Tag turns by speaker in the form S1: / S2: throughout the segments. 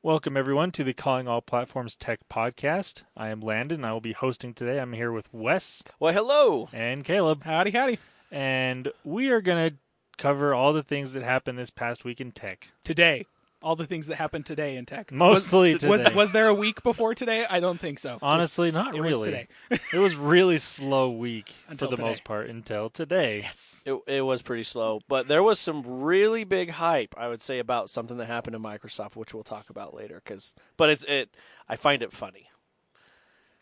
S1: Welcome, everyone, to the Calling All Platforms Tech Podcast. I am Landon. I will be hosting today. I'm here with Wes.
S2: Well, hello.
S1: And Caleb.
S3: Howdy, howdy.
S1: And we are going to cover all the things that happened this past week in tech.
S3: Today. All the things that happened today in tech.
S1: Mostly today.
S3: Was there a week before today? I don't think so.
S1: Honestly, not
S3: it
S1: really.
S3: Was today.
S1: It was really slow week
S3: Until
S1: for the
S3: today.
S1: most part until today.
S3: Yes.
S2: It was pretty slow, but there was some really big hype, I would say, about something that happened in Microsoft, which we'll talk about later. But I find it funny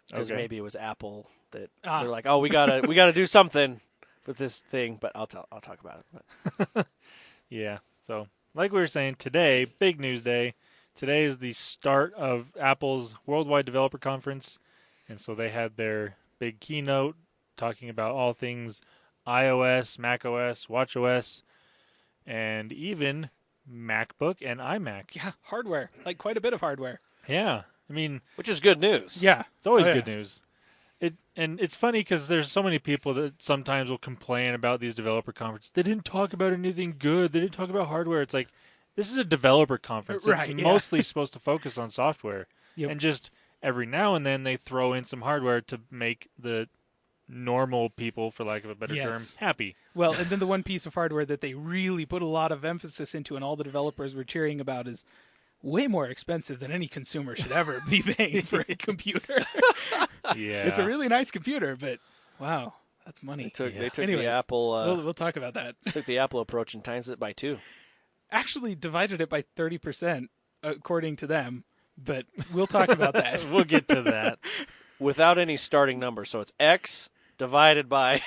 S2: because maybe it was Apple that they're like, oh, we gotta do something with this thing. But I'll talk about it.
S1: Yeah. So, like we were saying, today, big news day. Today is the start of Apple's Worldwide Developer Conference. And so they had their big keynote talking about all things iOS, macOS, watchOS, and even MacBook and iMac.
S3: Yeah, hardware. Like quite a bit of hardware.
S1: Yeah. I mean,
S2: Which is good news.
S3: Yeah.
S1: it's always good news. And it's funny because there's so many people that sometimes will complain about these developer conferences. They didn't talk about anything good. They didn't talk about hardware. It's like, this is a developer conference.
S3: Right,
S1: It's
S3: yeah.
S1: mostly supposed to focus on software.
S3: Yep.
S1: And just every now and then they throw in some hardware to make the normal people, for lack of a better term,
S3: Yes.
S1: happy.
S3: Well, and then the one piece of hardware that they really put a lot of emphasis into and all the developers were cheering about is way more expensive than any consumer should ever be paying for a computer.
S1: Yeah.
S3: It's a really nice computer, but wow, that's money.
S2: They took
S3: Anyways,
S2: the Apple
S3: we'll talk about that.
S2: took the Apple approach and times it by 2.
S3: Actually divided it by 30% according to them, but we'll talk about that.
S1: We'll get to that.
S2: Without any starting number. So it's X divided by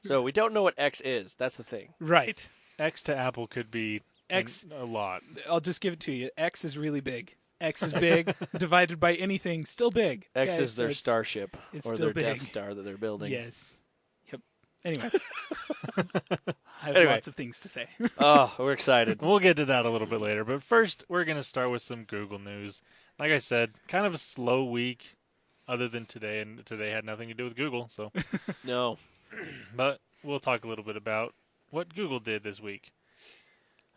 S2: so we don't know what X is. That's the thing.
S3: Right.
S1: X to Apple could be
S3: X.
S1: a lot.
S3: I'll just give it to you. X is really big. X is big. Divided by anything, still big.
S2: X
S3: Guys,
S2: is their starship
S3: it's
S2: or
S3: still
S2: their
S3: big.
S2: Death Star that they're building.
S3: Yes. Yep. Anyways. I have
S2: Anyway.
S3: lots of things to say.
S2: Oh, we're excited.
S1: We'll get to that a little bit later. But first, we're going to start with some Google news. Like I said, kind of a slow week other than today, and today had nothing to do with Google. So,
S2: No.
S1: but we'll talk a little bit about what Google did this week.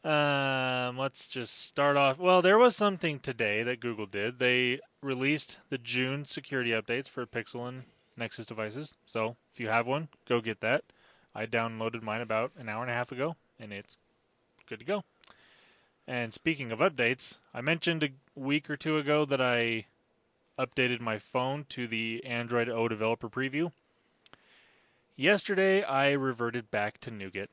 S1: Let's just start off. Well, there was something today that Google did. They released the June security updates for Pixel and Nexus devices. So if you have one, go get that. I downloaded mine about an hour and a half ago, and it's good to go. And speaking of updates, I mentioned a week or two ago that I updated my phone to the Android O developer preview. Yesterday, I reverted back to Nougat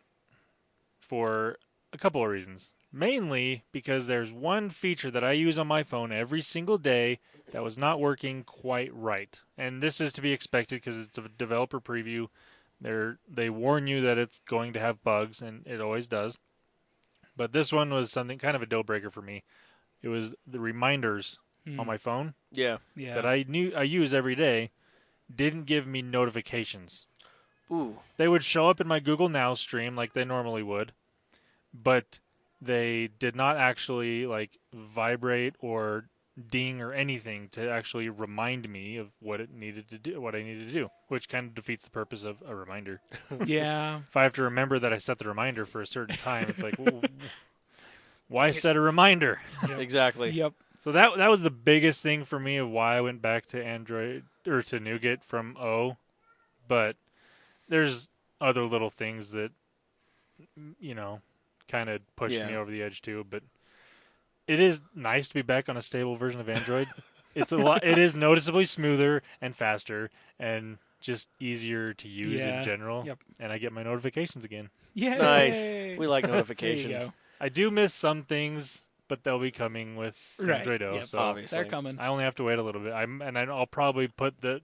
S1: for a couple of reasons. Mainly because there's one feature that I use on my phone every single day that was not working quite right. And this is to be expected because it's a developer preview. They warn you that it's going to have bugs, and it always does. But this one was something kind of a deal breaker for me. It was the reminders on my phone
S2: Yeah.
S3: Yeah.
S1: that I use every day didn't give me notifications.
S2: Ooh.
S1: They would show up in my Google Now stream like they normally would, but they did not actually like vibrate or ding or anything to actually remind me of what I needed to do, which kind of defeats the purpose of a reminder.
S3: Yeah.
S1: If I have to remember that I set the reminder for a certain time, it's like, why set a reminder?
S2: Exactly.
S3: Yep.
S1: So that was the biggest thing for me of why I went back to Android or to Nougat from O. But there's other little things that, kind of pushed me over the edge too. But it is nice to be back on a stable version of Android. It's a lot. It is noticeably smoother and faster and just easier to use in general.
S3: Yep.
S1: And I get my notifications again.
S3: Yay.
S2: Nice. We like
S3: There you
S2: notifications.
S3: go.
S1: I do miss some things, but they'll be coming with
S3: Right.
S1: Android O.
S3: Yep.
S1: So
S2: Obviously.
S3: They're coming.
S1: I only have to wait a little bit. I'll probably put the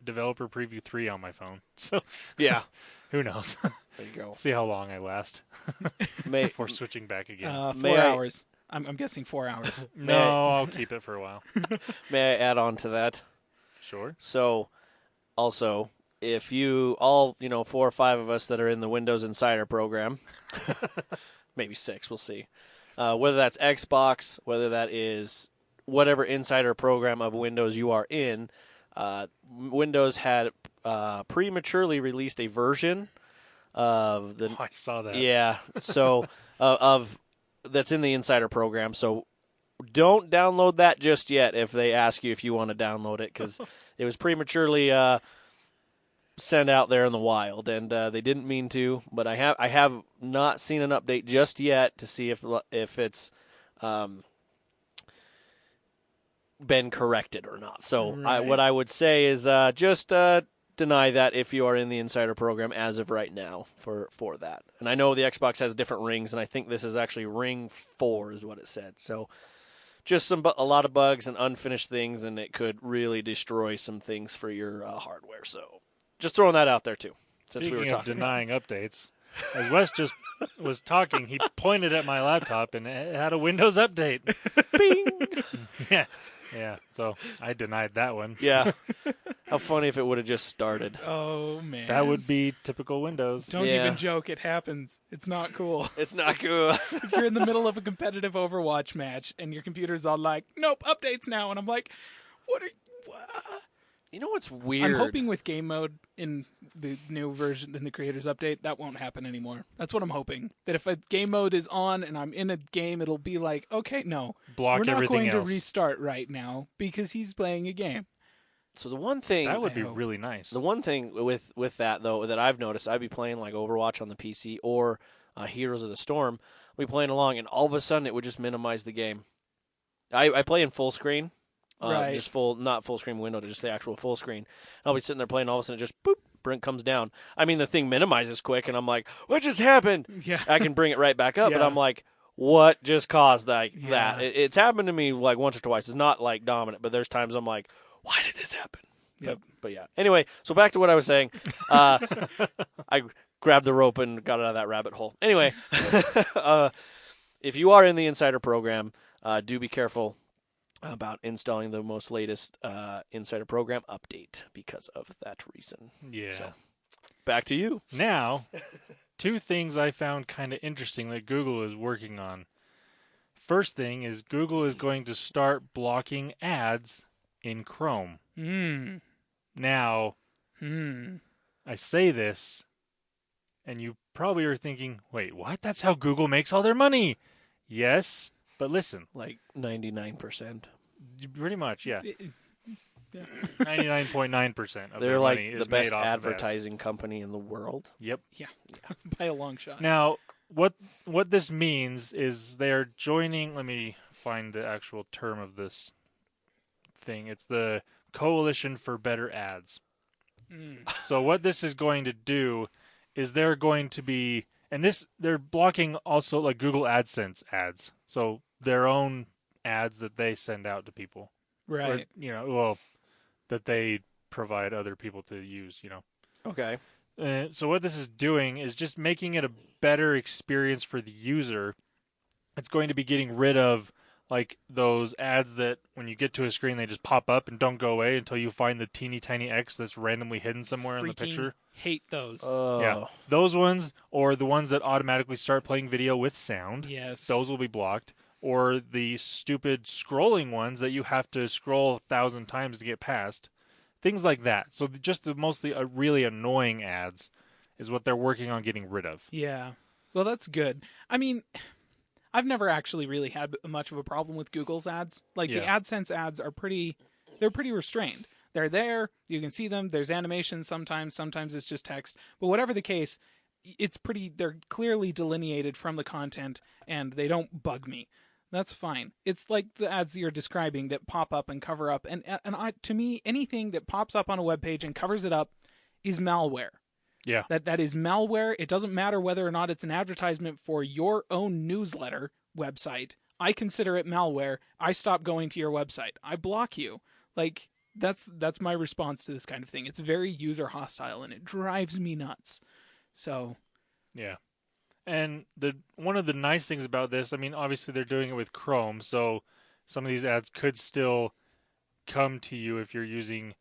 S1: developer preview 3 on my phone. So
S2: Yeah.
S1: who knows?
S2: There you go.
S1: See how long I last
S2: May,
S1: before switching back again.
S3: 4
S2: May I-
S3: hours. I'm guessing 4 hours.
S1: No, I'll keep it for a while.
S2: may I add on to that?
S1: Sure.
S2: So, also, if you all, 4 or 5 of us that are in the Windows Insider program, maybe 6, we'll see. Whether that's Xbox, whether that is whatever insider program of Windows you are in, Windows had prematurely released a version of the.
S1: Oh, I saw that.
S2: Yeah, so of that's in the insider program. So don't download that just yet if they ask you if you want to download it, because it was prematurely sent out there in the wild, and they didn't mean to. But I have not seen an update just yet to see if it's been corrected or not. So what I would say is just deny that if you are in the Insider program as of right now for that. And I know the Xbox has different rings, and I think this is actually ring 4 is what it said. So just a lot of bugs and unfinished things, and it could really destroy some things for your hardware. So just throwing that out there too. Since
S1: Speaking
S2: we were
S1: of
S2: talking
S1: denying updates, as Wes just was talking, he pointed at my laptop and it had a Windows update. Bing! Yeah. So I denied that one.
S2: Yeah. How funny if it would have just started.
S3: Oh, man.
S1: That would be typical Windows.
S3: Don't even joke. It happens. It's not cool.
S2: It's not cool.
S3: If you're in the middle of a competitive Overwatch match and your computer's all like, nope, updates now. And I'm like, what?
S2: You know what's weird?
S3: I'm hoping with game mode in the new version, in the creators update, that won't happen anymore. That's what I'm hoping. That if a game mode is on and I'm in a game, it'll be like, okay, no,
S1: Block
S3: we're not
S1: everything
S3: going
S1: else.
S3: to restart right now because he's playing a game.
S2: So the one thing
S1: That would be really nice.
S2: The one thing with that though that I've noticed, I'd be playing like Overwatch on the PC or Heroes of the Storm, we playing along, and all of a sudden it would just minimize the game. I play in full screen.
S3: Right.
S2: Just not full screen window, just the actual full screen. I'll be sitting there playing, all of a sudden it just boop, Brent comes down. I mean, the thing minimizes quick, and I'm like, what just happened?
S3: Yeah.
S2: I can bring it right back up, but
S3: Yeah.
S2: I'm like, what just caused that?
S3: Yeah.
S2: It's happened to me like once or twice. It's not like dominant, but there's times I'm like, why did this happen?
S3: Yep.
S2: But yeah. Anyway, so back to what I was saying. I grabbed the rope and got out of that rabbit hole. Anyway, if you are in the Insider program, do be careful about installing the most latest Insider program update because of that reason.
S1: Yeah.
S2: So, back to you.
S1: Now, two things I found kind of interesting that Google is working on. First thing is Google is going to start blocking ads in Chrome. Now, I say this, and you probably are thinking, wait, what? That's how Google makes all their money. Yes, but listen.
S2: Like 99%.
S1: Pretty much, yeah. 99.9% of
S2: They're
S1: their
S2: like
S1: money
S2: the
S1: is
S2: best
S1: made off of ads.
S2: advertising company in the world.
S1: Yep.
S3: Yeah. By a long shot.
S1: Now, what this means is they are joining. Let me find the actual term of this thing. It's the Coalition for Better Ads. So what this is going to do is they're going to be, and they're blocking also like Google AdSense ads. So their own ads that they send out to people,
S3: Right.
S1: or, that they provide other people to use.
S2: Okay.
S1: So what this is doing is just making it a better experience for the user. It's going to be getting rid of like those ads that when you get to a screen they just pop up and don't go away until you find the teeny tiny X that's randomly hidden somewhere in the picture.
S3: Hate those.
S1: Yeah, those ones, or the ones that automatically start playing video with sound.
S3: Yes.
S1: Those will be blocked. Or the stupid scrolling ones that you have to scroll 1,000 times to get past. Things like that. So just the mostly really annoying ads is what they're working on getting rid of.
S3: Yeah. Well, that's good. I mean, I've never actually really had much of a problem with Google's ads. Like the AdSense ads they're pretty restrained. They're there, you can see them, there's animations sometimes it's just text. But whatever the case, they're clearly delineated from the content and they don't bug me. That's fine. It's like the ads you're describing that pop up and cover up. And to me, anything that pops up on a web page and covers it up is malware.
S1: Yeah.
S3: That is malware. It doesn't matter whether or not it's an advertisement for your own newsletter website. I consider it malware. I stop going to your website. I block you. Like, that's my response to this kind of thing. It's very user hostile and it drives me nuts. So,
S1: yeah. And one of the nice things about this, I mean, obviously they're doing it with Chrome, so some of these ads could still come to you if you're using,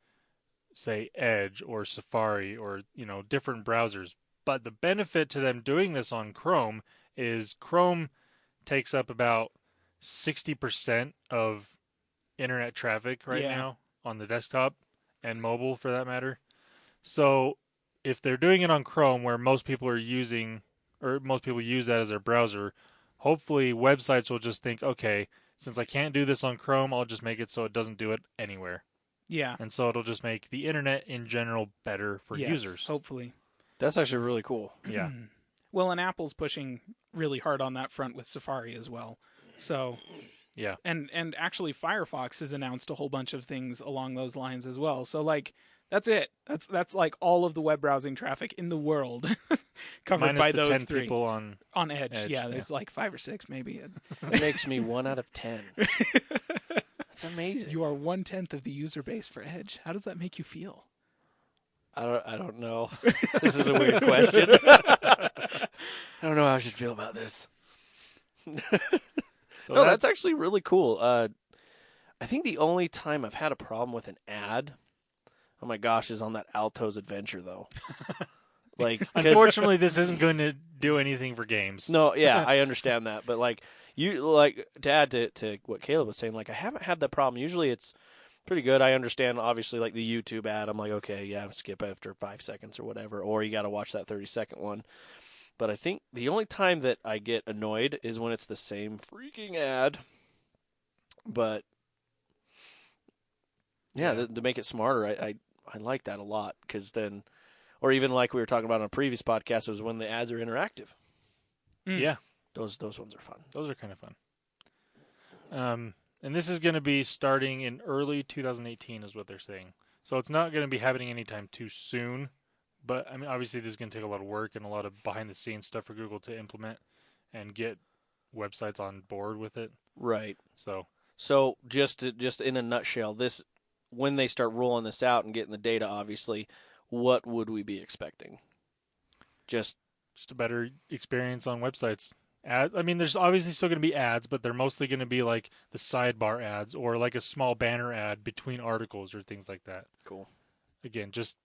S1: say, Edge or Safari or, different browsers. But the benefit to them doing this on Chrome is Chrome takes up about 60% of internet traffic right now on the desktop and mobile for that matter. So if they're doing it on Chrome where most people are using, or most people use that as their browser, hopefully websites will just think, okay, since I can't do this on Chrome, I'll just make it so it doesn't do it anywhere.
S3: Yeah.
S1: And so it'll just make the internet in general better for users.
S3: Hopefully.
S2: That's actually really cool.
S1: Yeah.
S3: Well, and Apple's pushing really hard on that front with Safari as well. So,
S1: yeah.
S3: And actually Firefox has announced a whole bunch of things along those lines as well. So like that's it. That's like all of the web browsing traffic in the world covered
S1: Minus
S3: by
S1: the
S3: those
S1: 10
S3: three
S1: people on
S3: Edge. Yeah, there's like 5 or 6 maybe.
S2: It makes me 1 out of 10. That's amazing.
S3: You are 1/10 of the user base for Edge. How does that make you feel?
S2: I don't know. This is a weird question. I don't know how I should feel about this.
S1: So
S2: no, that's actually really cool. I think the only time I've had a problem with an ad, oh my gosh, is on that Alto's Adventure though. Like,
S1: unfortunately, this isn't going to do anything for games.
S2: No, yeah, I understand that, but like to add to what Caleb was saying, like I haven't had that problem. Usually it's pretty good. I understand, obviously, like the YouTube ad. I'm like, okay, yeah, skip after 5 seconds or whatever, or you got to watch that 30-second one. But I think the only time that I get annoyed is when it's the same freaking ad. But yeah, to make it smarter, I like that a lot, because then, or even like we were talking about on a previous podcast, it was when the ads are interactive.
S1: Yeah,
S2: those ones are fun.
S1: Those are kind of fun. And this is going to be starting in early 2018 is what they're saying. So it's not going to be happening anytime too soon. But, I mean, obviously this is going to take a lot of work and a lot of behind-the-scenes stuff for Google to implement and get websites on board with it.
S2: Right.
S1: So
S2: just in a nutshell, this, when they start rolling this out and getting the data, obviously, what would we be expecting? Just
S1: a better experience on websites. I mean, there's obviously still going to be ads, but they're mostly going to be like the sidebar ads or like a small banner ad between articles or things like that.
S2: Cool.
S1: Again, just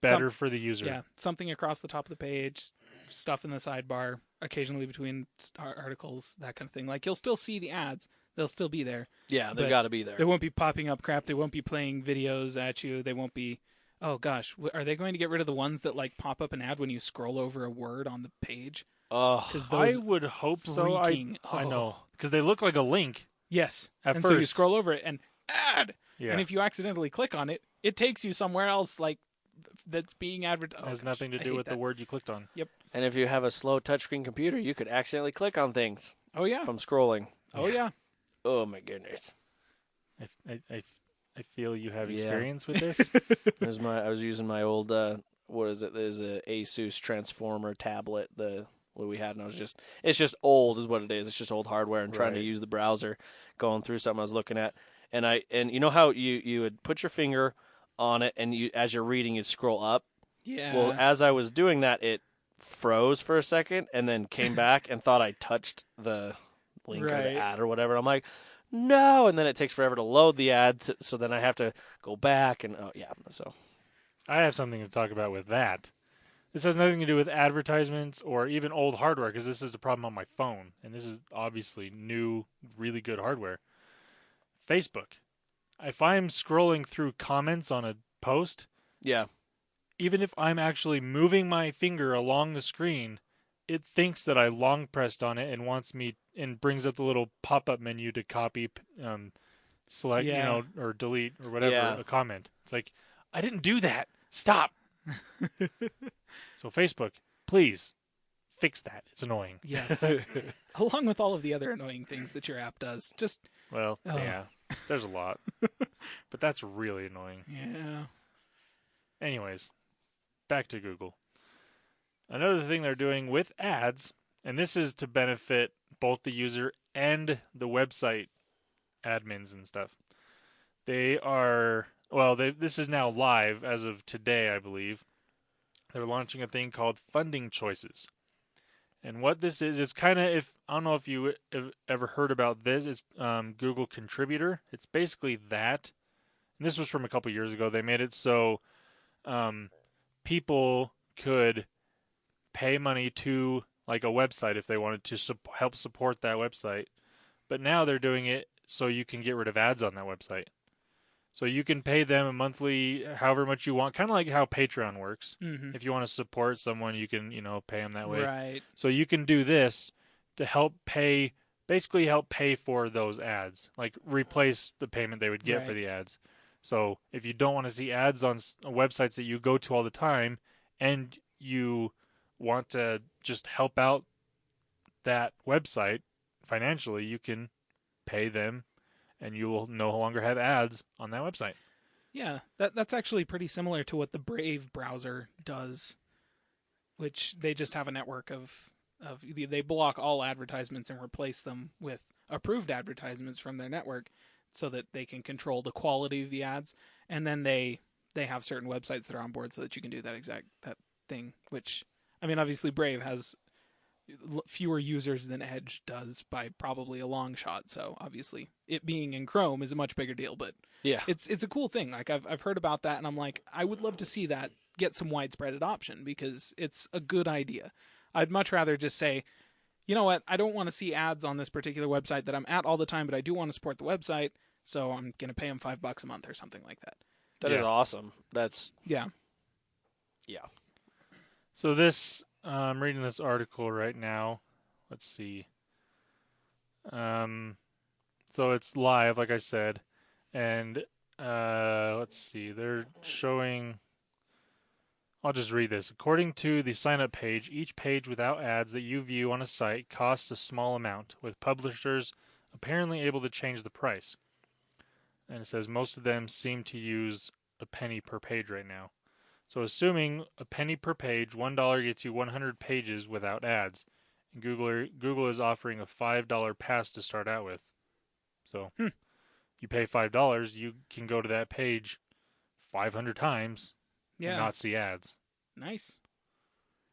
S1: better for the user.
S3: Yeah, something across the top of the page, stuff in the sidebar, occasionally between articles, that kind of thing. Like, you'll still see the ads. They'll still be there.
S2: Yeah, they've got to be there.
S3: They won't be popping up crap. They won't be playing videos at you. They won't be... Oh, gosh. Are they going to get rid of the ones that, like, pop up an ad when you scroll over a word on the page?
S1: I would hope so. I know. Because they look like a link.
S3: Yes.
S1: At
S3: and
S1: first.
S3: So you scroll over it and ad!
S1: Yeah.
S3: And if you accidentally click on it, it takes you somewhere else, like, that's being advertised.
S1: It has nothing to do with the word you clicked on.
S3: Yep.
S2: And if you have a slow touchscreen computer, you could accidentally click on things.
S3: Oh, yeah.
S2: From scrolling.
S3: Oh, yeah.
S2: Oh, my goodness.
S1: I feel you have experience with this.
S2: I was using my old, what is it? There's a Asus Transformer tablet, what we had, and it's just old is what it is. It's just old hardware, and trying to use the browser, going through something I was looking at. And you know how you would put your finger on it, and as you're reading, you'd scroll up?
S3: Yeah.
S2: Well, as I was doing that, it froze for a second, and then came back and thought I touched the link or the ad or whatever. I'm like, no, and then it takes forever to load the ad, so then I have to go back, and so.
S1: I have something to talk about with that. This has nothing to do with advertisements or even old hardware, because this is the problem on my phone, and this is obviously new, really good hardware. Facebook. If I'm scrolling through comments on a post, even if I'm actually moving my finger along the screen, it thinks that I long pressed on it and wants me, and brings up the little pop-up menu to copy, select, or delete or whatever a comment. It's like, I didn't do that. Stop. So Facebook, please fix that. It's annoying.
S3: Yes. Along with all of the other annoying things that your app does.
S1: Yeah, there's a lot. But that's really annoying.
S3: Yeah.
S1: Anyways, back to Google. Another thing they're doing with ads, and this is to benefit both the user and the website admins and stuff. This is now live as of today, I believe. They're launching a thing called funding choices. And what this is, it's kind of, I don't know if you have ever heard about this, it's Google Contributor. It's basically that. And this was from a couple years ago. They made it so people could pay money to like a website if they wanted to help support that website. But now they're doing it so you can get rid of ads on that website. So you can pay them a monthly, however much you want, kind of like how Patreon works.
S3: Mm-hmm.
S1: If you want to support someone, you can, pay them that way.
S3: Right.
S1: So you can do this to help pay basically help pay for those ads, like replace the payment they would get for
S3: Right.
S1: the ads. So if you don't want to see ads on websites that you go to all the time, and you want to just help out that website financially, you can pay them, and you will no longer have ads on that website.
S3: Yeah, that's actually pretty similar to what the Brave browser does, which they just have a network of they block all advertisements and replace them with approved advertisements from their network so that they can control the quality of the ads, and then they have certain websites that are on board so that you can do that thing, which I mean obviously Brave has fewer users than Edge does by probably a long shot, so obviously it being in Chrome is a much bigger deal, but
S2: Yeah.
S3: it's a cool thing. Like I've heard about that, and I'm like, I would love to see that get some widespread adoption because it's a good idea. I'd much rather just say, you know what, I don't want to see ads on this particular website that I'm at all the time, but I do want to support the website, so I'm gonna pay them $5 a month or something like that.
S2: That is awesome. That's
S3: Yeah.
S1: So this, I'm reading this article right now. Let's see. So it's live, like I said, and let's see. They're showing. I'll just read this. According to the sign-up page, each page without ads that you view on a site costs a small amount, with publishers apparently able to change the price. And it says most of them seem to use a penny per page right now. So assuming a penny per page, $1 gets you 100 pages without ads. And Google is offering a $5 pass to start out with. So you pay $5, you can go to that page 500 times
S3: Yeah.
S1: and not see ads.
S3: Nice.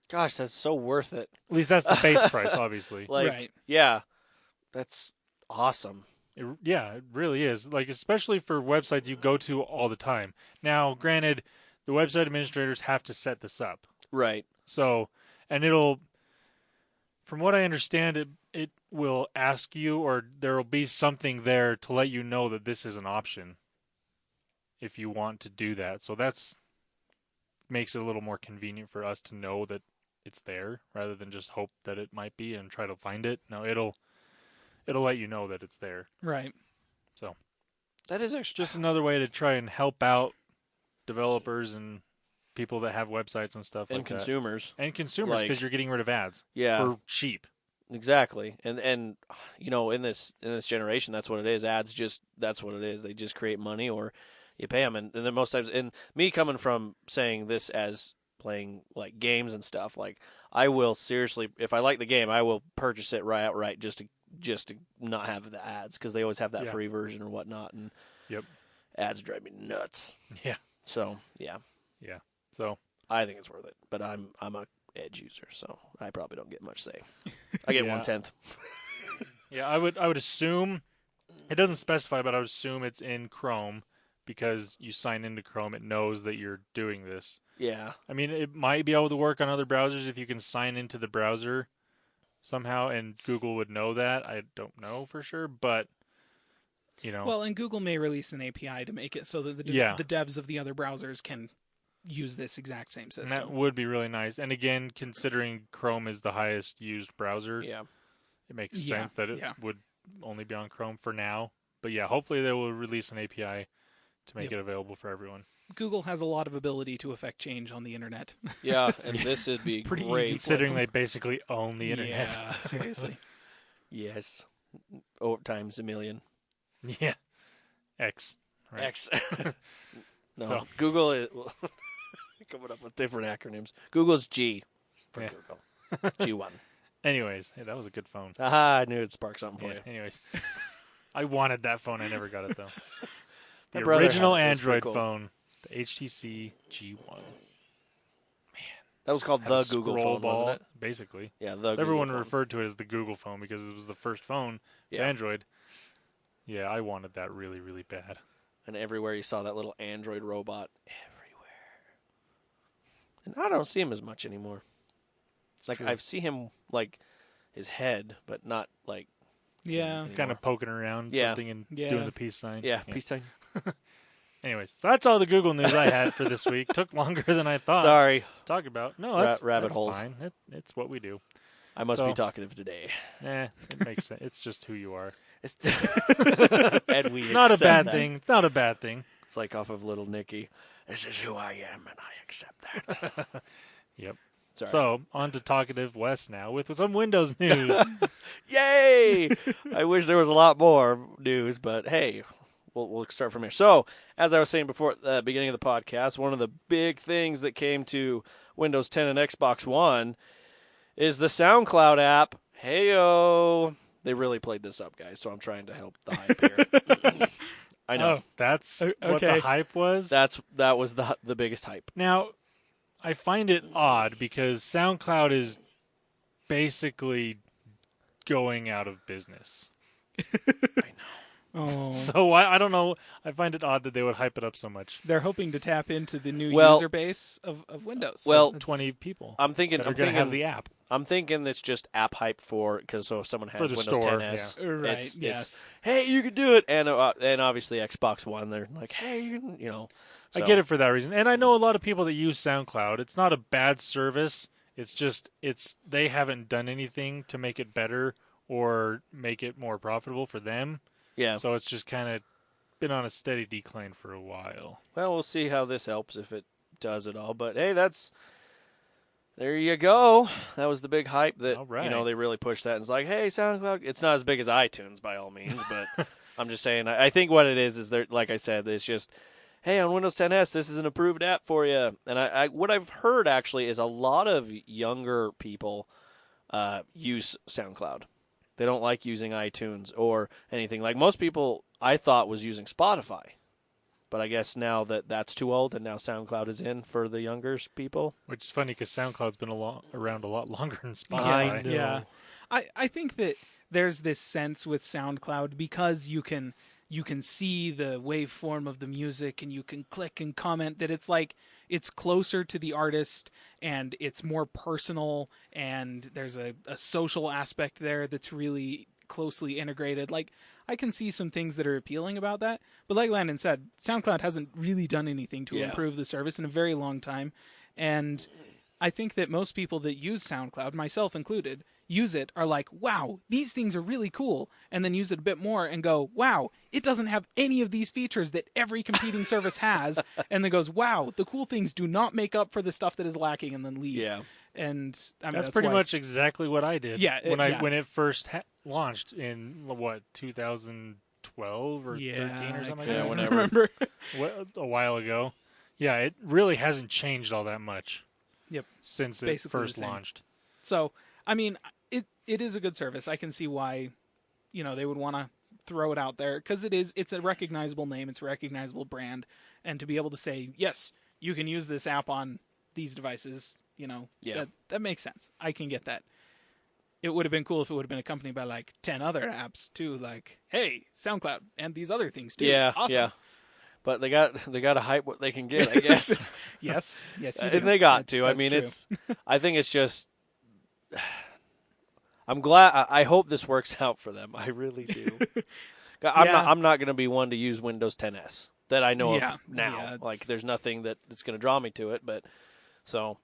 S2: gosh, that's so worth it.
S1: At least that's the base price, obviously.
S2: Like,
S3: Right.
S2: yeah, that's awesome.
S1: Yeah, it really is. Like, especially for websites you go to all the time. Now, granted, the website administrators have to set this up.
S2: Right.
S1: So, and it'll, from what I understand, it will ask you, or there will be something there to let you know that this is an option if you want to do that. So that's makes it a little more convenient for us to know that it's there rather than just hope that it might be and try to find it. No, it'll let you know that it's there.
S3: Right.
S1: So
S2: That is actually
S1: just another way to try and help out developers and people that have websites and stuff
S2: and
S1: like
S2: consumers.
S1: that. And consumers, because
S2: Like-
S1: you're getting rid of ads
S2: Yeah.
S1: for cheap.
S2: Exactly. And you know, in this generation, that's what it is. Ads that's what it is. They just create money, or you pay them. And then most times, and me coming from saying this as playing like games and stuff, like I will seriously, if I like the game, I will purchase it right outright just to not have the ads, because they always have that
S1: Yeah.
S2: free version or whatnot. And
S1: Yep.
S2: ads drive me nuts.
S1: Yeah.
S2: So yeah,
S1: So
S2: I think it's worth it. But I'm a Edge user, so I probably don't get much say. I get
S1: Yeah.
S2: 1/10.
S1: yeah, I would assume it doesn't specify, but I would assume it's in Chrome because you sign into Chrome, it knows that you're doing this.
S2: Yeah.
S1: I mean, it might be able to work on other browsers if you can sign into the browser somehow, and Google would know that. I don't know for sure, but you know,
S3: Well, and Google may release an API to make it so that the
S1: Yeah.
S3: devs of the other browsers can use this exact same
S1: and
S3: system.
S1: that would be really nice. And again, considering Chrome is the highest used browser,
S2: Yeah.
S1: it makes
S3: Yeah,
S1: sense that it
S3: yeah.
S1: would only be on Chrome for now. But yeah, hopefully they will release an API to make
S3: Yep.
S1: it available for everyone.
S3: Google has a lot of ability to affect change on the internet.
S2: Yeah, and this would be
S3: pretty easy
S2: great.
S3: for
S1: Considering
S3: them.
S1: they basically own the internet.
S3: Yeah, seriously.
S2: Yes. Over times a million.
S1: Yeah. X. Right.
S2: X. No,
S1: So-
S2: Google is coming up with different acronyms. Google's G for
S1: Yeah.
S2: Google. G1.
S1: Anyways, hey, that was a good phone.
S2: Aha, I knew it'd spark something for
S1: Yeah,
S2: you.
S1: anyways. I wanted that phone. I never got it, though.
S2: My
S1: The
S2: brother
S1: original
S2: had it. It was pretty
S1: Android
S2: cool.
S1: phone. The HTC G1.
S2: That was called
S1: Had
S2: the
S1: a
S2: Google
S1: scroll
S2: phone,
S1: ball,
S2: wasn't it?
S1: basically.
S2: Yeah, the
S1: Everyone
S2: Google phone.
S1: referred to it as the Google phone because it was the first phone with
S2: Yeah.
S1: Android. Yeah, I wanted that really, really bad.
S2: And everywhere you saw that little Android robot. Everywhere. And I don't see him as much anymore. It's like
S1: true.
S2: I see him like his head, but not like
S3: Yeah.
S2: Any-
S1: Kind of poking around
S2: Yeah.
S1: something and
S3: Yeah.
S1: doing the peace sign.
S2: yeah, peace sign.
S1: Anyways, so that's all the Google news I had for this week. Took longer than I thought
S2: Sorry.
S1: to talk about. No,
S2: Ra-
S1: that's
S2: rabbit
S1: that's
S2: holes.
S1: fine. It's what we do.
S2: I must
S1: So-
S2: be talkative today.
S1: It makes sense. It's just who you are.
S2: And we
S1: It's not a
S2: accept
S1: bad
S2: that.
S1: thing. It's not a bad thing.
S2: It's like off of Little Nicky. This is who I am, and I accept that.
S1: Yep.
S2: Sorry.
S1: So on to talkative Wes now with some Windows news.
S2: Yay! I wish there was a lot more news, but hey, we'll start from here. So, as I was saying before at the beginning of the podcast, one of the big things that came to Windows 10 and Xbox One is the SoundCloud app. Heyo! They really played this up, guys, so I'm trying to help the hype here. I know.
S1: Oh, that's what
S3: Okay.
S1: the hype was.
S2: That was the biggest hype.
S1: Now, I find it odd because SoundCloud is basically going out of business.
S3: Oh,
S1: So I don't know. I find it odd that they would hype it up so much.
S3: they're hoping to tap into the new
S2: Well-
S3: user base of Windows. So
S2: well,
S3: it's-
S1: 20 people
S2: I'm thinking.
S1: that are
S2: I'm
S1: going to have
S2: thinking.
S1: the app.
S2: I'm thinking it's just app hype because if someone has
S1: For the
S2: Windows
S1: store,
S2: 10s,
S3: Right,
S2: it's,
S3: yes.
S2: hey, you can do it, and obviously Xbox One, they're like, hey, you know.
S1: I
S2: So,
S1: get it for that reason. And I know a lot of people that use SoundCloud. It's not a bad service. It's just they haven't done anything to make it better or make it more profitable for them.
S2: Yeah.
S1: So it's just kind of been on a steady decline for a while.
S2: Well, we'll see how this helps if it does at all. But hey, there you go. That was the big hype that
S1: All right.
S2: they really pushed that. And it's like, hey, SoundCloud. It's not as big as iTunes by all means, but I'm just saying. I think what it is there, like I said, it's just, hey, on Windows 10s, this is an approved app for you. And I what I've heard actually is a lot of younger people use SoundCloud. They don't like using iTunes or anything. Like most people, I thought was using Spotify. But I guess now that's too old, and now SoundCloud is in for the younger people.
S1: Which is funny because SoundCloud's been around a lot longer than
S2: I
S1: Spotify.
S2: know.
S3: Yeah. I think that there's this sense with SoundCloud because you can see the waveform of the music and you can click and comment that it's like it's closer to the artist and it's more personal and there's a social aspect there that's really closely integrated. Like I can see some things that are appealing about that, but like Landon said, SoundCloud hasn't really done anything to improve the service in a very long time, and I think that most people that use SoundCloud, myself included, use it are like, wow, these things are really cool, and then use it a bit more and go, wow, it doesn't have any of these features that every competing service has, and then goes, wow, the cool things do not make up for the stuff that is lacking, and then leave.
S2: Yeah.
S3: And I mean,
S1: That's pretty
S3: why-
S1: much exactly what I did.
S3: Yeah,
S1: when it first launched in 2012 or 13 or something like
S3: I
S1: that.
S3: don't
S2: whenever.
S3: remember.
S1: A while ago. Yeah, it really hasn't changed all that much.
S3: Yep.
S1: Since it
S3: Basically the
S1: first
S3: same.
S1: launched.
S3: So, I mean, it is a good service. I can see why, they would want to throw it out there because it's a recognizable name, it's a recognizable brand, and to be able to say, yes, you can use this app on these devices,
S2: Yeah.
S3: that makes sense. I can get that. It would have been cool if it would have been accompanied by like 10 other apps too, like, hey, SoundCloud and these other things too.
S2: Yeah,
S3: Awesome.
S2: yeah. But they got to hype what they can get, I guess.
S3: Yes, you do.
S2: And they got to. I
S3: That's
S2: mean,
S3: true.
S2: I think it's just. I'm glad. I hope this works out for them. I really do. I'm not going to be one to use Windows 10s that I know
S3: Yeah,
S2: of now.
S3: yeah,
S2: Like, there's nothing that's going to draw me to it. But so.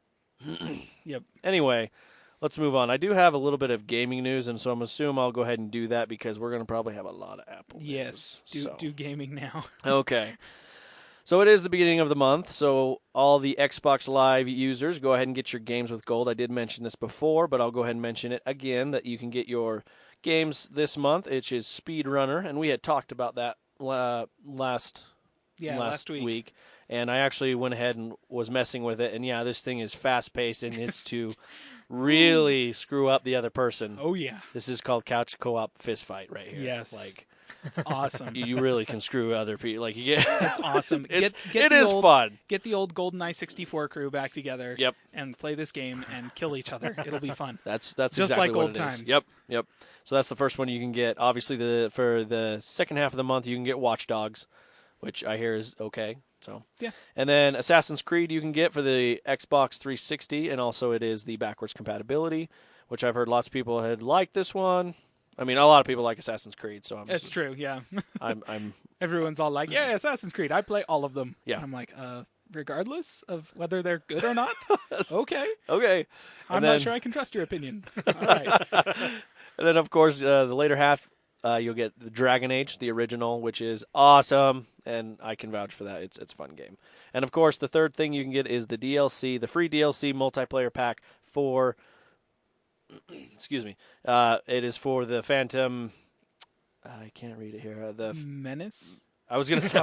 S3: Yep.
S2: Anyway, let's move on. I do have a little bit of gaming news, and so I'm assuming I'll go ahead and do that because we're going to probably have a lot of Apple
S3: Yes,
S2: news.
S3: do gaming now.
S2: Okay. So it is the beginning of the month, so all the Xbox Live users, go ahead and get your games with gold. I did mention this before, but I'll go ahead and mention it again, that you can get your games this month, which is Speedrunner, and we had talked about that last week. And I actually went ahead and was messing with it, and yeah, this thing is fast-paced, and it's to really screw up the other person.
S3: Oh yeah,
S2: This is called Couch Co-op Fist Fight right here.
S3: Yes.
S2: Like,
S3: it's awesome.
S2: you really can screw other people. Like, you get...
S3: It's awesome.
S2: It
S3: the
S2: is
S3: old,
S2: fun.
S3: Get the old GoldenEye 64 crew back together.
S2: Yep.
S3: And play this game and kill each other. It'll be fun.
S2: That's
S3: Just
S2: exactly
S3: like
S2: what
S3: old
S2: it is.
S3: times.
S2: Yep. So that's the first one you can get. Obviously, for the second half of the month, you can get Watch Dogs, which I hear is okay. So
S3: Yeah.
S2: And then Assassin's Creed you can get for the Xbox 360, and also it is the backwards compatibility, which I've heard lots of people had liked this one. I mean, a lot of people like Assassin's Creed, so
S3: It's true. Yeah.
S2: I'm
S3: Everyone's all like, "Yeah, Assassin's Creed. I play all of them."
S2: Yeah.
S3: And I'm like, regardless of whether they're good or not? Okay.
S2: Okay.
S3: I'm not sure I can trust your opinion. All right.
S2: And then, of course, the later half, you'll get the Dragon Age, the original, which is awesome, and I can vouch for that. It's a fun game. And, of course, the third thing you can get is the DLC, the free DLC multiplayer pack for, excuse me, it is for the Phantom, I can't read it here. The
S3: Menace?
S2: I was gonna say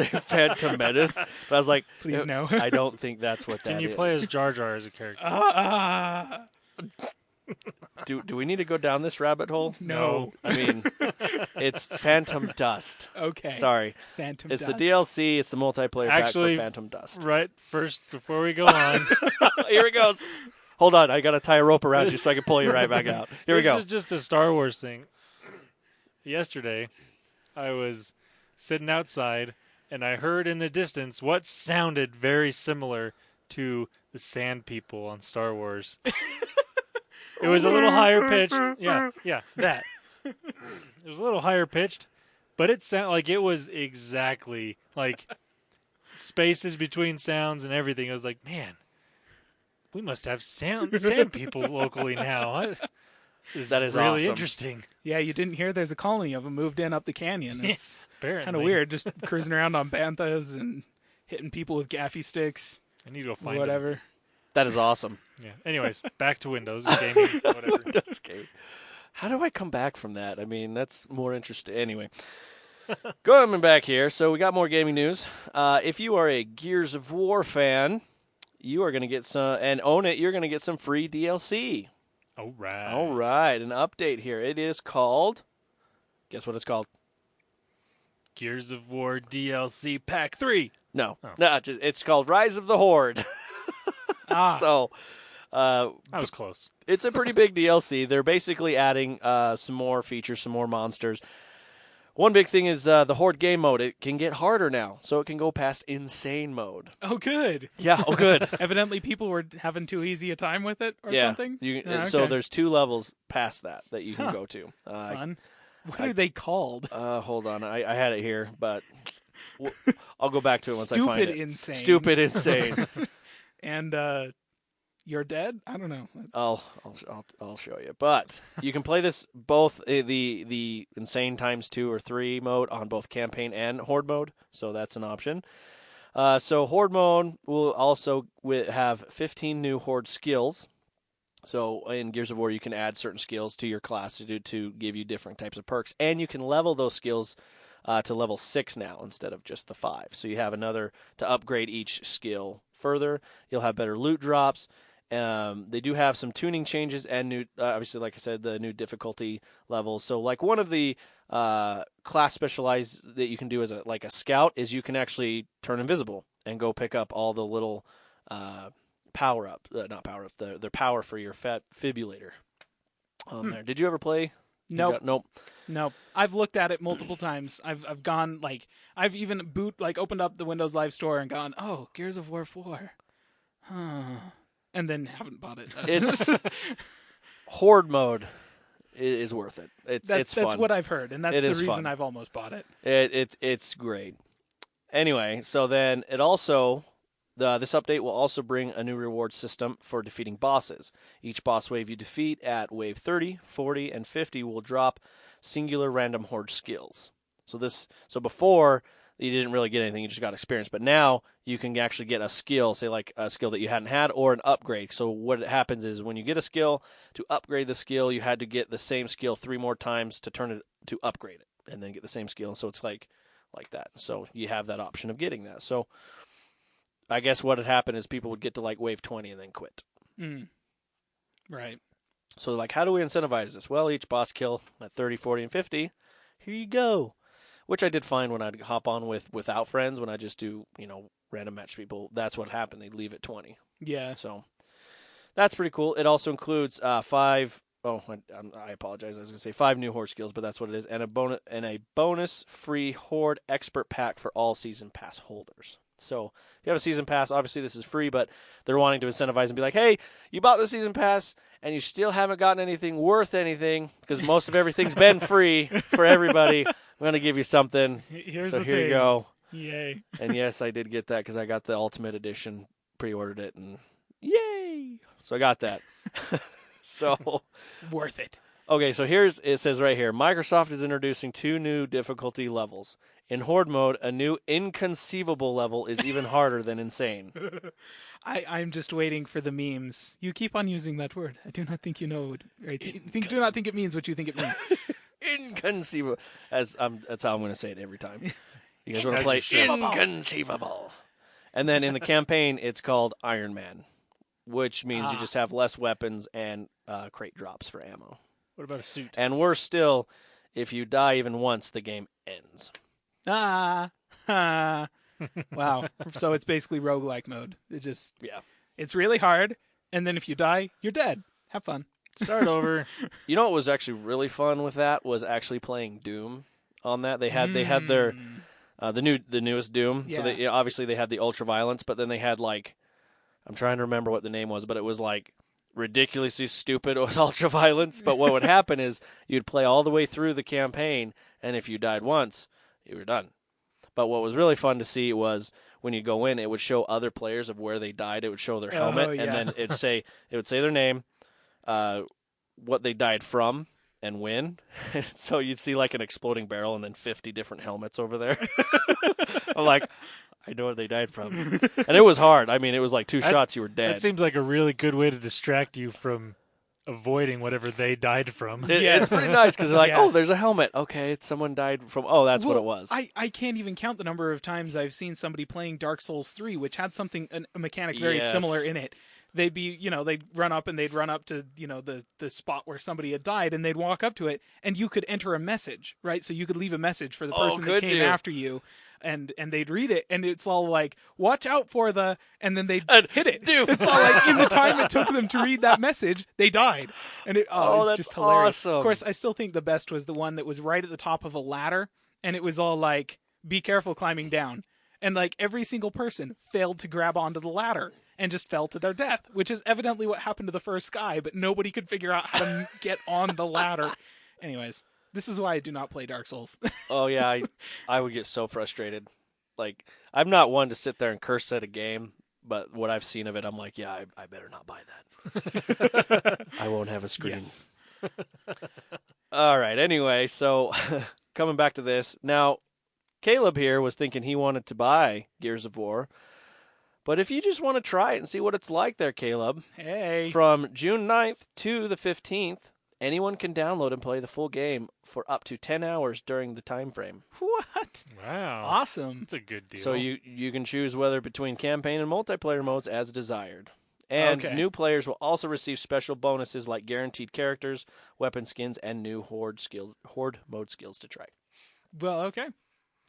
S2: Phantom Menace, but I was like,
S3: Please no.
S2: I don't think that's what that is.
S1: Can you play as Jar Jar as a character?
S2: Do we need to go down this rabbit hole?
S3: No.
S2: I mean, it's Phantom Dust.
S3: Okay.
S2: Sorry.
S3: Phantom
S2: It's
S3: Dust.
S2: the DLC. It's the multiplayer
S1: Actually,
S2: pack for Phantom Dust.
S1: Right, first, before we go on,
S2: Here it goes. Hold on. I got to tie a rope around you so I can pull you right back out. Here we go.
S1: This is just a Star Wars thing. Yesterday, I was sitting outside, and I heard in the distance what sounded very similar to the Sand People on Star Wars. It was a little higher pitched. Yeah, that. It was a little higher pitched, but it sounded like it was exactly like spaces between sounds and everything. I was like, man, we must have sand people locally now.
S2: That is
S1: really
S2: awesome.
S1: Interesting.
S3: Yeah, you didn't hear there's a colony of them moved in up the canyon. It's
S1: Apparently.
S3: kind of weird, just cruising around on banthas and hitting people with gaffy sticks,
S1: I need to go find
S3: whatever.
S1: them.
S2: That is awesome.
S1: Yeah. Anyways, back to Windows gaming, whatever.
S2: Windows game. How do I come back from that? I mean, that's more interesting. Anyway, going back here. So we got more gaming news. If you are a Gears of War fan, you are going to get some, and own it, you're going to get some free DLC.
S1: All right.
S2: All right, an update here. It is called, guess what it's called?
S1: Gears of War DLC Pack 3.
S2: No, it's called Rise of the Horde. So,
S1: I was close.
S2: it's a pretty big DLC. They're basically adding some more features, some more monsters. One big thing is the Horde game mode. It can get harder now, so it can go past insane mode.
S3: Oh, good.
S2: Yeah, oh good.
S3: Evidently, people were having too easy a time with it or
S2: Yeah,
S3: something.
S2: So
S3: Okay.
S2: there's 2 levels past that you can go to.
S3: Fun. What are they called?
S2: Hold on, I had it here, but I'll go back to it once I find it.
S3: Stupid insane.
S2: Stupid insane.
S3: And you're dead? I don't know.
S2: I'll show you. But you can play this both the insane times 2 or 3 mode on both campaign and horde mode. So that's an option. So horde mode will also have 15 new horde skills. So in Gears of War, you can add certain skills to your class to give you different types of perks, and you can level those skills to level 6 now instead of just the 5. So you have another to upgrade each skill further. You'll have better loot drops. They do have some tuning changes and new, obviously, like I said, the new difficulty levels. So, like one of the class specialized that you can do as a scout is you can actually turn invisible and go pick up all the little not power up, the power for your fibrillator on there. Did you ever play?
S3: Nope.
S2: Nope.
S3: I've looked at it multiple times. I've gone I've even opened up the Windows Live Store and gone, oh, Gears of War 4. And then haven't bought it.
S2: It's horde mode is worth it. It's fun.
S3: That's what I've heard, and that's
S2: It
S3: the
S2: is
S3: reason
S2: fun.
S3: I've almost bought it.
S2: It's great. Anyway, so then it also this update will also bring a new reward system for defeating bosses. Each boss wave you defeat at wave 30, 40, and 50 will drop singular random horde skills. So before you didn't really get anything, you just got experience. But now you can actually get a skill, say like a skill that you hadn't had, or an upgrade. So what happens is when you get a skill, to upgrade the skill, you had to get the same skill 3 more times to turn it to upgrade it, and then get the same skill. And so it's like that. So you have that option of getting that. So I guess what had happened is people would get to like wave 20 and then quit.
S3: Right.
S2: So like, how do we incentivize this? Well, each boss kill at 30, 40, and 50, here you go. Which I did find when I'd hop on without friends, when I just do, random match people. That's what happened. They'd leave at 20.
S3: Yeah.
S2: So that's pretty cool. It also includes 5. Oh, I apologize. I was going to say 5 new horde skills, but that's what it is, and a bonus free horde expert pack for all season pass holders. So if you have a season pass, obviously this is free, but they're wanting to incentivize and be like, hey, you bought the season pass and you still haven't gotten anything worth anything because most of everything's been free for everybody. I'm going to give you something.
S3: Here's
S2: so
S3: the
S2: here
S3: thing.
S2: you go.
S3: Yay.
S2: And yes, I did get that because I got the Ultimate Edition, pre-ordered it, and yay! So I got that. So
S3: Worth it.
S2: okay, so it says right here, Microsoft is introducing 2 new difficulty levels. In Horde mode, a new inconceivable level is even harder than insane.
S3: I'm just waiting for the memes. You keep on using that word. I do not think you know. Right? Do not think it means what you think it means.
S2: Inconceivable. That's how I'm going to say it every time. You guys want to play
S1: Inconceivable.
S2: Inconceivable. And then in the campaign, it's called Iron Man, which means you just have less weapons and crate drops for ammo.
S1: What about a suit?
S2: And worse still, if you die even once, the game ends.
S3: Wow. So it's basically roguelike mode. It's really hard, and then if you die, you're dead. Have fun.
S1: Start over.
S2: You know what was actually really fun with that was actually playing Doom on that. They had their the newest Doom.
S3: Yeah.
S2: So they, obviously they had the ultra violence, but then they had like, I'm trying to remember what the name was, but it was like ridiculously stupid with ultra violence. But what would happen is you'd play all the way through the campaign, and if you died once, you were done. But what was really fun to see was when you go in, it would show other players of where they died. It would show their helmet, and then it would say their name, what they died from, and when. So you'd see like an exploding barrel and then 50 different helmets over there. I'm like, I know where they died from. And it was hard. I mean, it was like 2 shots, you were dead.
S1: That seems like a really good way to distract you from avoiding whatever they died from.
S2: It's pretty nice because they're like,
S3: Yes.
S2: oh, there's a helmet. Okay, someone died from, oh, that's what it was.
S3: I can't even count the number of times I've seen somebody playing Dark Souls 3, which had a mechanic very similar in it. They'd be, they'd run up to, the spot where somebody had died, and they'd walk up to it, and you could enter a message, right? So you could leave a message for the person that came after you, and they'd read it, and it's all like, watch out for the, and then they'd hit it. It's all like, in the time it took them to read that message, they died. And it's
S2: that's
S3: just hilarious.
S2: awesome.
S3: Of course, I still think the best was the one that was right at the top of a ladder, and it was all like, be careful climbing down. And like every single person failed to grab onto the ladder and just fell to their death, which is evidently what happened to the first guy, but nobody could figure out how to get on the ladder. Anyways, this is why I do not play Dark Souls.
S2: Oh, yeah, I would get so frustrated. Like, I'm not one to sit there and curse at a game, but what I've seen of it, I'm like, yeah, I better not buy that. I won't have a screen.
S3: Yes.
S2: All right, anyway, so coming back to this. Now, Caleb here was thinking he wanted to buy Gears of War. But if you just want to try it and see what it's like there, Caleb,
S3: Hey.
S2: from June 9th to the 15th, anyone can download and play the full game for up to 10 hours during the time frame.
S3: What?
S1: Wow.
S3: Awesome.
S1: That's a good deal.
S2: So you can choose whether between campaign and multiplayer modes as desired. And new players will also receive special bonuses like guaranteed characters, weapon skins, and new horde mode skills to try.
S3: Well, okay.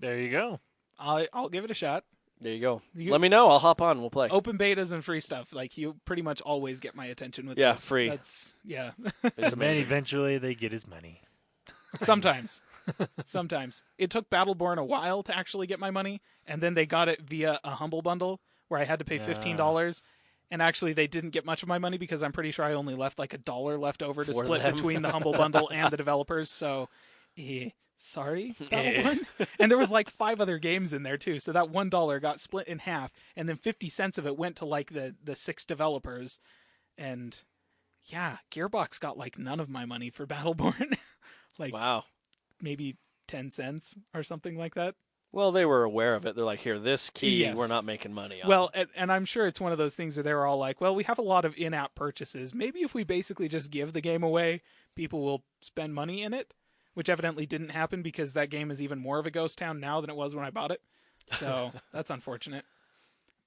S1: There you go.
S3: I'll give it a shot.
S2: There you go. Let me know. I'll hop on. We'll play.
S3: Open betas and free stuff. Like, you pretty much always get my attention with
S2: Yeah,
S3: this.
S2: free.
S3: That's, yeah.
S2: It's
S1: And then
S2: amazing.
S1: eventually they get his money.
S3: Sometimes. It took Battleborn a while to actually get my money, and then they got it via a Humble Bundle where I had to pay $15. And actually, they didn't get much of my money because I'm pretty sure I only left like $1 left over to
S2: For
S3: split
S2: them.
S3: between the Humble Bundle and the developers. So, sorry, Battleborn. And there was like 5 other games in there too. So that $1 got split in half, and then 50 cents of it went to like the 6 developers. And yeah, Gearbox got like none of my money for Battleborn. Like,
S2: wow.
S3: maybe 10 cents or something like that.
S2: Well, they were aware of it. They're like, here, this key,
S3: Yes.
S2: we're not making money on.
S3: Well, and I'm sure it's one of those things where they were all like, well, we have a lot of in-app purchases. Maybe if we basically just give the game away, people will spend money in it, which evidently didn't happen because that game is even more of a ghost town now than it was when I bought it. So that's unfortunate.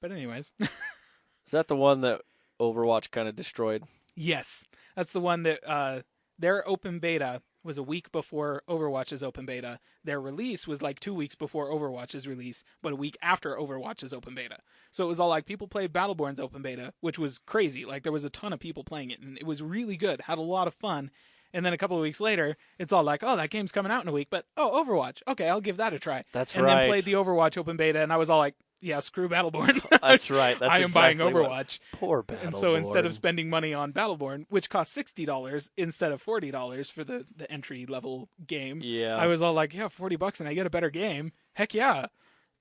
S3: But anyways.
S2: Is that the one that Overwatch kind of destroyed?
S3: Yes. That's the one that their open beta was a week before Overwatch's open beta. Their release was like 2 weeks before Overwatch's release, but a week after Overwatch's open beta. So it was all like people played Battleborn's open beta, which was crazy. Like there was a ton of people playing it, and it was really good. Had a lot of fun. And then a couple of weeks later, it's all like, oh, that game's coming out in a week, but oh, Overwatch. Okay, I'll give that a try.
S2: That's
S3: and
S2: right.
S3: then played the Overwatch open beta, and I was all like, yeah, screw Battleborn.
S2: That's right. That's
S3: I am
S2: exactly
S3: buying Overwatch.
S2: Poor Battleborn.
S3: And so instead of spending money on Battleborn, which cost $60 instead of $40 for the entry level game,
S2: Yeah.
S3: I was all like, yeah, $40 and I get a better game. Heck yeah.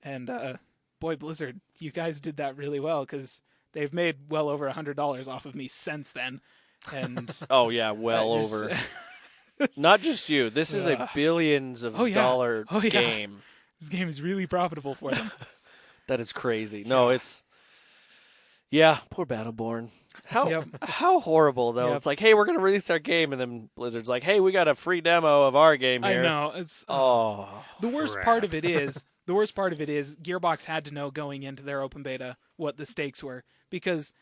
S3: And boy, Blizzard, you guys did that really well because they've made well over $100 off of me since then. And
S2: Oh yeah, well over. Not just you. This is a billions of dollar game.
S3: This game is really profitable for them.
S2: That is crazy. No, it's poor Battleborn. How horrible though. It's like, hey, we're gonna release our game, and then Blizzard's like, hey, we got a free demo of our game here.
S3: I know. It's the worst part of it is Gearbox had to know going into their open beta what the stakes were, because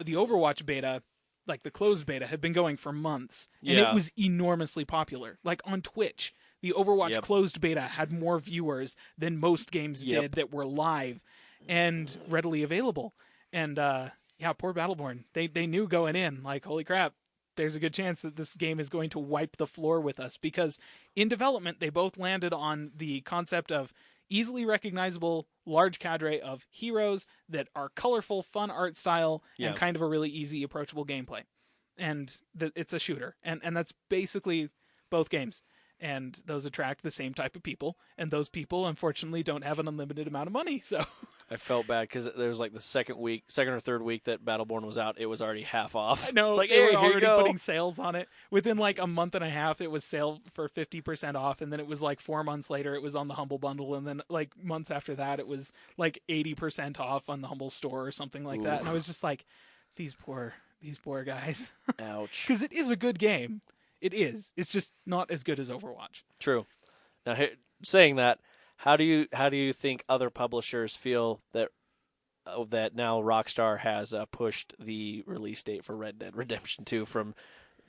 S3: the Overwatch beta, like the closed beta, had been going for months, and it was enormously popular. Like on Twitch, the Overwatch closed beta had more viewers than most games did that were live and readily available. And poor Battleborn. They knew going in, like, holy crap, there's a good chance that this game is going to wipe the floor with us, because in development they both landed on the concept of easily recognizable large cadre of heroes that are colorful, fun art style, and kind of a really easy, approachable gameplay. And it's a shooter. And that's basically both games. And those attract the same type of people. And those people, unfortunately, don't have an unlimited amount of money. So
S2: I felt bad because there was like the second or third week that Battleborn was out, it was already half off.
S3: I know.
S2: It's like,
S3: they
S2: hey,
S3: were already
S2: go.
S3: putting sales on it. Within like a month and a half, it was sale for 50% off. And then it was like 4 months later, it was on the Humble Bundle. And then like months after that, it was like 80% off on the Humble Store or something like that. And I was just like, these poor guys.
S2: Ouch.
S3: Because it is a good game. It is. It's just not as good as Overwatch.
S2: True. Now, saying that, how do you think other publishers feel that now Rockstar has pushed the release date for Red Dead Redemption 2 from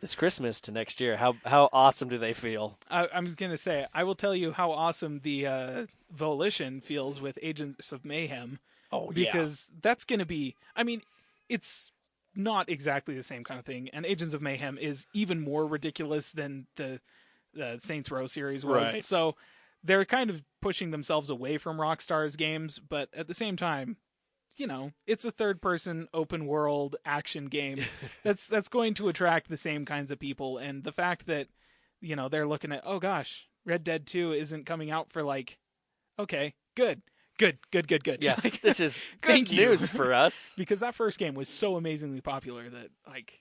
S2: this Christmas to next year? How awesome do they feel?
S3: I'm going to say, I will tell you how awesome the Volition feels with Agents of Mayhem.
S2: Oh,
S3: because that's going to be, I mean, it's not exactly the same kind of thing, and Agents of Mayhem is even more ridiculous than the Saints Row series was.
S2: Right.
S3: So they're kind of pushing themselves away from Rockstar's games, but at the same time, you know, it's a third-person open-world action game that's going to attract the same kinds of people. And the fact that, you know, they're looking at, oh gosh, Red Dead 2 isn't coming out for like, okay, good.
S2: Yeah,
S3: like,
S2: this is
S3: thank
S2: good
S3: you.
S2: news for us.
S3: Because that first game was so amazingly popular that, like,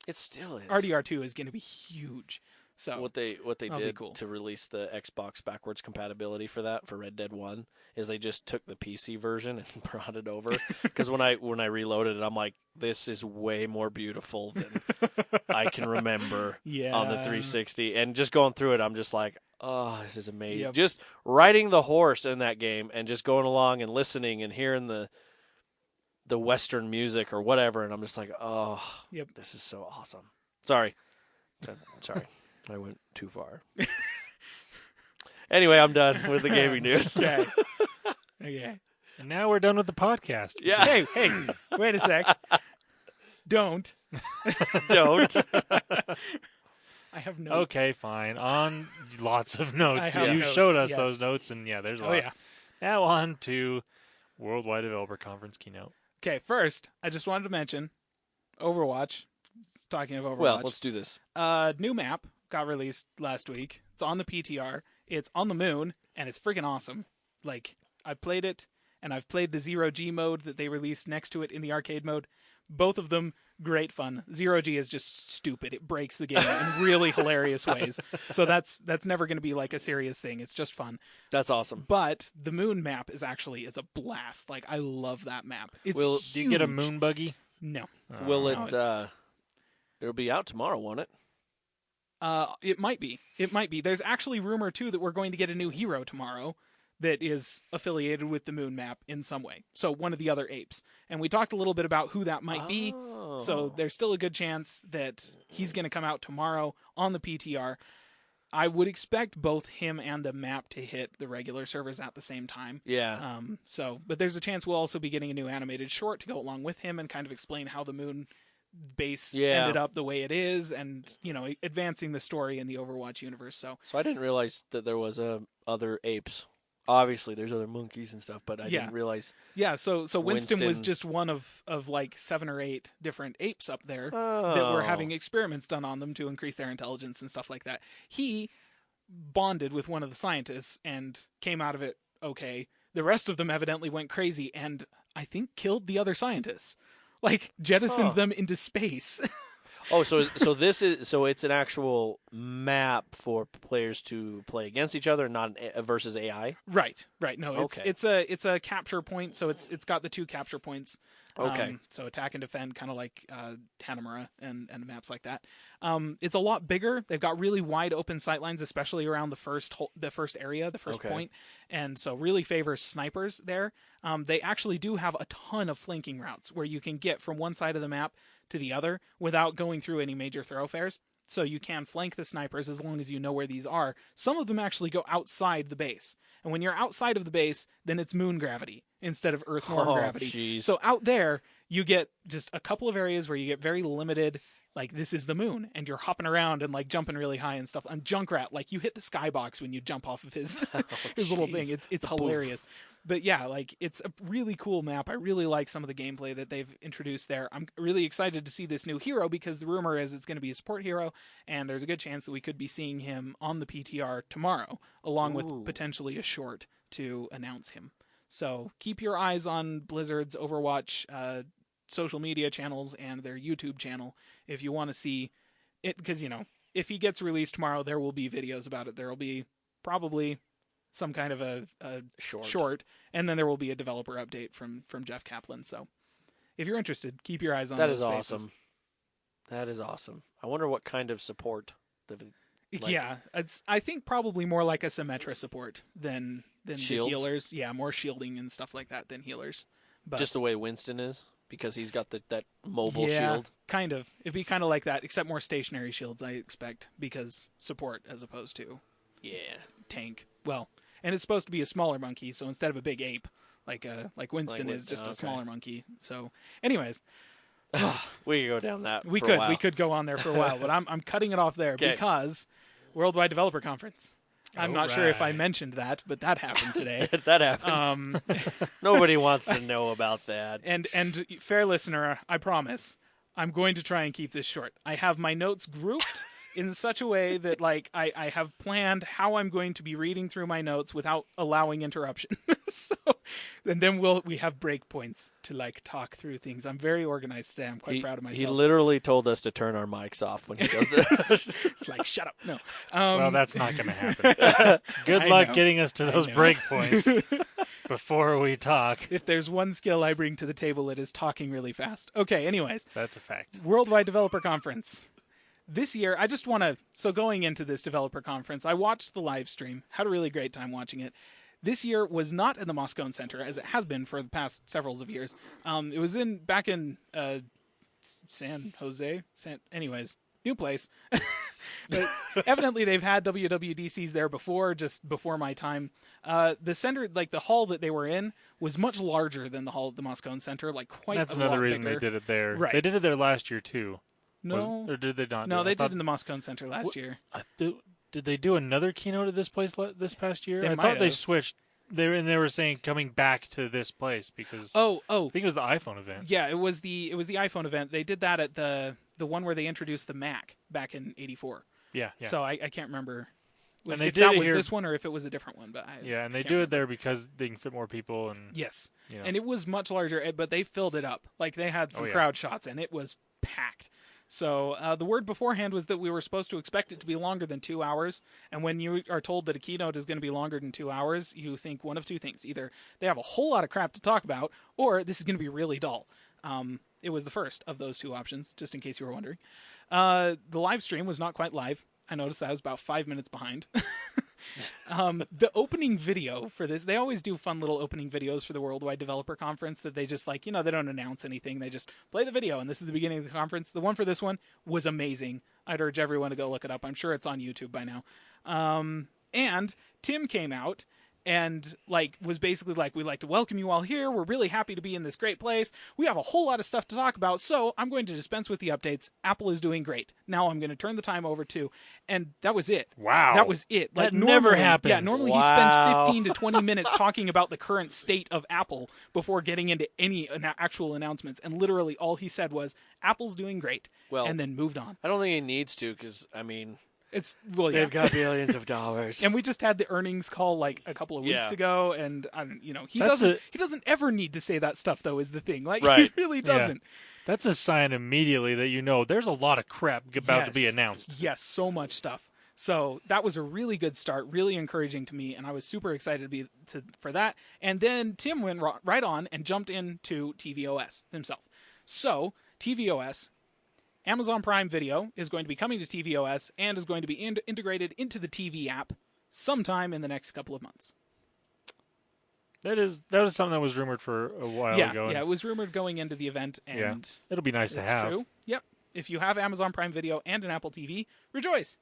S2: it still is.
S3: RDR2 is going to be huge. So
S2: what they did
S3: cool.
S2: to release the Xbox backwards compatibility for Red Dead 1 is they just took the PC version and brought it over. Because when I reloaded it, I'm like, this is way more beautiful than I can remember on the 360. And just going through it, I'm just like, oh, this is amazing.
S3: Yep.
S2: Just riding the horse in that game and just going along and listening and hearing the Western music or whatever, and I'm just like, oh, this is so awesome. Sorry. I went too far. Anyway, I'm done with the gaming news.
S3: Okay.
S1: And now we're done with the podcast.
S2: Yeah.
S3: Hey, wait a sec. Don't. I have notes.
S1: Okay, fine. On lots of notes.
S3: I have
S1: You
S3: notes,
S1: showed us
S3: yes.
S1: those notes, and there's a lot.
S3: Oh, yeah.
S1: Now on to Worldwide Developer Conference keynote.
S3: Okay, first, I just wanted to mention Overwatch. Talking of Overwatch.
S2: Well, let's do this.
S3: New map got released last week. It's on the PTR. It's on the moon, and it's freaking awesome. Like, I played it, and I've played the Zero G mode that they released next to it in the arcade mode. Both of them, great fun. Zero G is just stupid. It breaks the game in really hilarious ways. So that's never going to be like a serious thing. It's just fun.
S2: That's awesome.
S3: But the moon map is actually, it's a blast. Like, I love that map. It's huge.
S1: Do you get a moon buggy?
S3: No.
S2: Will it? It'll be out tomorrow, won't it?
S3: It might be. There's actually rumor too that we're going to get a new hero tomorrow that is affiliated with the moon map in some way. So one of the other apes. And we talked a little bit about who that might be. So there's still a good chance that he's going to come out tomorrow on the PTR. I would expect both him and the map to hit the regular servers at the same time.
S2: Yeah.
S3: But there's a chance we'll also be getting a new animated short to go along with him and kind of explain how the moon base ended up the way it is, and advancing the story in the Overwatch universe. So
S2: I didn't realize that there was other apes. Obviously, there's other monkeys and stuff, but I didn't realize.
S3: Yeah, so Winston was just one of like 7 or 8 different apes up there that were having experiments done on them to increase their intelligence and stuff like that. He bonded with one of the scientists and came out of it okay, the rest of them evidently went crazy and I think killed the other scientists. Like, jettisoned them into space.
S2: Oh, so it's an actual map for players to play against each other, not versus AI.
S3: Right. No,
S2: Okay.
S3: it's a capture point, so it's got the two capture points.
S2: Okay.
S3: So attack and defend, kind of like Hanamura and maps like that. It's a lot bigger. They've got really wide open sight lines, especially around the first area, the first point, and so really favors snipers there. They actually do have a ton of flanking routes where you can get from one side of the map to the other without going through any major thoroughfares. So you can flank the snipers as long as you know where these are. Some of them actually go outside the base. And when you're outside of the base, then it's moon gravity instead of Earth norm gravity.
S2: Geez.
S3: So out there, you get just a couple of areas where you get very limited, like this is the moon, and you're hopping around and like jumping really high and stuff. And Junkrat, like you hit the skybox when you jump off of his his little thing. It's hilarious. But yeah, like it's a really cool map. I really like some of the gameplay that they've introduced there. I'm really excited to see this new hero because the rumor is it's going to be a support hero, and there's a good chance that we could be seeing him on the PTR tomorrow, along with potentially a short to announce him. So keep your eyes on Blizzard's Overwatch social media channels and their YouTube channel if you want to see it, because, if he gets released tomorrow, there will be videos about it. There will be probably some kind of a short, and then there will be a developer update from Jeff Kaplan. So if you're interested, keep your eyes on
S2: that.
S3: Those
S2: Is
S3: spaces.
S2: awesome. That is awesome. I wonder what kind of support.
S3: Yeah, I think probably more like a Symmetra support than the healers. Yeah, more shielding and stuff like that than healers. But
S2: just the way Winston is, because he's got that mobile
S3: yeah,
S2: shield.
S3: Kind of. It'd be kind of like that, except more stationary shields, I expect, because support as opposed to tank. Well, and it's supposed to be a smaller monkey, so instead of a big ape, like Winston is just a smaller monkey. So, anyways,
S2: we could go down that.
S3: We
S2: for a while.
S3: We could go on there for a while, but I'm cutting it off there because Worldwide Developer Conference. I'm not sure if I mentioned that, but that happened today.
S2: That happened. Nobody wants to know about that.
S3: And fair listener, I promise, I'm going to try and keep this short. I have my notes grouped in such a way that I have planned how I'm going to be reading through my notes without allowing interruption. And then we have break points to talk through things. I'm very organized today. I'm quite proud of myself.
S2: He literally told us to turn our mics off when he does this.
S3: It's like, shut up. No.
S1: Well, that's not going to happen. Good luck getting us to those break points before we talk.
S3: If there's one skill I bring to the table, it is talking really fast. Okay, anyways.
S1: That's a fact.
S3: Worldwide Developer Conference. This year, I just want to... So going into this developer conference, I watched the live stream. Had a really great time watching it. This year was not in the Moscone Center, as it has been for the past several of years. It was back in San Jose. Anyways, new place. But evidently, they've had WWDCs there before, just before my time. The center, the hall that they were in, was much larger than the hall at the Moscone Center. Quite.
S1: That's
S3: a
S1: another
S3: lot
S1: reason
S3: bigger.
S1: they did it there.
S3: Right.
S1: They did it there last year too.
S3: No,
S1: or did they not?
S3: No, they did in the Moscone Center last year.
S1: Did they do another keynote at this place this past year? I
S3: might
S1: thought they
S3: have.
S1: switched. They were saying coming back to this place because I think it was the iPhone event.
S3: Yeah, it was the iPhone event. They did that at the one where they introduced the Mac back in '84.
S1: Yeah.
S3: So I can't remember
S1: and
S3: if
S1: they did
S3: that was
S1: here,
S3: this one or if it was a different one. But
S1: and they
S3: can't
S1: do
S3: remember.
S1: it there because they can fit more people and
S3: yes, and it was much larger, but they filled it up. They had some crowd shots and it was packed. So the word beforehand was that we were supposed to expect it to be longer than 2 hours. And when you are told that a keynote is going to be longer than 2 hours, you think one of two things. Either they have a whole lot of crap to talk about, or this is going to be really dull. It was the first of those two options, just in case you were wondering. The live stream was not quite live. I noticed that I was about 5 minutes behind. The opening video for this, they always do fun little opening videos for the Worldwide Developer Conference that they just they don't announce anything. They just play the video, and this is the beginning of the conference. The one for this one was amazing. I'd urge everyone to go look it up. I'm sure it's on YouTube by now. And Tim came out and was basically we'd like to welcome you all here. We're really happy to be in this great place. We have a whole lot of stuff to talk about, so I'm going to dispense with the updates. Apple is doing great. Now I'm going to turn the time over to, and that was it.
S1: Wow.
S3: That was it.
S1: That never happens.
S3: Yeah, normally he spends 15 to 20 minutes talking about the current state of Apple before getting into any actual announcements, and literally all he said was, Apple's doing great, and then moved on.
S2: I don't think he needs to, because, They've got billions of dollars.
S3: And we just had the earnings call like a couple of weeks ago, and he doesn't ever need to say that stuff though. Is the thing, like he really doesn't.
S1: That's a sign immediately that there's a lot of crap about to be announced.
S3: Yes, so much stuff. So that was a really good start, really encouraging to me, and I was super excited for that. And then Tim went right on and jumped into tvOS himself. So tvOS, Amazon Prime Video is going to be coming to tvOS and is going to be integrated into the TV app sometime in the next couple of months.
S1: That was something that was rumored for a while ago.
S3: Yeah, it was rumored going into the event, and
S1: it'll be nice to have.
S3: True. Yep. If you have Amazon Prime Video and an Apple TV, rejoice.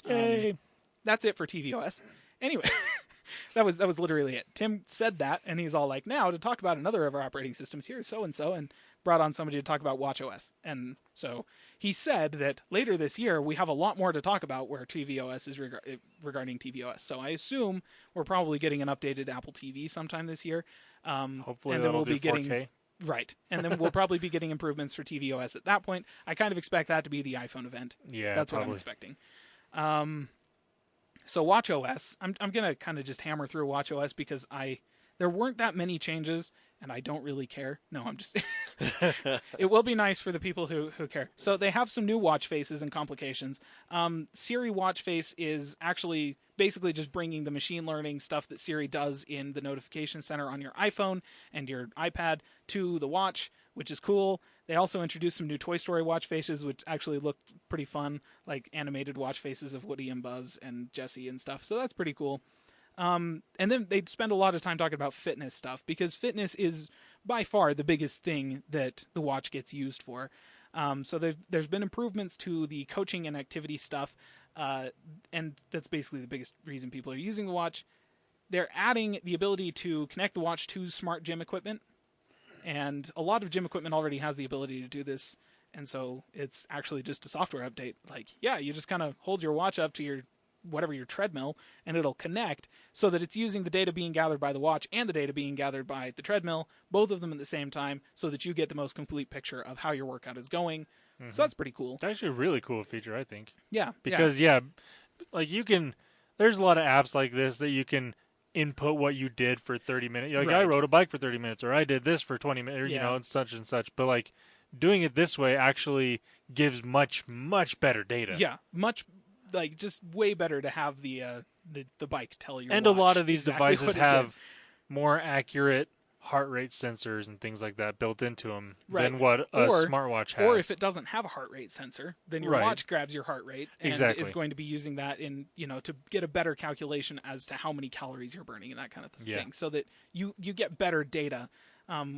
S1: Yay.
S3: That's it for tvOS. Anyway, that was literally it. Tim said that, and he's all like, now to talk about another of our operating systems, here's so-and-so, and brought on somebody to talk about watchOS. And so he said that later this year, we have a lot more to talk about where tvOS is regarding tvOS. So I assume we're probably getting an updated Apple TV sometime this year.
S1: Hopefully
S3: and then we'll be
S1: 4K.
S3: getting... Right. And then we'll probably be getting improvements for tvOS at that point. I kind of expect that to be the iPhone event.
S1: Yeah,
S3: that's
S1: probably
S3: what I'm expecting. So watchOS, I'm going to kind of just hammer through watchOS because there weren't that many changes and I don't really care. No, I'm just, it will be nice for the people who care. So they have some new watch faces and complications. Siri watch face is actually basically just bringing the machine learning stuff that Siri does in the notification center on your iPhone and your iPad to the watch, which is cool. They also introduced some new Toy Story watch faces, which actually looked pretty fun, like animated watch faces of Woody and Buzz and Jessie and stuff. So that's pretty cool. And then they'd spend a lot of time talking about fitness stuff, because fitness is by far the biggest thing that the watch gets used for. So there's been improvements to the coaching and activity stuff, and that's basically the biggest reason people are using the watch. They're adding the ability to connect the watch to smart gym equipment. And a lot of gym equipment already has the ability to do this, and so it's actually just a software update. Like, you just kind of hold your watch up to your treadmill, and it'll connect so that it's using the data being gathered by the watch and the data being gathered by the treadmill, both of them at the same time, so that you get the most complete picture of how your workout is going. Mm-hmm. So that's pretty cool.
S1: It's actually a really cool feature, I think.
S3: Yeah.
S1: Because, like there's a lot of apps like this that you can input what you did for 30 minutes. Like, I rode a bike for 30 minutes, or I did this for 20 minutes, or, such and such. But, like, doing it this way actually gives much, much better data.
S3: Yeah, just way better to have the bike tell you.
S1: And a lot of these devices have more accurate heart rate sensors and things like that built into them than what a smartwatch has.
S3: Or if it doesn't have a heart rate sensor, then your watch grabs your heart rate and is going to be using that in to get a better calculation as to how many calories you're burning and that kind of thing, so that you get better data,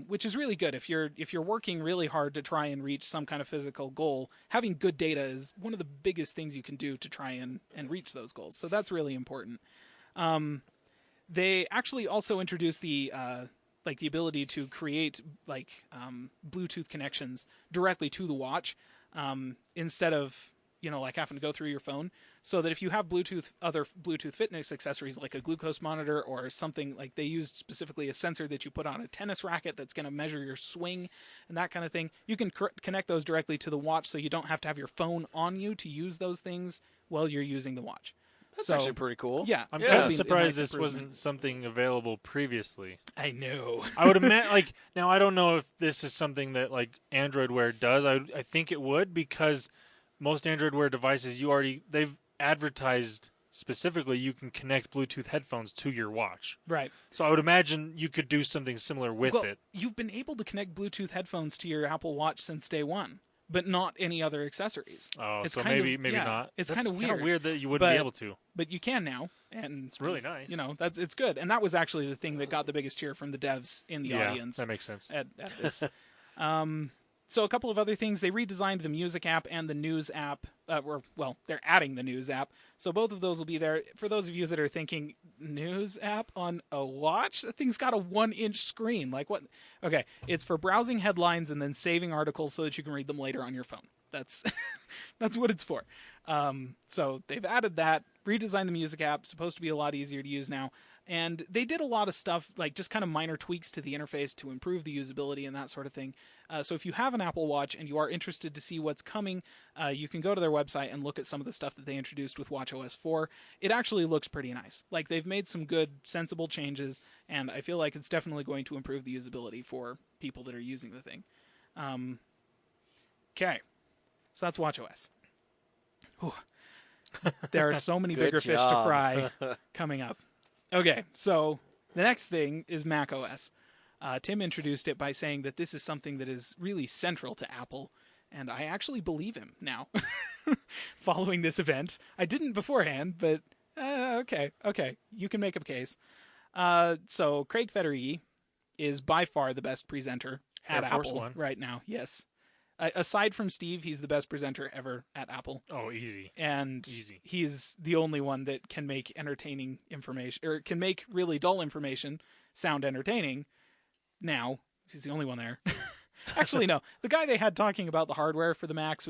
S3: which is really good. If you're working really hard to try and reach some kind of physical goal, having good data is one of the biggest things you can do to try and reach those goals. So that's really important. They actually also introduced the ability to create Bluetooth connections directly to the watch, instead of having to go through your phone. So that if you have other Bluetooth fitness accessories like a glucose monitor or something, like they used specifically a sensor that you put on a tennis racket that's going to measure your swing and that kind of thing, you can connect those directly to the watch, so you don't have to have your phone on you to use those things while you're using the watch.
S2: That's actually pretty cool.
S3: Yeah.
S1: I'm kind of surprised this wasn't something available previously.
S3: I know.
S1: I would imagine, now I don't know if this is something that, Android Wear does. I think it would, because most Android Wear devices, they've advertised specifically you can connect Bluetooth headphones to your watch.
S3: Right.
S1: So I would imagine you could do something similar with it.
S3: You've been able to connect Bluetooth headphones to your Apple Watch since day one, but not any other accessories.
S1: Oh, so maybe not.
S3: It's kind of weird.
S1: It's kind of weird that you wouldn't be able to.
S3: But you can now, and
S1: it's really nice.
S3: It's good. And that was actually the thing that got the biggest cheer from the devs in the audience.
S1: Yeah, that makes sense.
S3: At this. So a couple of other things. They redesigned the Music app and the News app. They're adding the News app. So both of those will be there. For those of you that are thinking, News app on a watch? That thing's got a 1-inch screen. Like what? Okay, it's for browsing headlines and then saving articles so that you can read them later on your phone. That's that's what it's for. So they've added that, redesigned the Music app. Supposed to be a lot easier to use now. And they did a lot of stuff, like just kind of minor tweaks to the interface to improve the usability and that sort of thing. So if you have an Apple Watch and you are interested to see what's coming, you can go to their website and look at some of the stuff that they introduced with watchOS 4. It actually looks pretty nice. Like, they've made some good, sensible changes, and I feel like it's definitely going to improve the usability for people that are using the thing. Okay, so that's watchOS. Whew. There are so many bigger fish to fry coming up. Okay, so the next thing is macOS. Tim introduced it by saying that this is something that is really central to Apple, and I actually believe him now. Following this event, I didn't beforehand, but okay, you can make a case. So Craig Federighi is by far the best presenter at Apple right now. Yes. Aside from Steve, he's the best presenter ever at Apple.
S1: Oh, easy.
S3: And he's the only one that can make entertaining information, or can make really dull information sound entertaining. Now, he's the only one there. Actually, no. The guy they had talking about the hardware for the Macs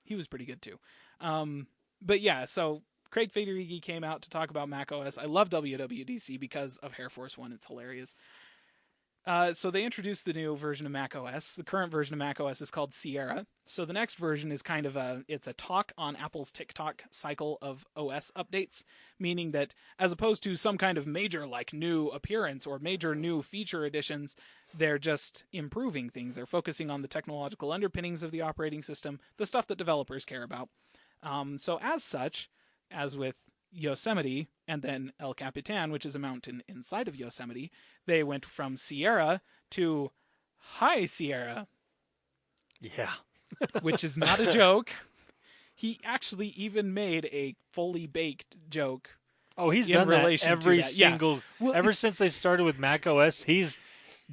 S3: he was pretty good too. But yeah, so Craig Federighi came out to talk about macOS. I love WWDC because of Air Force One. It's hilarious. So they introduced the new version of macOS. The current version of macOS is called Sierra. So the next version is kind of it's a talk on Apple's TikTok cycle of OS updates, meaning that as opposed to some kind of major like new appearance or major new feature additions, they're just improving things. They're focusing on the technological underpinnings of the operating system, the stuff that developers care about. So as such, as with Yosemite and then El Capitan, which is a mountain inside of Yosemite, they went from Sierra to High Sierra.
S1: Yeah.
S3: Which is not a joke. He actually even made a fully baked joke.
S1: Oh, he's done that every single... Yeah. Well, ever since they started with macOS, he's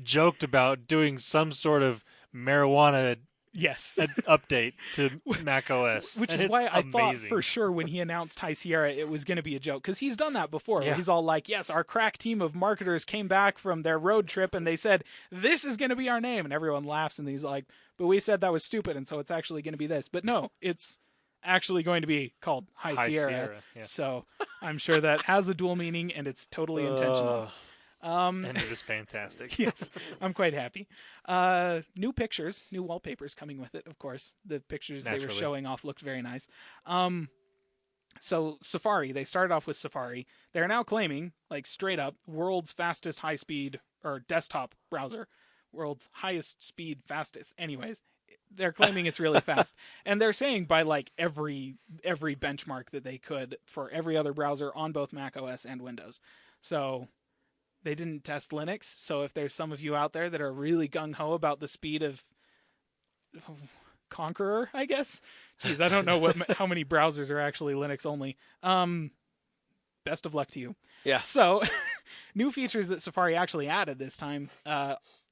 S1: joked about doing some sort of marijuana update to macOS.
S3: Which is why I thought for sure when he announced High Sierra it was going to be a joke, because he's done that before. Yeah. Where he's all like, yes, our crack team of marketers came back from their road trip and they said, this is going to be our name. And everyone laughs and he's like, but we said that was stupid and so it's actually going to be this. But no, it's actually going to be called High Sierra. Yeah. So I'm sure that has a dual meaning and it's totally intentional.
S1: And it is fantastic.
S3: Yes, I'm quite happy. New pictures, new wallpapers coming with it, of course. The pictures they were showing off looked very nice. So Safari, they started off with Safari. They're now claiming, like straight up, world's fastest high-speed, or desktop browser. World's highest speed, fastest. Anyways, they're claiming it's really fast. And they're saying by like every benchmark that they could for every other browser on both Mac OS and Windows. So... they didn't test Linux, so if there's some of you out there that are really gung-ho about the speed of Conqueror, I guess. Jeez, I don't know how many browsers are actually Linux only. Best of luck to you.
S2: Yeah.
S3: So, new features that Safari actually added this time.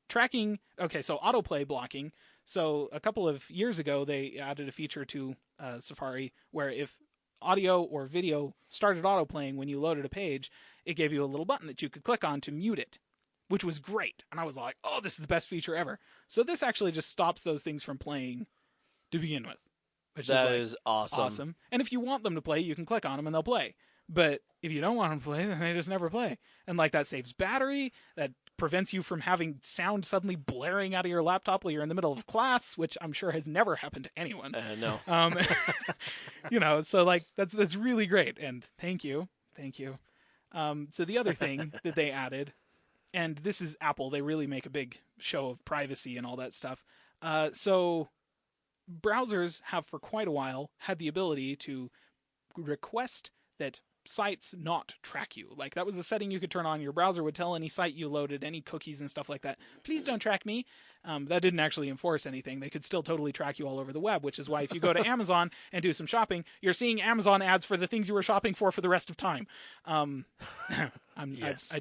S3: Tracking, so autoplay blocking. So, a couple of years ago, they added a feature to Safari where if audio or video started autoplaying when you loaded a page, it gave you a little button that you could click on to mute it, which was great. And I was like, oh, this is the best feature ever. So this actually just stops those things from playing to begin with. Which
S2: is awesome.
S3: And if you want them to play, you can click on them and they'll play. But if you don't want them to play, then they just never play. And like that saves battery, that prevents you from having sound suddenly blaring out of your laptop while you're in the middle of class, which I'm sure has never happened to anyone.
S2: No.
S3: So like that's really great. And thank you. So the other thing that they added, and this is Apple, they really make a big show of privacy and all that stuff. So browsers have for quite a while had the ability to request that sites not track you. Like that was a setting you could turn on. Your browser would tell any site you loaded, any cookies and stuff like that, please don't track me. That didn't actually enforce anything. They could still totally track you all over the web, which is why if you go to Amazon and do some shopping, you're seeing Amazon ads for the things you were shopping for the rest of time. I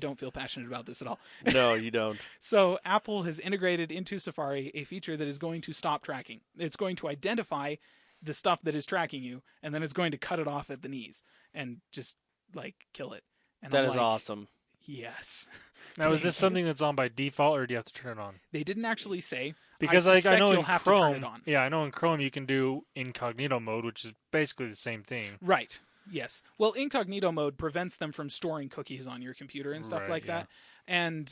S3: don't feel passionate about this at all.
S2: No, you don't.
S3: So Apple has integrated into Safari a feature that is going to stop tracking. It's going to identify the stuff that is tracking you, and then it's going to cut it off at the knees and just like kill it. And
S2: that is awesome.
S3: Yes.
S1: Now, is this something that's on by default, or do you have to turn it on?
S3: They didn't actually say.
S1: Because I know
S3: you'll
S1: in
S3: have to turn
S1: Chrome,
S3: it on.
S1: yeah, I know in Chrome you can do incognito mode, which is basically the same thing.
S3: Right. Yes. Well, incognito mode prevents them from storing cookies on your computer and stuff
S1: Right,
S3: like
S1: yeah.
S3: that. And,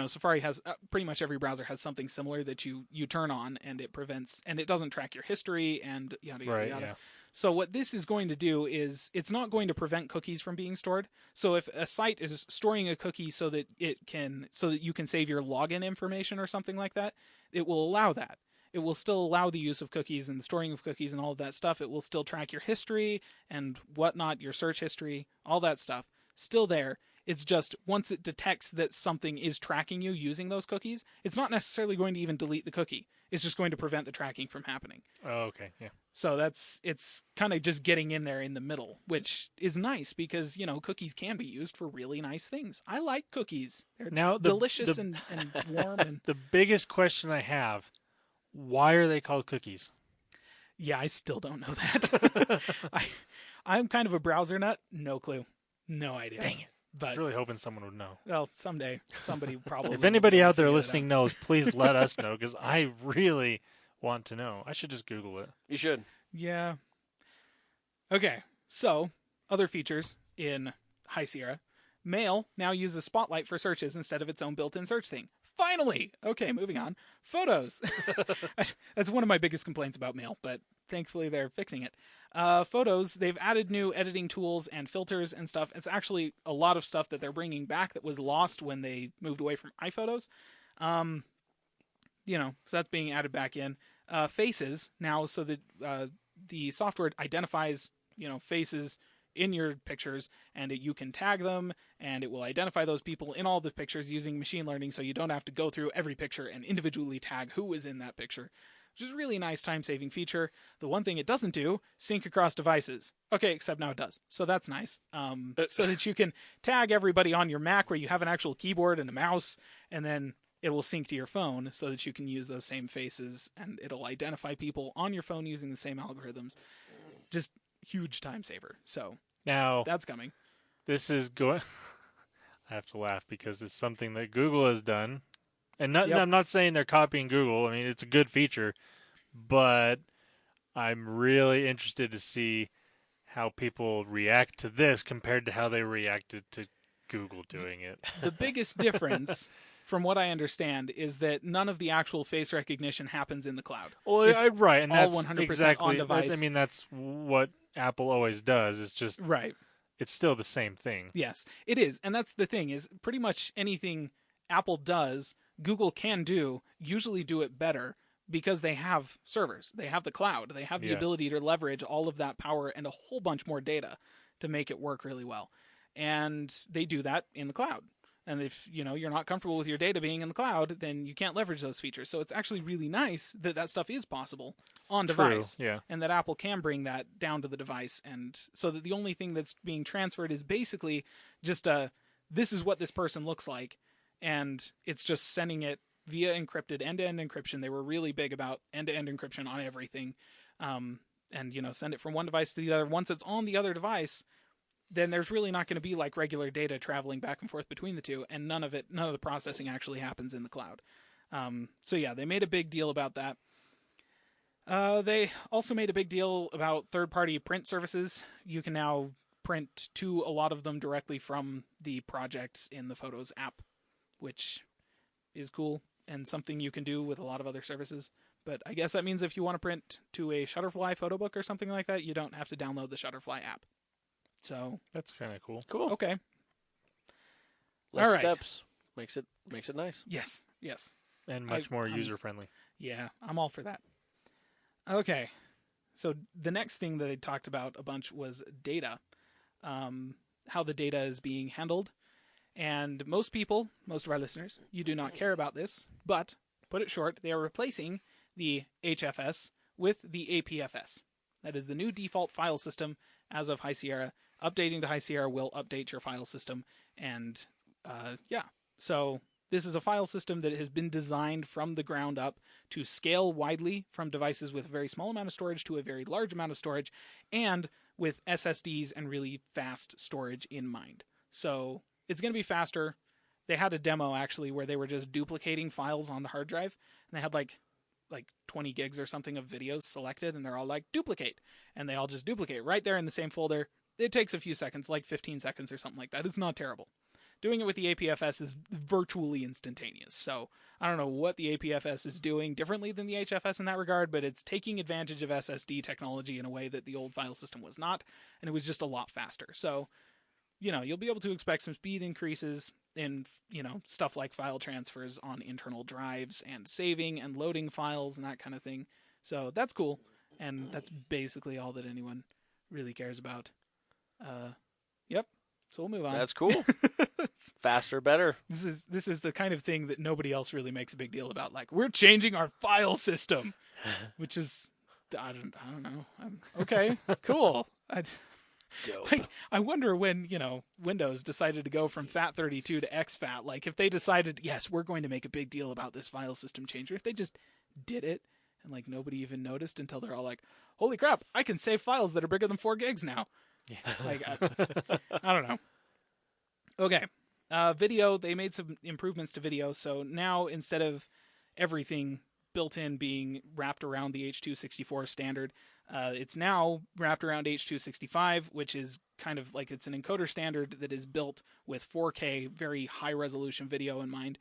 S3: Safari has pretty much every browser has something similar that you turn on, and it prevents, and it doesn't track your history and yada, yada,
S1: Right,
S3: yada.
S1: yeah.
S3: So what this is going to do is it's not going to prevent cookies from being stored. So if a site is storing a cookie so that you can save your login information or something like that, it will allow that. It will still allow the use of cookies and the storing of cookies and all of that stuff. It will still track your history and whatnot, your search history, all that stuff. Still there. It's just once it detects that something is tracking you using those cookies, it's not necessarily going to even delete the cookie. It's just going to prevent the tracking from happening.
S1: Oh, okay, yeah.
S3: So it's kind of just getting in there in the middle, which is nice because, cookies can be used for really nice things. I like cookies. They're delicious and warm. And
S1: the biggest question I have, why are they called cookies?
S3: yeah, I still don't know that. I'm kind of a browser nut. No clue. No idea.
S1: Dang it.
S3: But
S1: I was really hoping someone would know.
S3: well, someday somebody probably.
S1: If anybody
S3: will
S1: out there
S3: figure that
S1: listening knows, please let us know, because I really want to know. I should just Google it.
S2: You should.
S3: Yeah. Okay, so other features in High Sierra. Mail now uses Spotlight for searches instead of its own built-in search thing. Finally! Okay, moving on. Photos. That's one of my biggest complaints about Mail, but thankfully they're fixing it. Photos, they've added new editing tools and filters and stuff. It's actually a lot of stuff that they're bringing back that was lost when they moved away from iPhotos. So that's being added back in. Faces now, so that the software identifies, faces in your pictures, and you can tag them, and it will identify those people in all the pictures using machine learning, so you don't have to go through every picture and individually tag who is in that picture, which is a really nice time-saving feature. The one thing it doesn't do, sync across devices. Okay, except now it does, so that's nice. So that you can tag everybody on your Mac where you have an actual keyboard and a mouse, and then it will sync to your phone so that you can use those same faces, and it'll identify people on your phone using the same algorithms. Just huge time saver. So
S1: Now,
S3: that's coming.
S1: this is going... I have to laugh because it's something that Google has done. And I'm not saying they're copying Google. I mean, it's a good feature. But I'm really interested to see how people react to this compared to how they reacted to Google doing it.
S3: The biggest difference, from what I understand, is that none of the actual face recognition happens in the cloud.
S1: Well,
S3: It's
S1: right, and
S3: all
S1: that's
S3: 100%
S1: exactly.
S3: on device.
S1: I mean, that's what Apple always does. It's just
S3: Right.
S1: it's still the same thing.
S3: Yes, it is. And that's the thing, is pretty much anything Apple does, Google can do, usually do it better, because they have servers. They have the cloud. They have the ability to leverage all of that power and a whole bunch more data to make it work really well. And they do that in the cloud. And if you're not comfortable with your data being in the cloud, then you can't leverage those features. So it's actually really nice that that stuff is possible on device.
S1: True, yeah.
S3: And that Apple can bring that down to the device, and so that the only thing that's being transferred is basically just this is what this person looks like, and it's just sending it via encrypted end-to-end encryption. They were really big about end-to-end encryption on everything, and send it from one device to the other. Once it's on the other device, then there's really not going to be like regular data traveling back and forth between the two, and none of the processing actually happens in the cloud. So yeah, they made a big deal about that. They also made a big deal about third-party print services. You can now print to a lot of them directly from the projects in the Photos app, which is cool and something you can do with a lot of other services. But I guess that means if you want to print to a Shutterfly photo book or something like that, you don't have to download the Shutterfly app. So
S1: That's kind of cool.
S2: Cool.
S3: okay.
S2: Less
S3: All right.
S2: steps makes it nice.
S3: Yes.
S1: And much more user-friendly.
S3: Yeah, I'm all for that. Okay. So the next thing that they talked about a bunch was data. How the data is being handled. And most of our listeners, you do not care about this, but put it short, they are replacing the HFS with the APFS. That is the new default file system as of High Sierra. Updating to High Sierra will update your file system. And so this is a file system that has been designed from the ground up to scale widely from devices with a very small amount of storage to a very large amount of storage, and with SSDs and really fast storage in mind. So it's going to be faster. They had a demo actually where they were just duplicating files on the hard drive, and they had like 20 gigs or something of videos selected, and they're all like duplicate, and they all just duplicate right there in the same folder. it takes a few seconds, like 15 seconds or something like that. It's not terrible. Doing it with the APFS is virtually instantaneous. So I don't know what the APFS is doing differently than the HFS in that regard, but it's taking advantage of SSD technology in a way that the old file system was not, and it was just a lot faster. So, you'll be able to expect some speed increases in, stuff like file transfers on internal drives and saving and loading files and that kind of thing. So that's cool, and that's basically all that anyone really cares about. Yep. So we'll move on.
S2: That's cool. Faster, better.
S3: This is the kind of thing that nobody else really makes a big deal about. Like, we're changing our file system, which is, I don't know. Okay, cool.
S2: Dope.
S3: I wonder when, Windows decided to go from FAT32 to exFAT. Like, if they decided, yes, we're going to make a big deal about this file system change, or if they just did it and like nobody even noticed until they're all like, holy crap, I can save files that are bigger than 4 gigs now. Yeah. Like, I don't know. Okay. Video, they made some improvements to video. So now instead of everything built in being wrapped around the H.264 standard, it's now wrapped around H.265, which is kind of like it's an encoder standard that is built with 4K, very high resolution video in mind.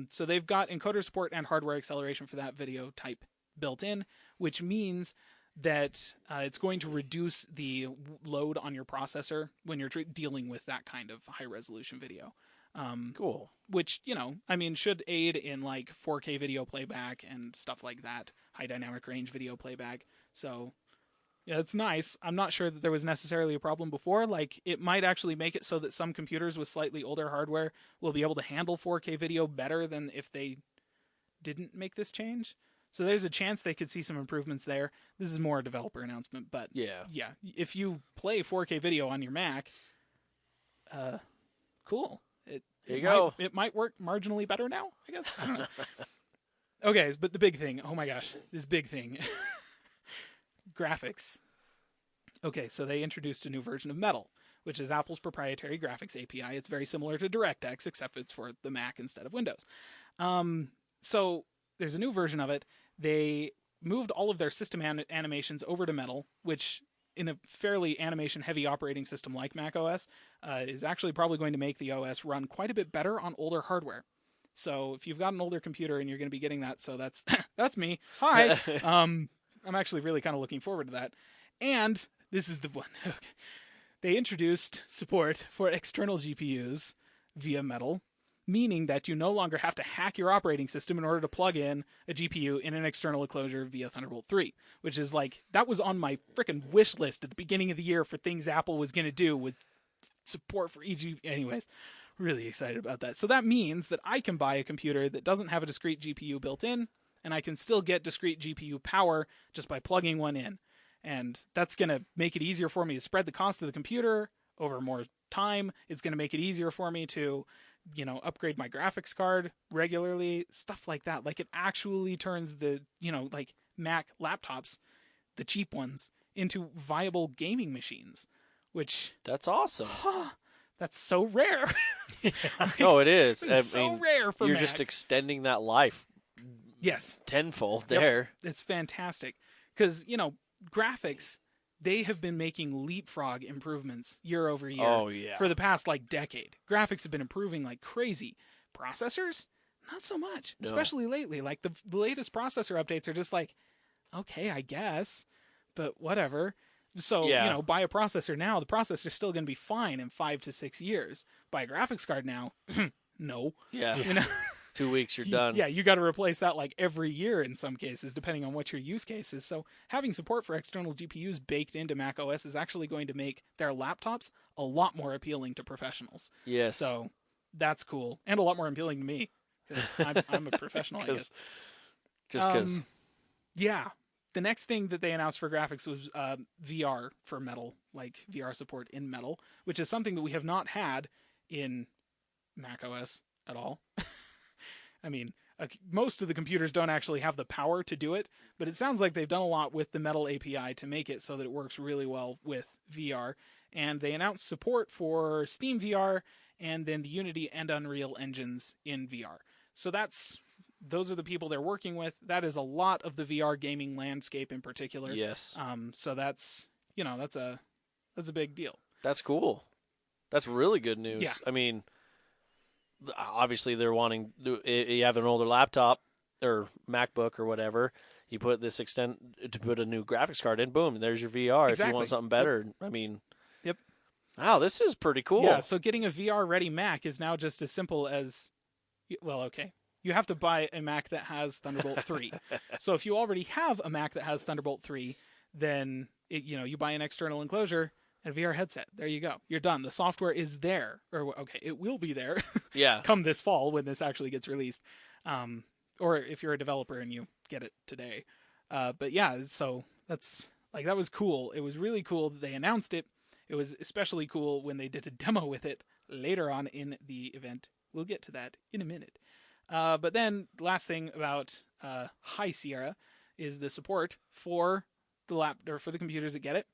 S3: So they've got encoder support and hardware acceleration for that video type built in, which means that it's going to reduce the load on your processor when you're dealing with that kind of high-resolution video.
S2: Cool.
S3: Which, should aid in, like, 4K video playback and stuff like that, high dynamic range video playback. So, yeah, it's nice. I'm not sure that there was necessarily a problem before. Like, it might actually make it so that some computers with slightly older hardware will be able to handle 4K video better than if they didn't make this change. So there's a chance they could see some improvements there. This is more a developer announcement, but yeah, if you play 4K video on your Mac, cool. It might work marginally better now, I guess. I don't know. Okay, but the big thing, oh my gosh, this big thing. Graphics. Okay, so they introduced a new version of Metal, which is Apple's proprietary graphics API. It's very similar to DirectX, except it's for the Mac instead of Windows. So there's a new version of it. They moved all of their system animations over to Metal, which in a fairly animation-heavy operating system like Mac OS is actually probably going to make the OS run quite a bit better on older hardware. So if you've got an older computer and you're going to be getting that, so that's that's me. Hi. I'm actually really kind of looking forward to that. And this is the one. They introduced support for external GPUs via Metal, meaning that you no longer have to hack your operating system in order to plug in a GPU in an external enclosure via Thunderbolt 3, which is like, that was on my freaking wish list at the beginning of the year for things Apple was going to do with support for EG. Anyways, really excited about that. So that means that I can buy a computer that doesn't have a discrete GPU built in, and I can still get discrete GPU power just by plugging one in. And that's going to make it easier for me to spread the cost of the computer over more time. It's going to make it easier for me to upgrade my graphics card regularly, stuff like that. Like, it actually turns the, like Mac laptops, the cheap ones, into viable gaming machines, which...
S2: That's awesome.
S3: That's so rare.
S2: No, it is.
S3: It's so rare for
S2: You're
S3: Macs.
S2: just extending that life.
S3: Yes.
S2: Tenfold there.
S3: Yep. It's fantastic. Because, graphics, they have been making leapfrog improvements year over year for the past, decade. Graphics have been improving like crazy. Processors? Not so much, especially lately. Like, the latest processor updates are just like, okay, I guess, but whatever. So, buy a processor now, the processor's still going to be fine in 5 to 6 years. Buy a graphics card now, no.
S2: Yeah. 2 weeks, you're done.
S3: Yeah, you got to replace that every year in some cases, depending on what your use case is. So having support for external GPUs baked into Mac OS is actually going to make their laptops a lot more appealing to professionals.
S2: Yes.
S3: So that's cool. And a lot more appealing to me, because I'm a professional, I guess.
S2: Just because.
S3: Yeah. The next thing that they announced for graphics was VR for Metal, like VR support in Metal, which is something that we have not had in Mac OS at all. I mean, most of the computers don't actually have the power to do it, but it sounds like they've done a lot with the Metal API to make it so that it works really well with VR. And they announced support for Steam VR and then the Unity and Unreal engines in VR. So those are the people they're working with. That is a lot of the VR gaming landscape in particular.
S2: Yes.
S3: So that's a That's a big deal.
S2: That's cool. That's really good news.
S3: Yeah.
S2: I mean, obviously they're wanting. You have an older laptop or MacBook or whatever. You put this to put a new graphics card in. Boom, there's your VR.
S3: Exactly.
S2: If you want something better, I mean.
S3: Yep.
S2: Wow, this is pretty cool.
S3: Yeah. So getting a VR ready Mac is now just as simple as, well, okay. You have to buy a Mac that has Thunderbolt 3. So if you already have a Mac that has Thunderbolt 3, then you buy an external enclosure and a VR headset. There you go. You're done. The software is there. Or okay, it will be there.
S2: Yeah.
S3: Come this fall when this actually gets released. Or if you're a developer and you get it today. But yeah, so that was cool. It was really cool that they announced it. It was especially cool when they did a demo with it later on in the event. We'll get to that in a minute. But then, last thing about High Sierra is the support for for the computers that get it.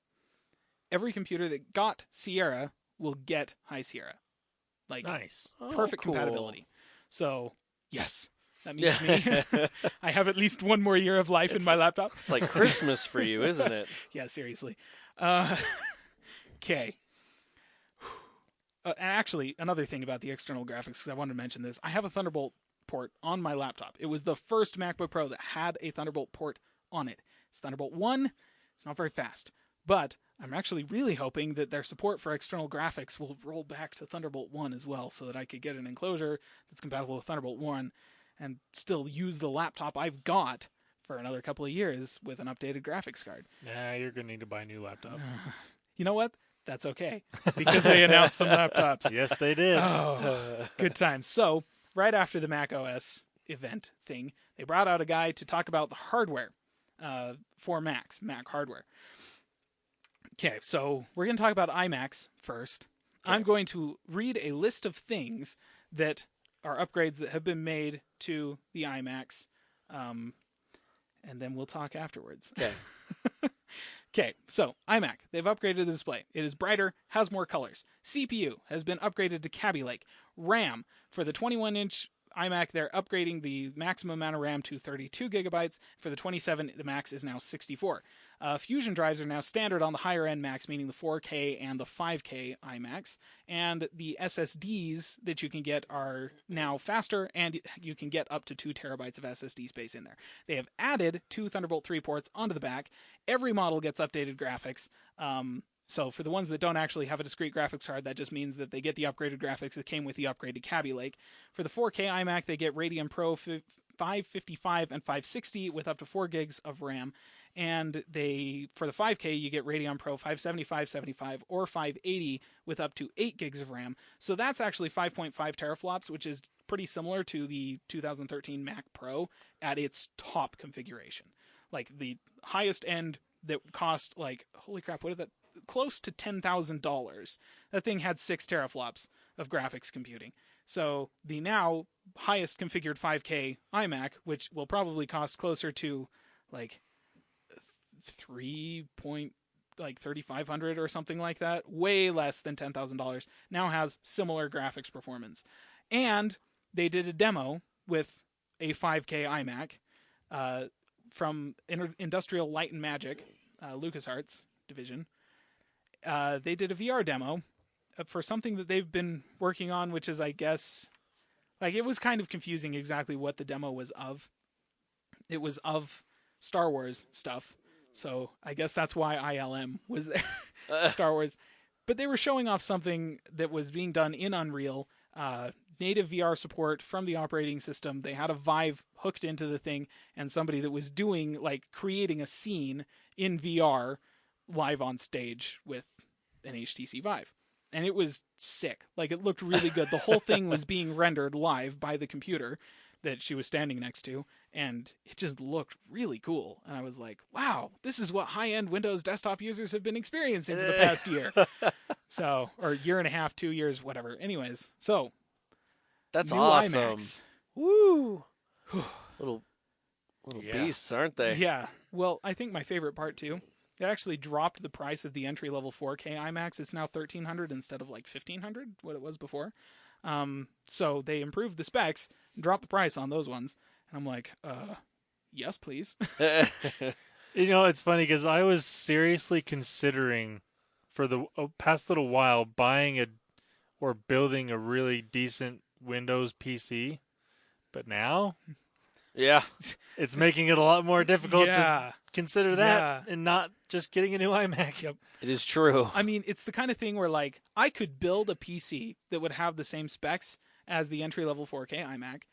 S3: Every computer that got Sierra will get High Sierra.
S1: Nice.
S3: Perfect
S2: cool.
S3: compatibility. So, yes. That means me. I have at least one more year of life in my laptop.
S2: It's like Christmas for you, isn't it?
S3: Yeah, seriously. Okay. And actually, another thing about the external graphics, because I wanted to mention this, I have a Thunderbolt port on my laptop. It was the first MacBook Pro that had a Thunderbolt port on it. It's Thunderbolt 1. It's not very fast. But I'm actually really hoping that their support for external graphics will roll back to Thunderbolt 1 as well, so that I could get an enclosure that's compatible with Thunderbolt 1 and still use the laptop I've got for another couple of years with an updated graphics card.
S1: Nah, you're going to need to buy a new laptop.
S3: You know what? That's okay, because they announced some laptops.
S1: Yes, they did.
S3: Oh, good times. So, right after the Mac OS event thing, they brought out a guy to talk about the hardware for Mac hardware. Okay, so we're going to talk about iMacs first. Okay. I'm going to read a list of things that are upgrades that have been made to the iMacs, and then we'll talk afterwards.
S2: Okay.
S3: Okay, so iMac, they've upgraded the display. It is brighter, has more colors. CPU has been upgraded to Kaby Lake. RAM, for the 21-inch iMac, they're upgrading the maximum amount of RAM to 32 gigabytes. For the 27, the max is now 64. Fusion drives are now standard on the higher-end Macs, meaning the 4K and the 5K iMacs. And the SSDs that you can get are now faster, and you can get up to 2 terabytes of SSD space in there. They have added 2 Thunderbolt 3 ports onto the back. Every model gets updated graphics. So for the ones that don't actually have a discrete graphics card, that just means that they get the upgraded graphics that came with the upgraded Kaby Lake. For the 4K iMac, they get Radeon Pro 555 and 560 with up to 4 gigs of RAM. And for the 5K, you get Radeon Pro 575, 75, or 580 with up to 8 gigs of RAM. So that's actually 5.5 teraflops, which is pretty similar to the 2013 Mac Pro at its top configuration. Like the highest end that cost holy crap, what is that? Close to $10,000. That thing had 6 teraflops of graphics computing. So the now highest configured 5K iMac, which will probably cost closer to $3,500 or something like that, way less than $10,000, now has similar graphics performance. And they did a demo with a 5K iMac from Industrial Light and Magic, LucasArts division. They did a VR demo for something that they've been working on, which is, I guess, it was kind of confusing exactly what the demo was of. It was of Star Wars stuff, so I guess that's why ILM was there. Star Wars. But they were showing off something that was being done in Unreal, native VR support from the operating system. They had a Vive hooked into the thing, and somebody that was doing, creating a scene in VR live on stage with an HTC Vive. And it was sick. It looked really good. The whole thing was being rendered live by the computer that she was standing next to, and it just looked really cool. And I was like, wow, this is what high-end Windows desktop users have been experiencing for the past year. So, or year and a half, 2 years, whatever. Anyways, so
S2: that's
S3: new
S2: awesome.
S3: iMacs.
S2: Woo! little beasts, aren't they?
S3: Yeah. Well, I think my favorite part too, they actually dropped the price of the entry-level 4K iMacs. It's now $1,300 instead of $1,500, what it was before. So they improved the specs, dropped the price on those ones, and I'm like, yes, please.
S1: It's funny because I was seriously considering for the past little while buying or building a really decent Windows PC, but now
S2: Yeah.
S1: it's making it a lot more difficult to
S3: Yeah.
S1: consider that and not just getting a new iMac.
S3: Yep.
S2: It is true.
S3: I mean, it's the kind of thing where, like, I could build a PC that would have the same specs as the entry-level 4K iMac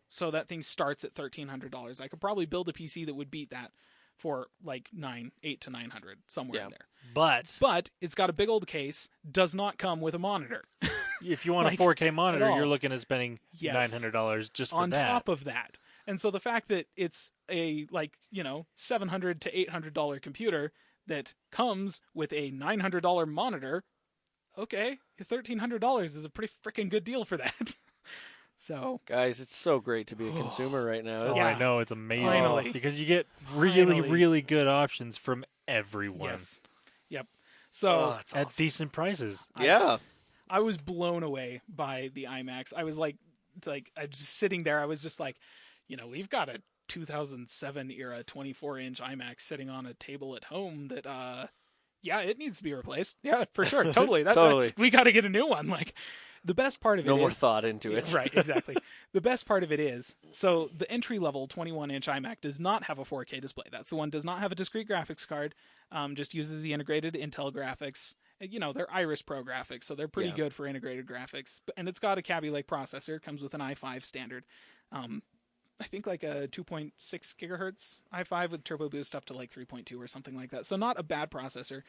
S3: so that thing starts at $1,300. I could probably build a PC that would beat that for like $800 to $900, somewhere in there. But it's got a big old case, does not come with a monitor.
S1: If you want
S3: Like,
S1: a 4K monitor,
S3: at all.
S1: you're looking at spending
S3: Yes.
S1: $900 just for
S3: On
S1: that.
S3: top of that. And so the fact that it's a $700 to $800 computer that comes with a $900 monitor, okay, $1,300 is a pretty freaking good deal for that. So,
S2: Guys, it's so great to be a consumer right now.
S1: Oh,
S3: Yeah.
S1: I know, it's amazing.
S3: Finally.
S1: Because you get really,
S3: Finally.
S1: really good options from everyone
S3: yes. Yep. So,
S2: that's
S1: at
S2: awesome.
S1: decent prices.
S2: Yeah.
S3: I was blown away by the iMacs. I was like I was just sitting there. I was just like, we've got a 2007 era 24-inch iMac sitting on a table at home that, it needs to be replaced. Yeah, for sure, totally.
S2: Totally.
S3: We got to get a new one. Like, the best part of it
S2: No
S3: is
S2: more thought into it.
S3: right, exactly. The best part of it is, so the entry-level 21-inch iMac does not have a 4K display. That's the one does not have a discrete graphics card. Just uses the integrated Intel graphics. They're Iris Pro graphics, so they're pretty good for integrated graphics. And it's got a Kaby Lake processor. Comes with an i5 standard. I think like a 2.6 gigahertz i5 with turbo boost up to like 3.2 or something like that. So not a bad processor,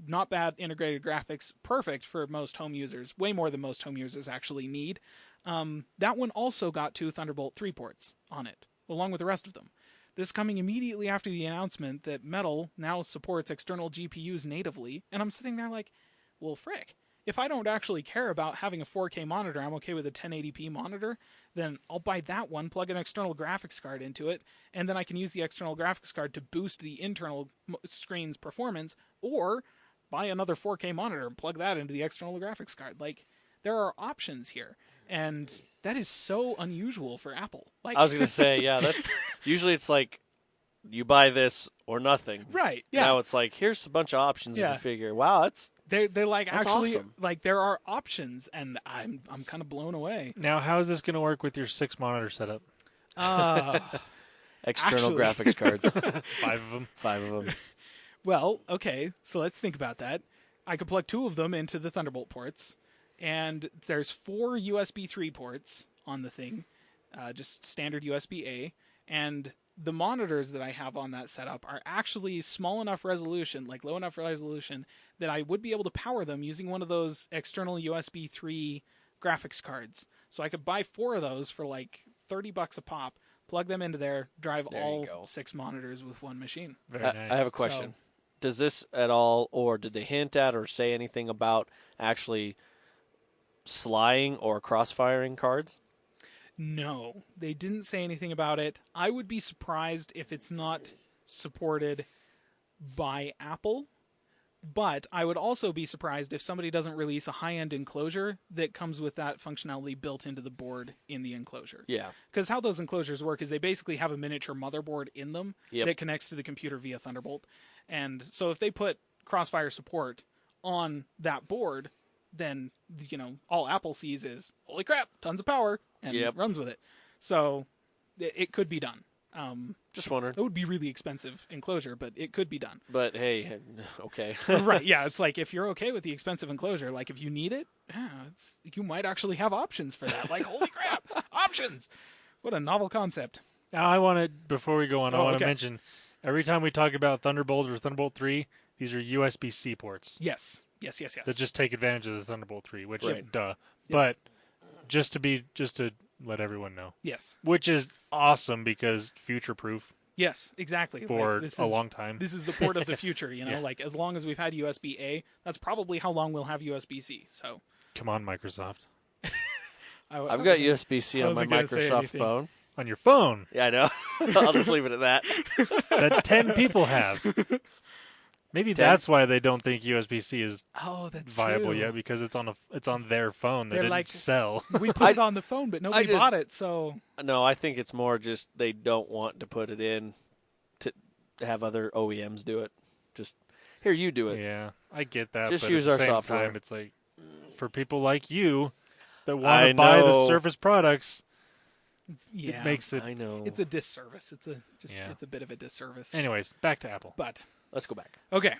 S3: not bad integrated graphics, perfect for most home users, way more than most home users actually need. That one also got 2 Thunderbolt 3 ports on it, along with the rest of them. This coming immediately after the announcement that Metal now supports external GPUs natively, and I'm sitting there like, well, frick. If I don't actually care about having a 4K monitor, I'm okay with a 1080p monitor, then I'll buy that one, plug an external graphics card into it, and then I can use the external graphics card to boost the internal screen's performance, or buy another 4K monitor and plug that into the external graphics card. Like, there are options here, and that is so unusual for Apple. Like,
S2: I was going to say, that's usually it's like you buy this or nothing.
S3: right, yeah.
S2: Now it's like, here's a bunch of options and
S3: Yeah.
S2: you figure, wow,
S3: They're like,
S2: That's
S3: actually,
S2: awesome.
S3: like, there are options, and I'm kind of blown away.
S1: Now, how is this going to work with your 6-monitor setup?
S2: external
S3: Actually-
S2: graphics cards.
S1: 5 of them.
S2: 5 of them.
S3: Well, okay, so let's think about that. I could plug 2 of them into the Thunderbolt ports, and there's 4 USB 3 ports on the thing, just standard USB-A, and the monitors that I have on that setup are actually small enough resolution, like low enough resolution, that I would be able to power them using one of those external USB 3 graphics cards. So I could buy 4 of those for like $30 a pop, plug them into there, drive
S2: There you
S3: all
S2: go.
S3: 6 monitors with one machine.
S1: Very nice.
S2: I have a question. Does this at all, or did they hint at or say anything about actually slying or crossfiring cards?
S3: No, they didn't say anything about it. I would be surprised if it's not supported by Apple, but I would also be surprised if somebody doesn't release a high-end enclosure that comes with that functionality built into the board in the enclosure.
S2: Yeah.
S3: Because how those enclosures work is they basically have a miniature motherboard in them
S2: Yep.
S3: that connects to the computer via Thunderbolt. And so if they put Crossfire support on that board, then, all Apple sees is, holy crap, tons of power, and
S2: Yep.
S3: runs with it. So it could be done.
S2: Just wondering.
S3: It would be really expensive enclosure, but it could be done.
S2: But hey, okay.
S3: Right, yeah, it's like if you're okay with the expensive enclosure, like if you need it, you might actually have options for that. Like, holy crap, options! What a novel concept.
S1: Now, before we go on, I
S3: Oh,
S1: want
S3: okay.
S1: to mention, every time we talk about Thunderbolt or Thunderbolt 3, these are USB-C ports
S3: Yes.
S1: that just take advantage of the Thunderbolt 3, which,
S2: Right.
S1: duh. But just to let everyone know,
S3: Yes.
S1: which is awesome because future-proof
S3: Yes, exactly.
S1: for
S3: Like,
S1: a long time.
S3: This is the port of the future,
S1: Yeah.
S3: Like, as long as we've had USB-A, that's probably how long we'll have USB-C. So,
S1: Come on, Microsoft.
S2: I've got USB-C
S3: I
S2: on my
S3: wasn't gonna say
S2: Microsoft
S3: anything.
S2: phone.
S1: On your phone
S2: Yeah, I know. I'll just leave it at that.
S1: that 10 people have. Maybe
S2: 10?
S1: that's why they don't think USB-C is
S3: oh, that's
S1: viable
S3: true.
S1: yet, because it's on their phone. They
S3: They're
S1: didn't
S3: like-
S1: sell.
S3: We put it on the phone, but nobody
S2: just-
S3: bought it, so...
S2: No, I think it's more just they don't want to put it in to have other OEMs do it. Just Here, you do it.
S1: Yeah, I get that.
S2: Just
S1: but
S2: use
S1: at
S2: our
S1: the same
S2: software.
S1: time, it's like for people like you that want
S2: I
S1: to buy the
S2: know.
S1: Surface products,
S3: Yeah,
S1: it makes it.
S2: I know.
S3: it's a disservice.
S1: Yeah.
S3: It's a bit of a disservice.
S1: Anyways, back to Apple.
S3: But
S2: Let's go back.
S3: okay,
S2: Let's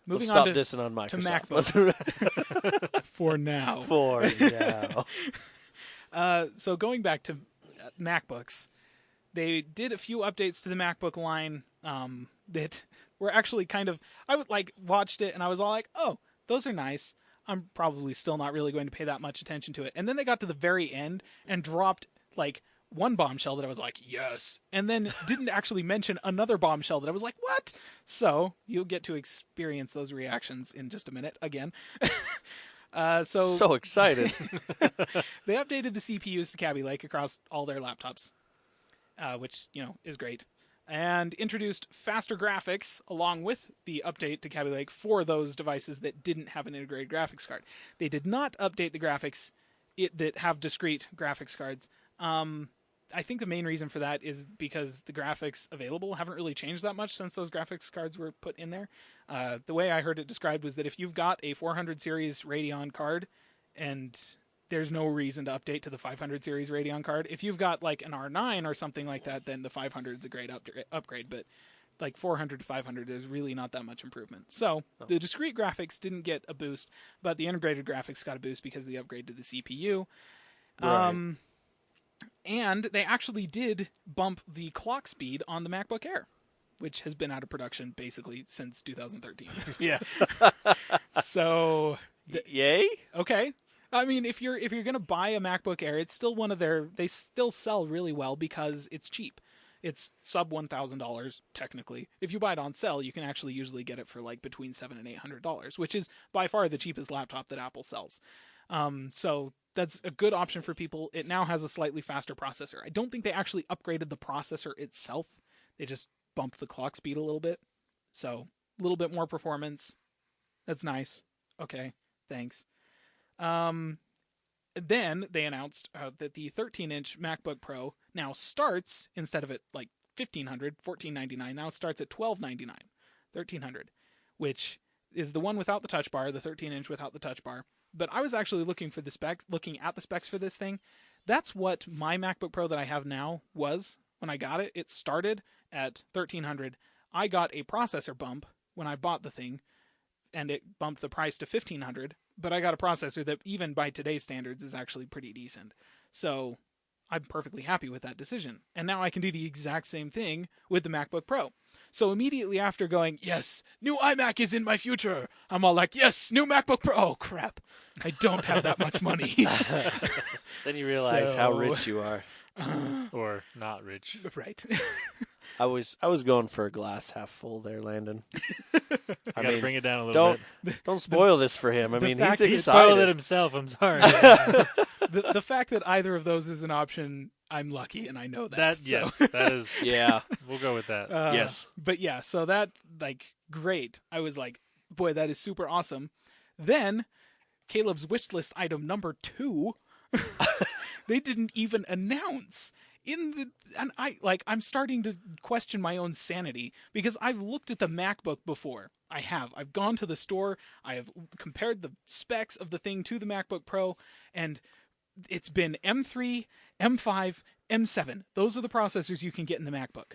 S3: moving
S2: stop
S3: on to
S2: dissing on Microsoft.
S3: MacBooks. For now.
S2: For now.
S3: So going back to MacBooks, they did a few updates to the MacBook line that were actually kind of, I would like watched it and I was all like, oh, those are nice. I'm probably still not really going to pay that much attention to it. And then they got to the very end and dropped like one bombshell that I was like, yes. And then didn't actually mention another bombshell that I was like, what? So you'll get to experience those reactions in just a minute again.
S2: So excited.
S3: They updated the CPUs to Kaby Lake across all their laptops, which, is great. And introduced faster graphics along with the update to Kaby Lake for those devices that didn't have an integrated graphics card. They did not update the graphics that have discrete graphics cards. I think the main reason for that is because the graphics available haven't really changed that much since those graphics cards were put in there. The way I heard it described was that if you've got a 400 series Radeon card and there's no reason to update to the 500 series Radeon card. If you've got like an R9 or something like that, then the 500 is a great upgrade. But like 400 to 500, there's really not that much improvement. So the discrete graphics didn't get a boost, but the integrated graphics got a boost because of the upgrade to the CPU.
S2: Right.
S3: And they actually did bump the clock speed on the MacBook Air, which has been out of production basically since 2013.
S1: Yeah.
S3: So,
S2: Yay?
S3: okay. I mean, if you're gonna buy a MacBook Air, it's still they still sell really well because it's cheap. It's sub $1,000 technically. If you buy it on sale, you can actually usually get it for like between $700 and $800, which is by far the cheapest laptop that Apple sells. So that's a good option for people. It now has a slightly faster processor. I don't think they actually upgraded the processor itself. They just bumped the clock speed a little bit. So a little bit more performance. That's nice. Okay, thanks. Then they announced that the 13-inch MacBook Pro now starts, instead of at like $1,499, now starts at $1,299, $1,300, which is the one without the touch bar, the 13-inch without the touch bar. But I was actually looking at the specs for this thing. That's what my MacBook Pro that I have now was when I got it. It started at $1,300. I got a processor bump when I bought the thing, and it bumped the price to $1,500. But I got a processor that, even by today's standards, is actually pretty decent. So I'm perfectly happy with that decision. And now I can do the exact same thing with the MacBook Pro. So immediately after going, yes, new iMac is in my future, I'm all like, yes, new MacBook Pro. Oh, crap. I don't have that much money.
S2: Then you realize how rich you are.
S1: Or not rich.
S3: Right.
S2: I was going for a glass half full there, Landon.
S1: I gotta bring it down a little bit.
S2: Don't spoil this for him. I mean, he's
S1: He spoiled it
S2: excited.
S1: himself. I'm sorry.
S3: The fact that either of those is an option, I'm lucky, and I know that.
S1: Yes, that is.
S2: Yeah.
S1: We'll go with that.
S2: Yes.
S3: But yeah, so that, like, great. I was like, boy, that is super awesome. Then, Caleb's wish list item number 2, they didn't even announce. I'm starting to question my own sanity because I've looked at the MacBook before. I've gone to the store. I have compared the specs of the thing to the MacBook Pro, and it's been M3, M5, M7. Those are the processors you can get in the MacBook.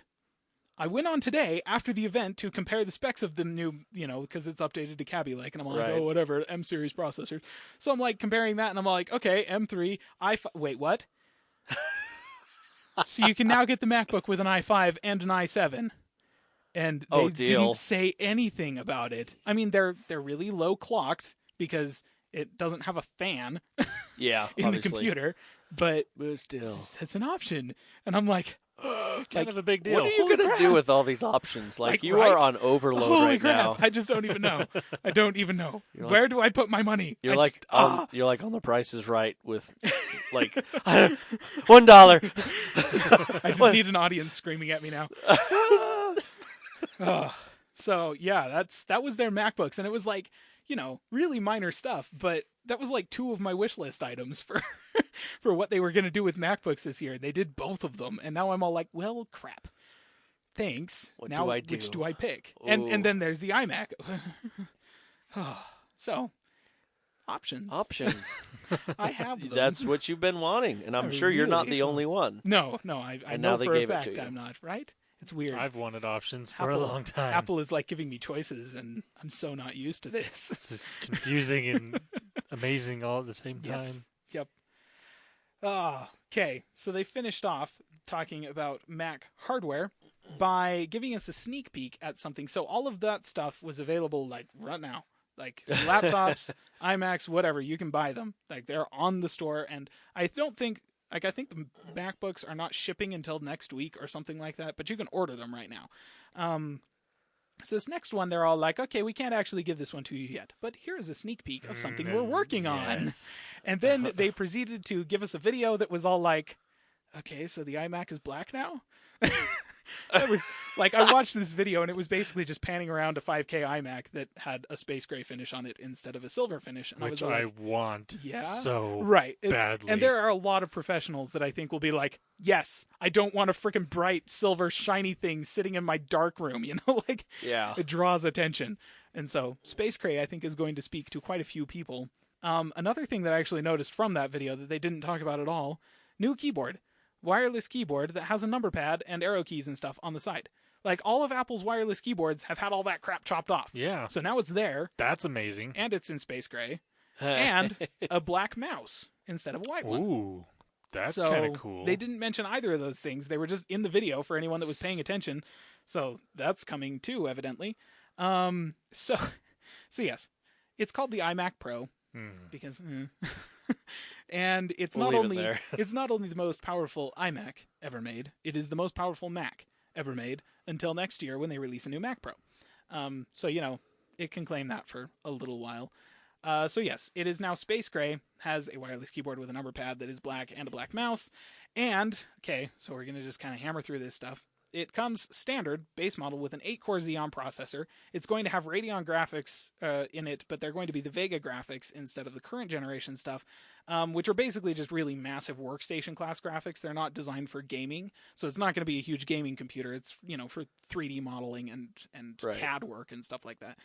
S3: I went on today after the event to compare the specs of the new, because it's updated to Kaby Lake, and I'm like, oh, whatever, M series processors. So I'm like comparing that, and I'm like, okay, M3, i5. Wait, what? So you can now get the MacBook with an i5 and an i7. And they didn't say anything about it. I mean, they're really low clocked because it doesn't have a fan
S2: Yeah,
S3: in
S2: obviously.
S3: the computer, but
S2: still,
S3: that's an option. And I'm like,
S1: kind of a big deal.
S2: what are you going to do with all these options? Like you are on overload
S3: holy
S2: right
S3: crap.
S2: now.
S3: I just don't even know. I don't even know. Where do I put my money?
S2: You're
S3: I
S2: you're like on The Price is Right with like $1.
S3: I just need an audience screaming at me now. So yeah, that was their MacBooks, and it was like, really minor stuff, but that was like 2 of my wish list items for for what they were going to do with MacBooks this year. They did both of them, and now I'm all like, well, crap. thanks.
S2: What
S3: now,
S2: do I do?
S3: which do I pick?
S2: Ooh.
S3: And then there's the iMac. So, options. I have them.
S2: That's what you've been wanting, and I'm sure you're not the only one.
S3: No, I
S2: And
S3: know
S2: now they
S3: for a
S2: gave it
S3: fact
S2: to you.
S3: I'm not, right? It's weird.
S1: I've wanted options for a long time.
S3: Apple is like giving me choices, and I'm so not used to this.
S1: It's just confusing and amazing all at the same time.
S3: Yes. Yep. Okay, so they finished off talking about Mac hardware by giving us a sneak peek at something. So all of that stuff was available like right now. Like laptops, iMacs, whatever, you can buy them. Like they're on the store, and I think the MacBooks are not shipping until next week or something like that, but you can order them right now. So this next one, they're all like, okay, we can't actually give this one to you yet, but here's a sneak peek of something we're working on. And then they proceeded to give us a video that was all like, okay, so the iMac is black now? That was like, I watched this video and it was basically just panning around a 5K iMac that had a space gray finish on it instead of a silver finish. And
S1: Which
S3: I was like,
S1: want so
S3: right.
S1: badly.
S3: And there are a lot of professionals that I think will be like, yes, I don't want a freaking bright silver shiny thing sitting in my dark room, like
S2: Yeah.
S3: it draws attention. And so Space Gray, I think, is going to speak to quite a few people. Another thing that I actually noticed from that video that they didn't talk about at all, new keyboard. Wireless keyboard that has a number pad and arrow keys and stuff on the side. Like, all of Apple's wireless keyboards have had all that crap chopped off.
S1: Yeah.
S3: So now it's there.
S1: That's amazing.
S3: And it's in space gray. And a black mouse instead of a white one.
S1: Ooh, that's
S3: So
S1: kind of cool.
S3: they didn't mention either of those things. They were just in the video for anyone that was paying attention. So that's coming too, evidently. So yes, it's called the iMac Pro because, and it's
S2: We'll
S3: not
S2: leave it
S3: only
S2: there.
S3: it's not only the most powerful iMac ever made. It is the most powerful Mac ever made until next year when they release a new Mac Pro. So it can claim that for a little while. So yes, it is now space gray, has a wireless keyboard with a number pad that is black and a black mouse. And, okay, so we're going to just kind of hammer through this stuff. It comes standard, base model, with an 8-core Xeon processor. It's going to have Radeon graphics in it, but they're going to be the Vega graphics instead of the current generation stuff, which are basically just really massive workstation class graphics. They're not designed for gaming, so it's not going to be a huge gaming computer. It's, for 3D modeling and
S2: Right.
S3: CAD work and stuff like that.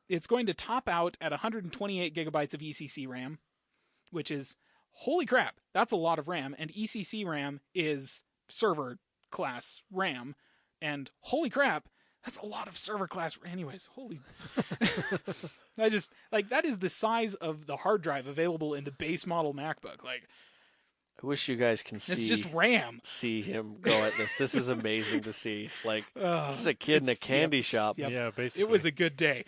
S3: It's going to top out at 128 gigabytes of ECC RAM, which is, holy crap, that's a lot of RAM. And ECC RAM is server class RAM. And holy crap, that's a lot of server class. Anyways, holy. I just, that is the size of the hard drive available in the base model MacBook.
S2: I wish you guys can
S3: It's
S2: see
S3: just RAM.
S2: see him go at this. This is amazing to see. Just a kid in a candy shop.
S3: Yep.
S1: Yeah, basically.
S3: It was a good day.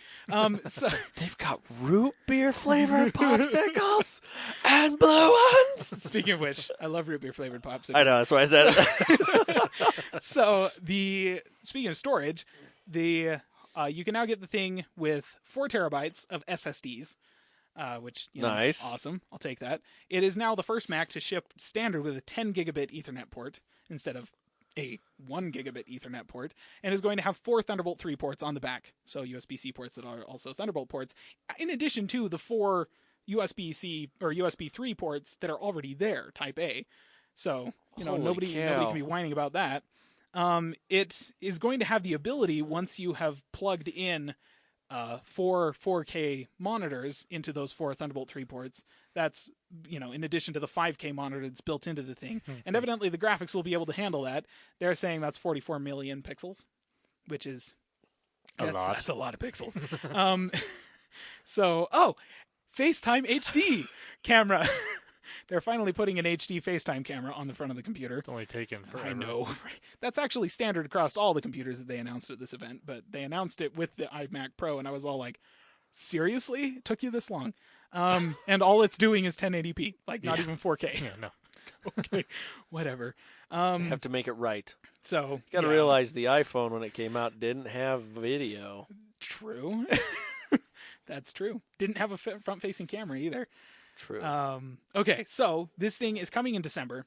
S3: So
S2: They've got root beer flavored popsicles and blue ones.
S3: speaking of which, I love root beer flavored popsicles.
S2: I know, that's why I said it.
S3: So speaking of storage, you can now get the thing with 4 terabytes of SSDs, which
S2: Nice.
S3: Awesome. I'll take that. It is now the first Mac to ship standard with a 10 gigabit Ethernet port instead of a 1 gigabit Ethernet port, and is going to have 4 Thunderbolt 3 ports on the back, so USB-C ports that are also Thunderbolt ports, in addition to the 4 USB-C or USB 3 ports that are already there, Type A. So
S2: Holy
S3: nobody can be whining about that. It is going to have the ability, once you have plugged in 4 4K monitors into those 4 Thunderbolt 3 ports, that's, in addition to the 5K monitor that's built into the thing. And evidently the graphics will be able to handle that. They're saying that's 44 million pixels, which is that's a lot of pixels. FaceTime HD camera. They're finally putting an HD FaceTime camera on the front of the computer.
S1: It's only taken forever.
S3: I know. That's actually standard across all the computers that they announced at this event, but they announced it with the iMac Pro, and I was all like, seriously? It took you this long? And all it's doing is 1080p, not even 4K.
S1: Yeah, no.
S3: Okay, whatever.
S2: Have to make it right.
S3: So
S2: You got to realize the iPhone, when it came out, didn't have video.
S3: True. That's true. Didn't have a front-facing camera either.
S2: True.
S3: Okay, so this thing is coming in December.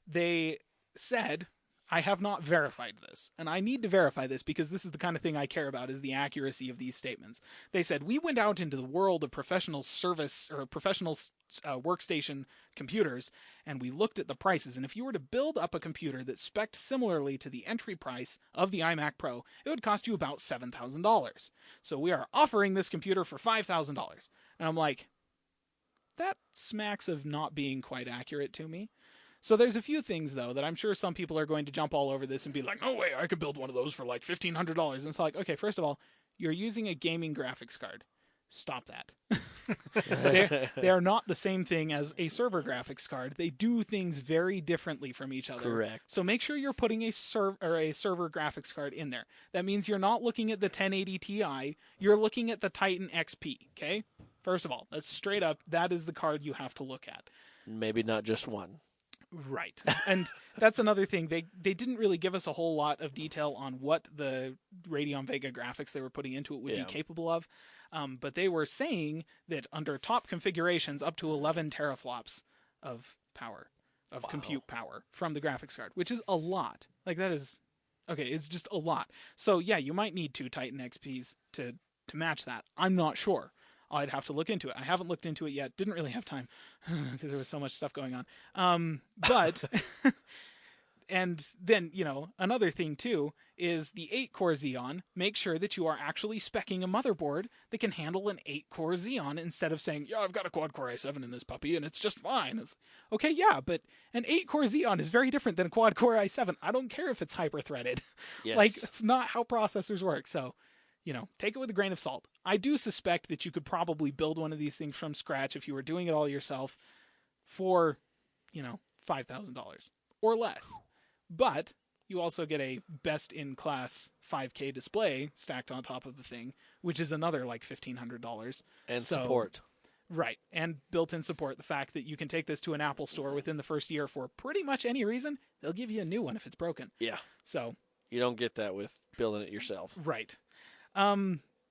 S3: They said, I have not verified this, and I need to verify this because this is the kind of thing I care about, is the accuracy of these statements. They said, we went out into the world of professional service or professional workstation computers, and we looked at the prices, and if you were to build up a computer that spec'd similarly to the entry price of the iMac Pro, it would cost you about $7,000. So we are offering this computer for $5,000. And I'm like, that smacks of not being quite accurate to me. So there's a few things, though, that I'm sure some people are going to jump all over this and be like, no way, I could build one of those for like $1,500. And it's like, okay, first of all, you're using a gaming graphics card. Stop that. they are not the same thing as a server graphics card. They do things very differently from each other.
S2: Correct.
S3: So make sure you're putting a server graphics card in there. That means you're not looking at the 1080 Ti. You're looking at the Titan XP, okay? First of all, that's straight up, that is the card you have to look at.
S2: Maybe not just one.
S3: Right. And that's another thing. They didn't really give us a whole lot of detail on what the Radeon Vega graphics they were putting into it would be capable of. But they were saying that under top configurations, up to 11 teraflops of power, of compute power from the graphics card, which is a lot. Like, that is... Okay, it's just a lot. So, yeah, you might need 2 Titan XPs to match that. I'm not sure. I'd have to look into it. I haven't looked into it yet. Didn't really have time because there was so much stuff going on. But, and then, another thing too is the 8-core Xeon. Make sure that you are actually speccing a motherboard that can handle an 8-core Xeon instead of saying, yeah, I've got a quad-core i7 in this puppy and it's just fine. It's, okay, yeah, but an 8-core Xeon is very different than a quad-core i7. I don't care if it's hyper-threaded.
S2: Yes.
S3: Like, it's not how processors work, so... take it with a grain of salt. I do suspect that you could probably build one of these things from scratch if you were doing it all yourself for, $5,000 or less. But you also get a best-in-class 5K display stacked on top of the thing, which is another like $1,500.
S2: And support.
S3: Right, and built-in support. The fact that you can take this to an Apple store within the first year for pretty much any reason, they'll give you a new one if it's broken.
S2: Yeah.
S3: So
S2: You don't get that with building it yourself.
S3: Right.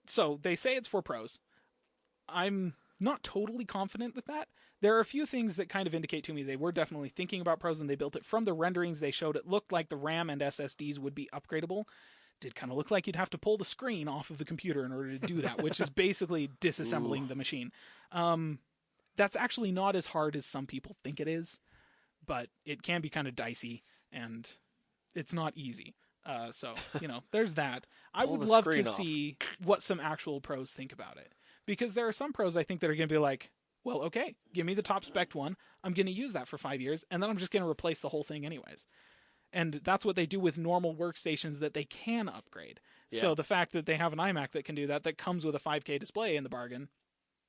S3: So they say it's for pros. I'm not totally confident with that. There are a few things that kind of indicate to me they were definitely thinking about pros when they built it. From the renderings they showed, it looked like the RAM and SSDs would be upgradable. Did kind of look like you'd have to pull the screen off of the computer in order to do that, which is basically disassembling the machine. That's actually not as hard as some people think it is, but it can be kind of dicey, and it's not easy. So, there's that. I would love to see what some actual pros think about it. Because there are some pros I think that are going to be like, well, okay, give me the top spec one. I'm going to use that for 5 years, and then I'm just going to replace the whole thing anyways. And that's what they do with normal workstations that they can upgrade. Yeah. So the fact that they have an iMac that can do that comes with a 5K display in the bargain,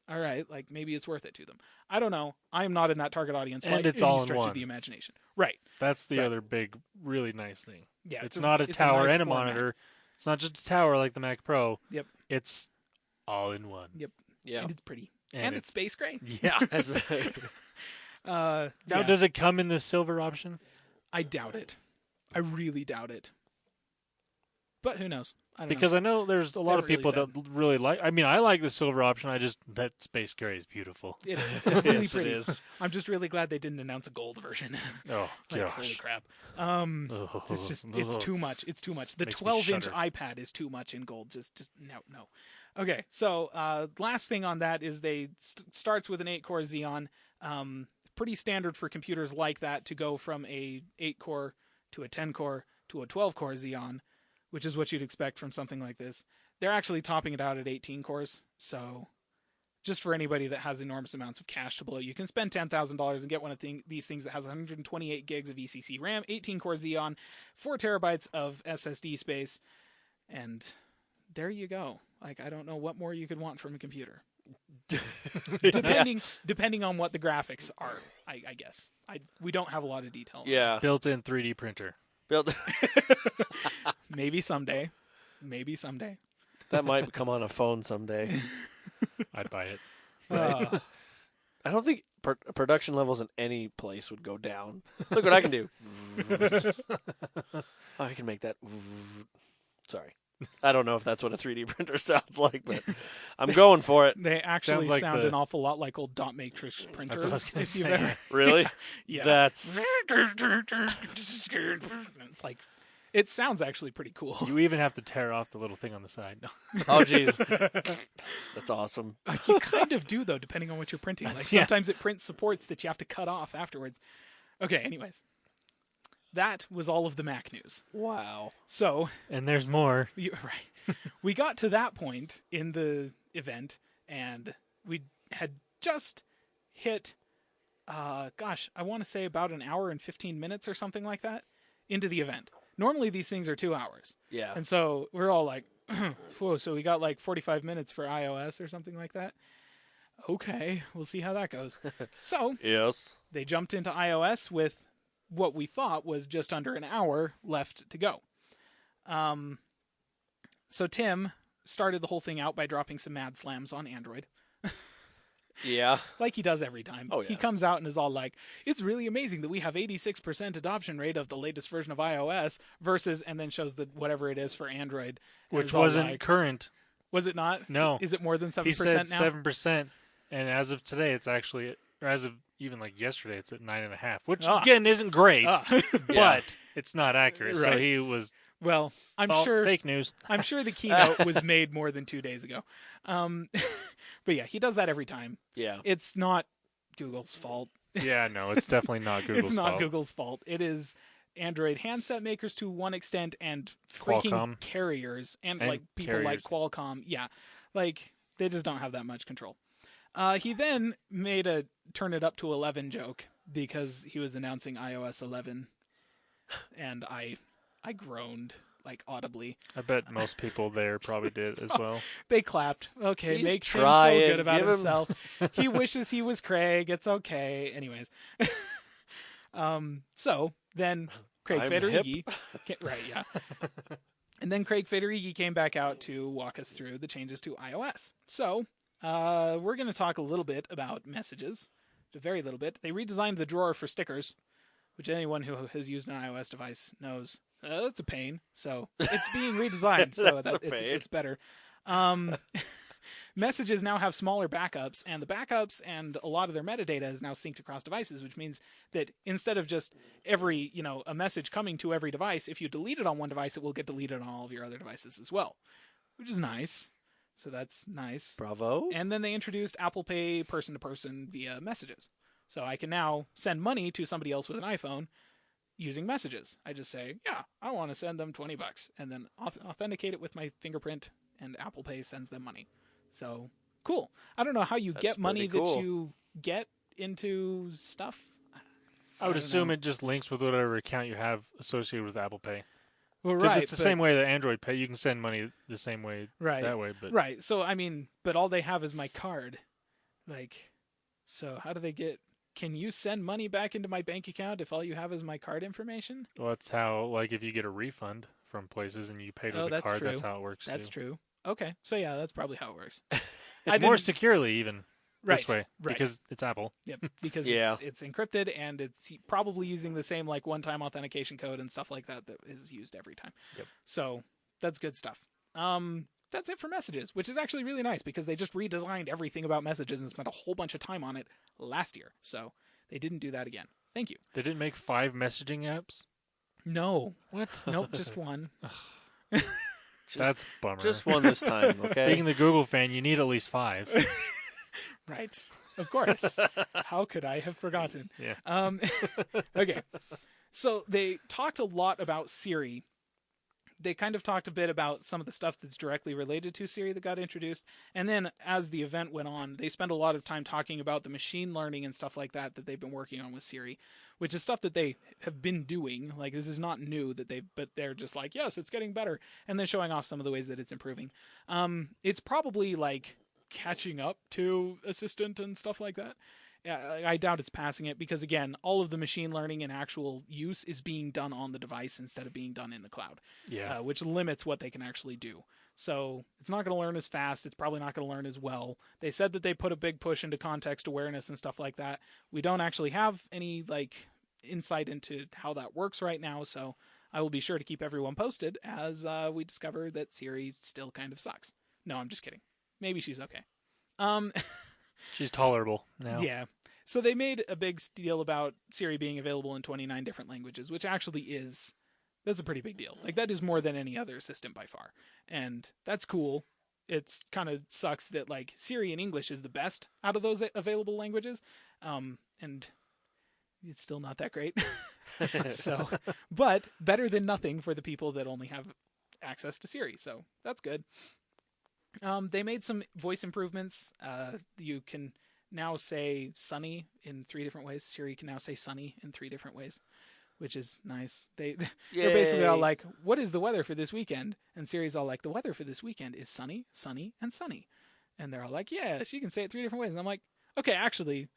S3: all right, like maybe it's worth it to them. I don't know. I am not in that target audience by any stretch of the imagination. Right.
S1: That's the other big, really nice thing.
S3: Yeah,
S1: it's not a tower
S3: nice
S1: and a monitor. It's not just a tower like the Mac Pro.
S3: Yep.
S1: It's all in one.
S3: Yep.
S2: Yeah.
S3: And it's pretty. And it's space gray.
S1: Yeah. Now, does it come in the silver option?
S3: I doubt it. I really doubt it. But who knows? I
S1: know there's a lot of people that really like. I mean, I like the silver option. That space gray is beautiful.
S3: It's really
S2: yes,
S3: pretty.
S2: It is.
S3: I'm just really glad they didn't announce a gold version.
S1: Oh
S3: like,
S1: gosh!
S3: Holy crap! It's too much. It's too much. The 12-inch iPad is too much in gold. Just no. Okay, so last thing on that is they starts with an 8-core Xeon. Pretty standard for computers like that to go from a 8-core to a 10-core to a 12-core Xeon, which is what you'd expect from something like this. They're actually topping it out at 18 cores, so just for anybody that has enormous amounts of cash to blow, you can spend $10,000 and get one of these things that has 128 gigs of ECC RAM, 18-core Xeon, 4 terabytes of SSD space, and there you go. Like, I don't know what more you could want from a computer. Depending on what the graphics are, I guess. We don't have a lot of detail.
S2: Yeah.
S1: Built-in 3D printer.
S3: Maybe someday.
S2: That might come on a phone someday.
S1: I'd buy it.
S2: Right. I don't think production levels in any place would go down. Look what I can do. I can make that. Sorry. I don't know if that's what a 3D printer sounds like, but I'm going for it.
S3: They actually
S1: like
S3: sound an awful lot like old dot matrix
S1: That's
S3: printers.
S1: what I was gonna
S3: If you've
S1: say.
S3: ever,
S2: Really?
S3: yeah,
S2: That's
S3: it's like it sounds actually pretty cool.
S1: You even have to tear off the little thing on the side. No.
S2: oh geez, that's awesome.
S3: You kind of do though, depending on what you're printing. Like
S1: Yeah.
S3: sometimes it prints supports that you have to cut off afterwards. Okay, anyways, that was all of the Mac news.
S2: Wow.
S3: So
S1: And there's more.
S3: right, we got to that point in the event, and we had just hit. Gosh, I want to say about an hour and 15 minutes or something like that into the event. Normally these things are 2 hours.
S2: Yeah.
S3: And so we're all like, whoa, so we got like 45 minutes for iOS or something like that. Okay, we'll see how that goes. So
S2: Yes.
S3: they jumped into iOS with what we thought was just under an hour left to go. So Tim started the whole thing out by dropping some mad slams on Android.
S2: Yeah.
S3: Like he does every time.
S2: Oh, yeah.
S3: He comes out and is all like, it's really amazing that we have 86% adoption rate of the latest version of iOS versus, and then shows the whatever it is for Android. And
S1: Which
S3: is all
S1: wasn't
S3: like,
S1: was
S3: was it not?
S1: No.
S3: Is it more than 7%
S1: He said
S3: now?
S1: 7%, and as of today, it's actually, or as of even like yesterday, it's at 9.5, which
S3: Ah.
S1: again isn't great,
S3: Ah.
S1: but
S2: Yeah.
S1: it's not accurate. So
S3: Right.
S1: he was
S3: Well, I'm sure
S1: fake news.
S3: I'm sure the keynote was made more than 2 days ago. But yeah, he does that every time.
S2: Yeah.
S3: It's not Google's fault.
S1: Yeah, no, it's definitely not Google's
S3: It's not
S1: fault.
S3: Google's fault. It is Android handset makers to one extent and freaking
S1: Qualcomm.
S3: carriers and
S1: And
S3: like people like
S1: carriers.
S3: Qualcomm. Yeah, like they just don't have that much control. He then made a turn it up to 11 joke because he was announcing iOS 11, and I groaned like audibly.
S1: I bet most people there probably did as well.
S3: They clapped. Okay,
S2: He's
S3: makes him
S2: trying.
S3: feel good about
S2: Give him-
S3: himself. He wishes he was Craig. It's okay. Anyways, so then Craig
S2: I'm
S3: Federighi, right? Yeah. And then Craig Federighi came back out to walk us through the changes to iOS. So we're going to talk a little bit about messages, a very little bit. They redesigned the drawer for stickers, which anyone who has used an iOS device knows that's a pain. So it's being redesigned, so
S2: That's a pain.
S3: it's better. Messages now have smaller backups, and the backups and a lot of their metadata is now synced across devices, which means that instead of just every, a message coming to every device, if you delete it on one device, it will get deleted on all of your other devices as well, which is nice. So that's nice.
S2: Bravo.
S3: And then they introduced Apple Pay person to person via messages. So I can now send money to somebody else with an iPhone using messages. I just say, yeah, I want to send them $20, and then authenticate it with my fingerprint, and Apple Pay sends them money. So cool. I don't know how you
S2: That's
S3: get money
S2: pretty cool.
S3: that you get into stuff.
S1: I would
S3: don't
S1: assume
S3: know.
S1: it just links with whatever account you have associated with Apple Pay.
S3: Well,
S1: Because
S3: right,
S1: it's the
S3: but-
S1: same way that Android Pay. You can send money the same way
S3: Right.
S1: that way. But
S3: Right. So I mean, but all they have is my card. Like, so how do they get? Can you send money back into my bank account if all you have is my card information?
S1: well, that's how, like, if you get a refund from places and you paid
S3: Oh,
S1: with a
S3: that's
S1: card,
S3: true.
S1: that's how it works
S3: That's
S1: too.
S3: true. Okay. So yeah, that's probably how it works.
S1: More
S3: didn't-
S1: securely, even
S3: right,
S1: this way,
S3: right.
S1: because it's Apple.
S3: Yep, because
S2: Yeah.
S3: it's encrypted and it's probably using the same like one-time authentication code and stuff like that is used every time.
S2: Yep.
S3: So that's good stuff. That's it for messages, which is actually really nice because they just redesigned everything about messages and spent a whole bunch of time on it last year. So they didn't do that again. Thank you.
S1: They didn't make 5 messaging apps.
S3: No.
S1: What?
S3: Nope, just one.
S1: That's a bummer.
S2: Just one this time, okay?
S1: Being the Google fan, you need at least 5.
S3: Right. Of course. How could I have forgotten?
S1: Yeah.
S3: Okay. So they talked a lot about Siri. They kind of talked a bit about some of the stuff that's directly related to Siri that got introduced. And then as the event went on, they spent a lot of time talking about the machine learning and stuff like that they've been working on with Siri, which is stuff that they have been doing. Like, this is not new but they're just like, yes, it's getting better. And then showing off some of the ways that it's improving. It's probably like catching up to Assistant and stuff like that. Yeah, I doubt it's passing it because, again, all of the machine learning and actual use is being done on the device instead of being done in the cloud,
S1: Yeah.
S3: which limits what they can actually do. So it's not going to learn as fast. It's probably not going to learn as well. They said that they put a big push into context awareness and stuff like that. We don't actually have any insight into how that works right now, so I will be sure to keep everyone posted as we discover that Siri still kind of sucks. No, I'm just kidding. Maybe she's okay.
S1: She's tolerable now.
S3: Yeah. So they made a big deal about Siri being available in 29 different languages, which actually that's a pretty big deal. Like, that is more than any other assistant by far. And that's cool. It's kind of sucks that, like, Siri in English is the best out of those available languages. And it's still not that great. So, but better than nothing for the people that only have access to Siri. So that's good. They made some voice improvements. You can now say sunny in 3 different ways. Siri can now say sunny in 3 different ways, which is nice. They're basically all like, what is the weather for this weekend? And Siri's all like, the weather for this weekend is sunny, sunny, and sunny. And they're all like, yeah, she can say it 3 different ways. And I'm like, okay, actually,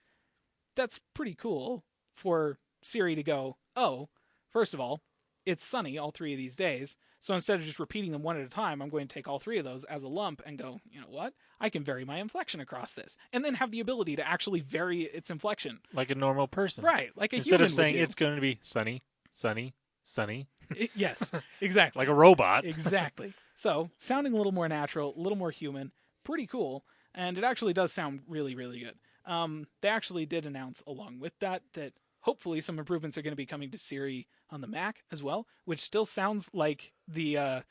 S3: that's pretty cool for Siri to go, oh, first of all, it's sunny all 3 of these days. So instead of just repeating them one at a time, I'm going to take all 3 of those as a lump and go, you know what? I can vary my inflection across this. And then have the ability to actually vary its inflection.
S1: Like a normal person.
S3: Right. Like a
S1: Instead
S3: human
S1: of saying
S3: would do.
S1: it's going to be sunny, sunny, sunny.
S3: Yes, exactly.
S1: Like a robot.
S3: Exactly. So sounding a little more natural, a little more human. Pretty cool. And it actually does sound really, really good. They actually did announce along with that hopefully some improvements are going to be coming to Siri on the Mac as well, which still sounds like the,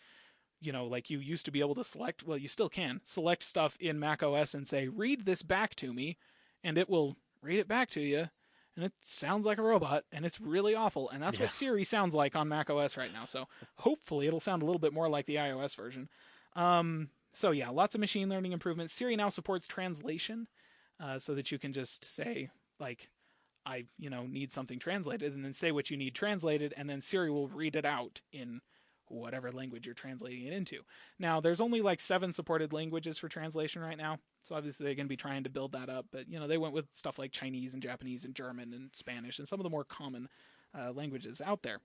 S3: like you used to be able to select, well, you still can select stuff in Mac OS and say, read this back to me, and it will read it back to you. And it sounds like a robot, and it's really awful. And that's what Siri sounds like on Mac OS right now. So hopefully it'll sound a little bit more like the iOS version. So yeah, lots of machine learning improvements. Siri now supports translation, so that you can just say, like, I need something translated, and then say what you need translated, and then Siri will read it out in whatever language you're translating it into. Now, there's only like 7 supported languages for translation right now, so obviously they're going to be trying to build that up, but they went with stuff like Chinese and Japanese and German and Spanish and some of the more common languages out there.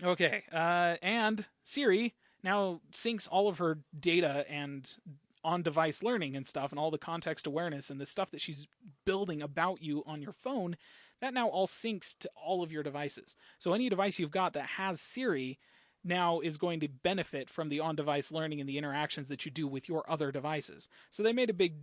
S3: Okay, and Siri now syncs all of her data and on-device learning and stuff, and all the context awareness and the stuff that she's building about you on your phone, that now all syncs to all of your devices. So any device you've got that has Siri now is going to benefit from the on-device learning and the interactions that you do with your other devices. So they made a big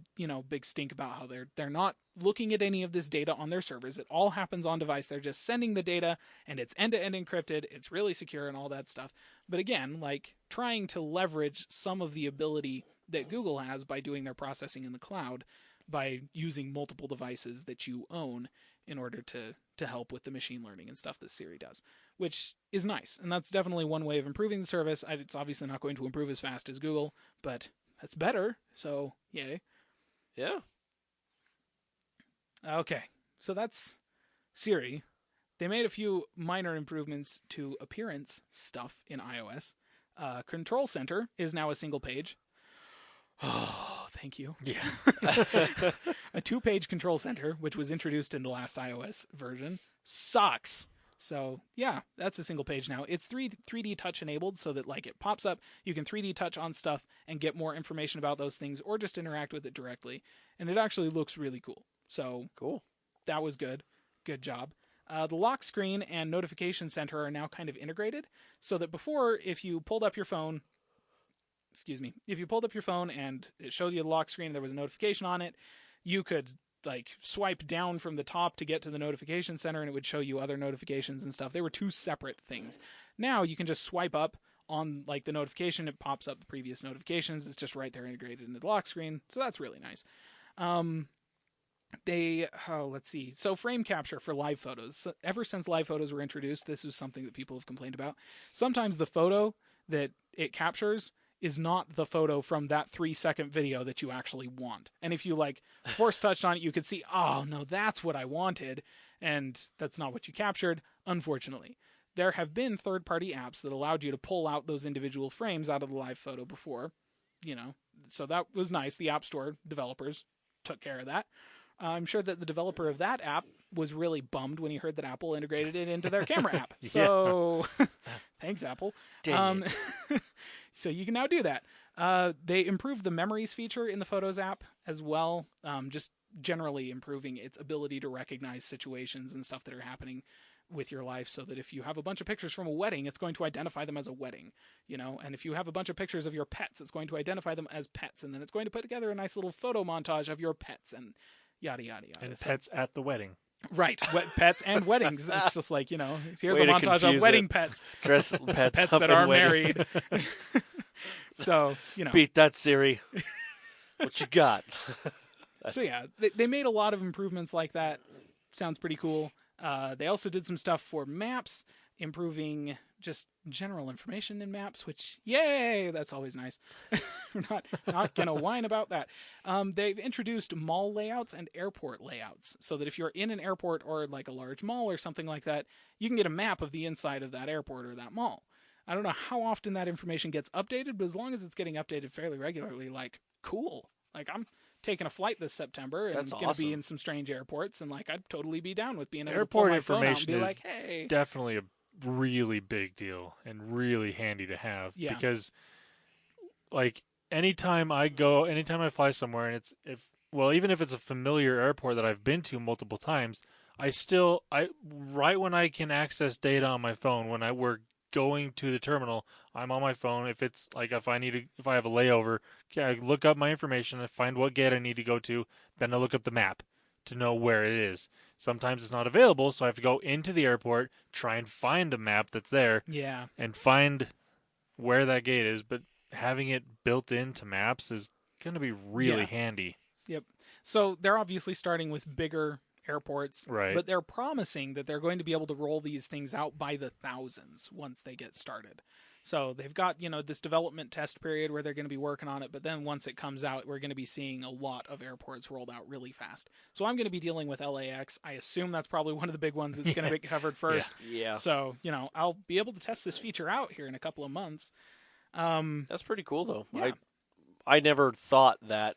S3: stink about how they're not looking at any of this data on their servers. It all happens on device. They're just sending the data, and it's end-to-end encrypted. It's really secure and all that stuff. But again, like, trying to leverage some of the ability that Google has by doing their processing in the cloud, by using multiple devices that you own in order to help with the machine learning and stuff that Siri does, which is nice. And that's definitely one way of improving the service. It's obviously not going to improve as fast as Google, but that's better. So, yay.
S2: Yeah.
S3: Okay. So that's Siri. They made a few minor improvements to appearance stuff in iOS. Control Center is now a single page. Oh, thank you.
S1: Yeah.
S3: A 2-page control center, which was introduced in the last iOS version, sucks. So, yeah, that's a single page now. It's 3D touch enabled, so that, like, it pops up, you can 3D touch on stuff and get more information about those things, or just interact with it directly. And it actually looks really cool. So,
S2: cool. That
S3: was good. Good job. The lock screen and notification center are now kind of integrated, so that before, if you pulled up your phone and it showed you the lock screen and there was a notification on it, you could, like, swipe down from the top to get to the notification center, and it would show you other notifications and stuff. They were 2 separate things. Now you can just swipe up on, like, the notification. It pops up the previous notifications. It's just right there integrated into the lock screen. So that's really nice. Let's see. So frame capture for live photos. Ever since live photos were introduced, this was something that people have complained about. Sometimes the photo that it captures is not the photo from that 3-second video that you actually want. And if you, like, force touched on it, you could see, oh no, that's what I wanted. And that's not what you captured, unfortunately. There have been third-party apps that allowed you to pull out those individual frames out of the live photo before, so that was nice. The App Store developers took care of that. I'm sure that the developer of that app was really bummed when he heard that Apple integrated it into their camera app. So, thanks, Apple. So you can now do that. They improved the memories feature in the Photos app as well, just generally improving its ability to recognize situations and stuff that are happening with your life, so that if you have a bunch of pictures from a wedding, it's going to identify them as a wedding, and if you have a bunch of pictures of your pets, it's going to identify them as pets, and then it's going to put together a nice little photo montage of your pets and yada yada yada.
S1: And pets at the wedding.
S3: Right, pets and weddings. It's just like, here's
S2: Way
S3: a
S2: to
S3: montage of
S2: confuse
S3: wedding
S2: it.
S3: pets.
S2: Dress pets up
S3: That
S2: in
S3: are
S2: wedding.
S3: married. So,
S2: Beat that, Siri. What you got?
S3: So yeah, they made a lot of improvements like that. Sounds pretty cool. They also did some stuff for maps, improving just general information in maps, which, yay, that's always nice. We're not going to whine about that. They've introduced mall layouts and airport layouts, so that if you're in an airport or like a large mall or something like that, you can get a map of the inside of that airport or that mall. I don't know how often that information gets updated, but as long as it's getting updated fairly regularly, like, cool. Like, I'm taking a flight this September and going to be in some strange airports, and like, I'd totally be down with being able to pull
S1: Airport
S3: my phone out and
S1: information
S3: be
S1: is
S3: like, hey.
S1: definitely a really big deal and really handy to have.
S3: Yeah.
S1: Because, like, anytime I fly somewhere and even if it's a familiar airport that I've been to multiple times, right when I can access data on my phone, when we're going to the terminal, I'm on my phone. If it's like, if I have a layover, I look up my information and find what gate I need to go to, then I look up the map to know where it is. Sometimes it's not available, so I have to go into the airport, try and find a map that's there,
S3: Yeah.
S1: and find where that gate is. But having it built into maps is going to be really handy.
S3: Yep. So they're obviously starting with bigger airports,
S1: Right.
S3: but they're promising that they're going to be able to roll these things out by the thousands once they get started. So they've got, this development test period where they're going to be working on it, but then once it comes out, we're going to be seeing a lot of airports rolled out really fast. So I'm going to be dealing with LAX. I assume that's probably one of the big ones that's going to be covered first.
S2: Yeah.
S3: So, I'll be able to test this feature out here in a couple of months.
S2: That's pretty cool, though.
S3: Yeah.
S2: I never thought that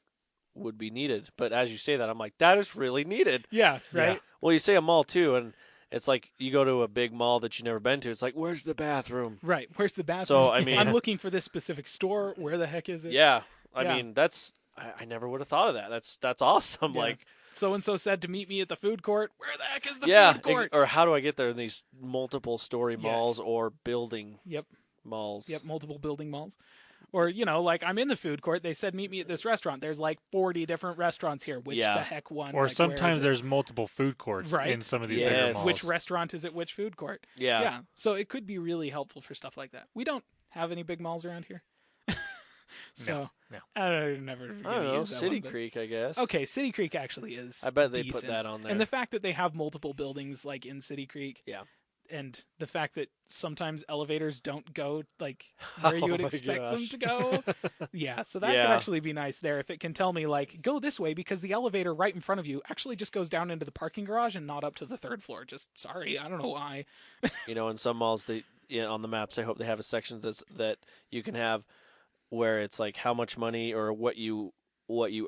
S2: would be needed, but as you say that, I'm like, that is really needed.
S3: Yeah, right?
S1: Yeah.
S2: Well, you say a mall, too, and it's like you go to a big mall that you've never been to. It's like, where's the bathroom?
S3: Right. Where's the bathroom?
S2: So, I mean...
S3: I'm looking for this specific store. Where the heck is it?
S2: Yeah. I
S3: Yeah.
S2: mean, that's... I never would have thought of that. That's awesome.
S3: Yeah.
S2: Like...
S3: So-and-so said to meet me at the food court. Where the heck is the
S2: yeah,
S3: food court?
S2: or how do I get there in these multiple story
S3: Yes.
S2: malls or building
S3: Yep.
S2: malls?
S3: Yep, multiple building malls. Or, like, I'm in the food court. They said, meet me at this restaurant. There's like 40 different restaurants here. Which
S2: Yeah.
S3: the heck one?
S1: Or
S3: Like,
S1: sometimes
S3: where is it?
S1: there's multiple food courts
S3: Right.
S1: in some of these
S2: Yes.
S1: bigger malls.
S3: Which restaurant is at which food court?
S2: Yeah.
S3: Yeah. So it could be really helpful for stuff like that. We don't have any big malls around here. So
S1: No.
S3: I never
S2: I don't know.
S3: use that
S2: City
S3: one, but-
S2: Creek, I guess.
S3: Okay, City Creek actually is.
S2: I bet they
S3: decent.
S2: put that on there.
S3: And the fact that they have multiple buildings like in City Creek.
S2: Yeah.
S3: And the fact that sometimes elevators don't go like where you would
S2: Oh my
S3: expect them
S2: gosh.
S3: to go. Yeah, so that
S2: Yeah.
S3: could actually be nice there if it can tell me like go this way because the elevator right in front of you actually just goes down into the parking garage and not up to the third floor. Just sorry, I don't know why.
S2: In some malls, on the maps, I hope they have a section that you can have where it's like how much money or what you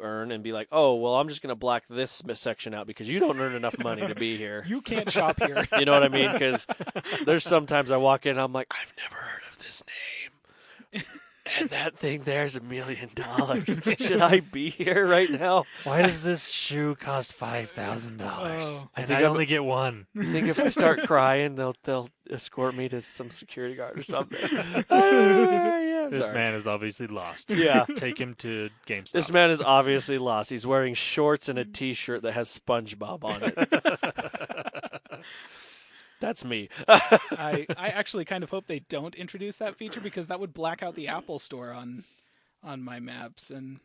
S2: earn, and be like, oh, well, I'm just going to black this section out because you don't earn enough money to be here.
S3: You can't shop here.
S2: You know what I mean? Because there's sometimes I walk in and I'm like, I've never heard of this name. And that thing there's $1 million. Should I be here right now?
S1: Why does this shoe cost $5,000?
S3: Oh.
S1: And
S2: think
S1: I
S2: I'm-
S1: only get one.
S2: I think if I start crying, they'll escort me to some security guard or something. Yeah,
S1: This
S2: sorry.
S1: man is obviously lost.
S2: Yeah.
S1: Take him to GameStop.
S2: This man is obviously lost. He's wearing shorts and a T-shirt that has SpongeBob on it. That's me.
S3: I actually kind of hope they don't introduce that feature because that would black out the Apple Store on my maps, and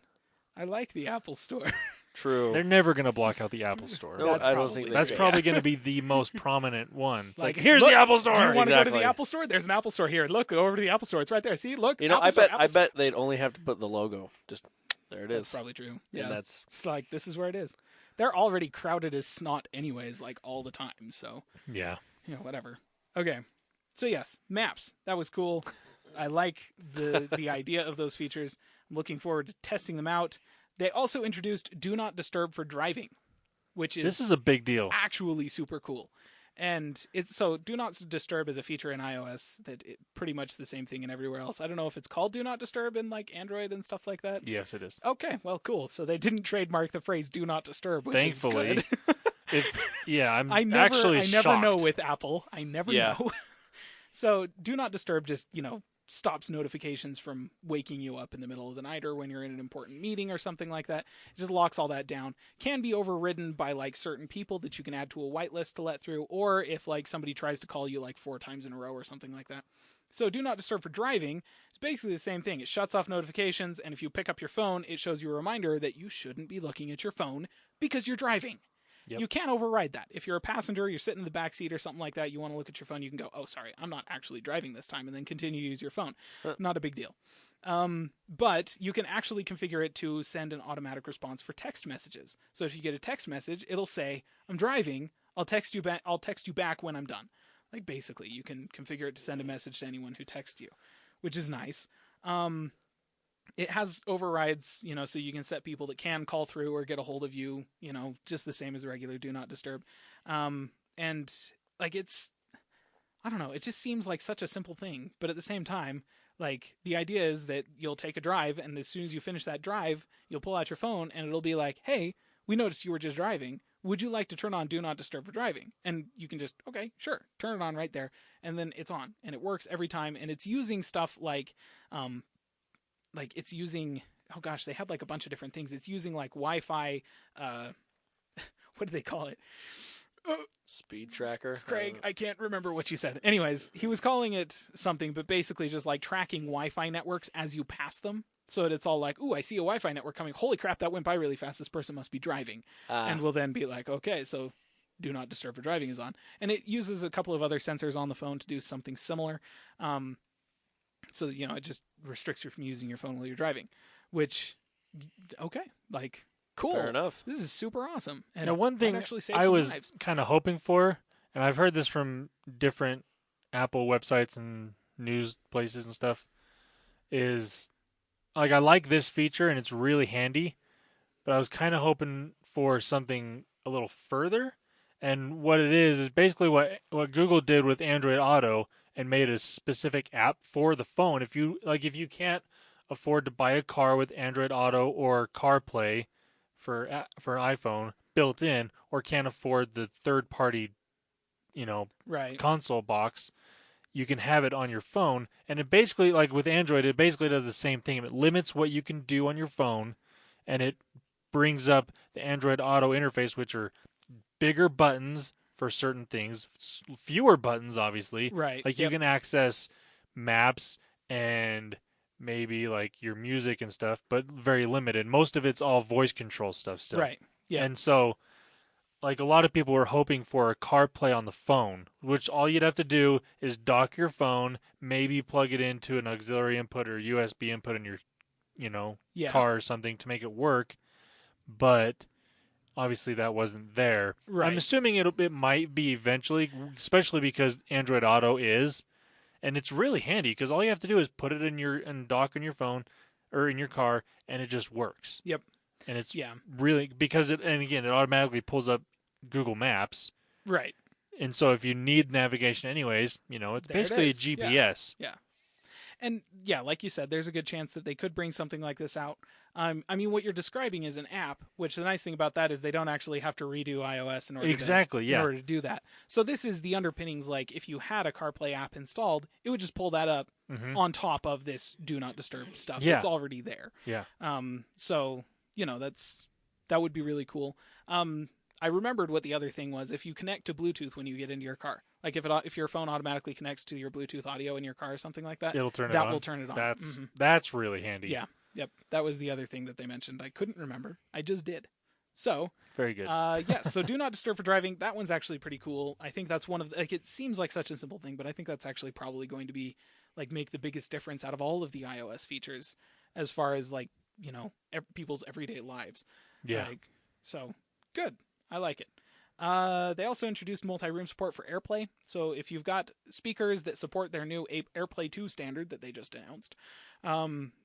S3: I like the Apple Store.
S2: True.
S1: They're never going to block out the Apple Store.
S2: No,
S3: That's
S2: I don't
S3: probably
S2: think
S3: true.
S1: That's
S2: they
S1: probably going to be the most prominent one. It's like,
S3: Like,
S1: here's
S3: look,
S1: the Apple Store.
S3: Do you want to go to
S2: Exactly.
S3: the Apple Store? There's an Apple Store here. Look, go over to the Apple Store. It's right there. See, look.
S2: You know,
S3: Apple Store,
S2: I
S3: Apple Store.
S2: bet they'd only have to put the logo. Just there it
S3: That's
S2: is.
S3: probably true.
S2: And
S3: Yeah,
S2: that's
S3: it's like this is where it is. They're already crowded as snot, anyways, like all the time. So
S1: Yeah.
S3: whatever. Okay, so yes, maps. That was cool. I like the idea of those features. I'm looking forward to testing them out. They also introduced Do Not Disturb for driving, which
S1: This is a big deal.
S3: actually super cool. And it's so Do Not Disturb is a feature in iOS that pretty much the same thing in everywhere else. I don't know if it's called Do Not Disturb in like Android and stuff like that.
S1: Yes, it is.
S3: Okay, well, cool. So they didn't trademark the phrase "Do Not Disturb," which
S1: Thankfully.
S3: is good.
S1: I'm
S3: I never
S1: actually shocked.
S3: know with Apple. I never
S2: Yeah.
S3: know. So do not disturb just, stops notifications from waking you up in the middle of the night or when you're in an important meeting or something like that. It just locks all that down. Can be overridden by like certain people that you can add to a whitelist to let through, or if like somebody tries to call you like 4 times in a row or something like that. So do not disturb for driving. It's basically the same thing. It shuts off notifications, and if you pick up your phone, it shows you a reminder that you shouldn't be looking at your phone because you're driving.
S1: Yep.
S3: You can't override that. If you're a passenger, you're sitting in the back seat or something like that, you want to look at your phone, you can go, oh, sorry, I'm not actually driving this time, and then continue to use your phone. Not a big deal. But you can actually configure it to send an automatic response for text messages. So if you get a text message, it'll say, I'm driving, I'll text you back when I'm done. Like basically, you can configure it to send a message to anyone who texts you, which is nice. It has overrides, so you can set people that can call through or get a hold of you, just the same as regular do not disturb. And like I don't know, it just seems like such a simple thing, but at the same time, like the idea is that you'll take a drive, and as soon as you finish that drive, you'll pull out your phone and it'll be like, hey, we noticed you were just driving. Would you like to turn on do not disturb for driving? And you can just, okay, sure, turn it on right there. And then it's on, and it works every time. And it's using stuff like it's using, oh gosh, they had like a bunch of different things. It's using like Wi-Fi, what do they call it?
S2: Speed tracker.
S3: Craig, I can't remember what you said. Anyways, he was calling it something, but basically just like tracking Wi-Fi networks as you pass them. So that it's all like, ooh, I see a Wi-Fi network coming. Holy crap, that went by really fast. This person must be driving. And will then be like, okay, so do not disturb for driving is on. And it uses a couple of other sensors on the phone to do something similar. So, it just restricts you from using your phone while you're driving, which, okay, like, cool.
S2: Fair enough.
S3: This is super awesome. And
S1: now, one thing
S3: actually saves
S1: I
S3: some
S1: was
S3: lives.
S1: kind of hoping for, and I've heard this from different Apple websites and news places and stuff, is like I like this feature and it's really handy, but I was kind of hoping for something a little further. And what it is basically what Google did with Android Auto and made a specific app for the phone. If you can't afford to buy a car with Android Auto or CarPlay for an iPhone built in, or can't afford the third party,
S3: Right.
S1: console box, you can have it on your phone. And it basically, like with Android, it basically does the same thing. It limits what you can do on your phone, and it brings up the Android Auto interface, which are bigger buttons for certain things, fewer buttons, obviously.
S3: Right.
S1: Like you can access maps and maybe like your music and stuff, but very limited. Most of it's all voice control stuff still.
S3: Right. Yeah.
S1: And so, like a lot of people were hoping for a CarPlay on the phone, which all you'd have to do is dock your phone, maybe plug it into an auxiliary input or USB input in your, car or something to make it work. But obviously that wasn't there.
S3: Right.
S1: I'm assuming it might be eventually, especially because Android Auto is, and it's really handy because all you have to do is put it in dock on your phone or in your car, and it just works.
S3: Yep.
S1: And it's
S3: Yeah.
S1: really because it automatically pulls up Google Maps.
S3: Right.
S1: And so if you need navigation anyways, it's
S3: There it
S1: basically a
S3: is.
S1: GPS.
S3: Yeah. And yeah, like you said, there's a good chance that they could bring something like this out. I mean, what you're describing is an app, which the nice thing about that is they don't actually have to redo iOS in order to do that. So this is the underpinnings. Like if you had a CarPlay app installed, it would just pull that up on top of this Do Not Disturb stuff.
S1: Yeah.
S3: It's already there.
S1: Yeah.
S3: So that would be really cool. I remembered what the other thing was. If you connect to Bluetooth when you get into your car, like if your phone automatically connects to your Bluetooth audio in your car or something like that,
S1: It'll turn it
S3: that
S1: on.
S3: will turn it on.
S1: That's really handy.
S3: Yeah. Yep. That was the other thing that they mentioned. I couldn't remember. I just did. So
S1: very good.
S3: So Do Not Disturb for driving. That one's actually pretty cool. I think that's one of it seems like such a simple thing, but I think that's actually probably going to be like make the biggest difference out of all of the iOS features as far as like people's everyday lives.
S1: Yeah.
S3: So good. I like it. They also introduced multi-room support for AirPlay. So if you've got speakers that support their new AirPlay 2 standard that they just announced,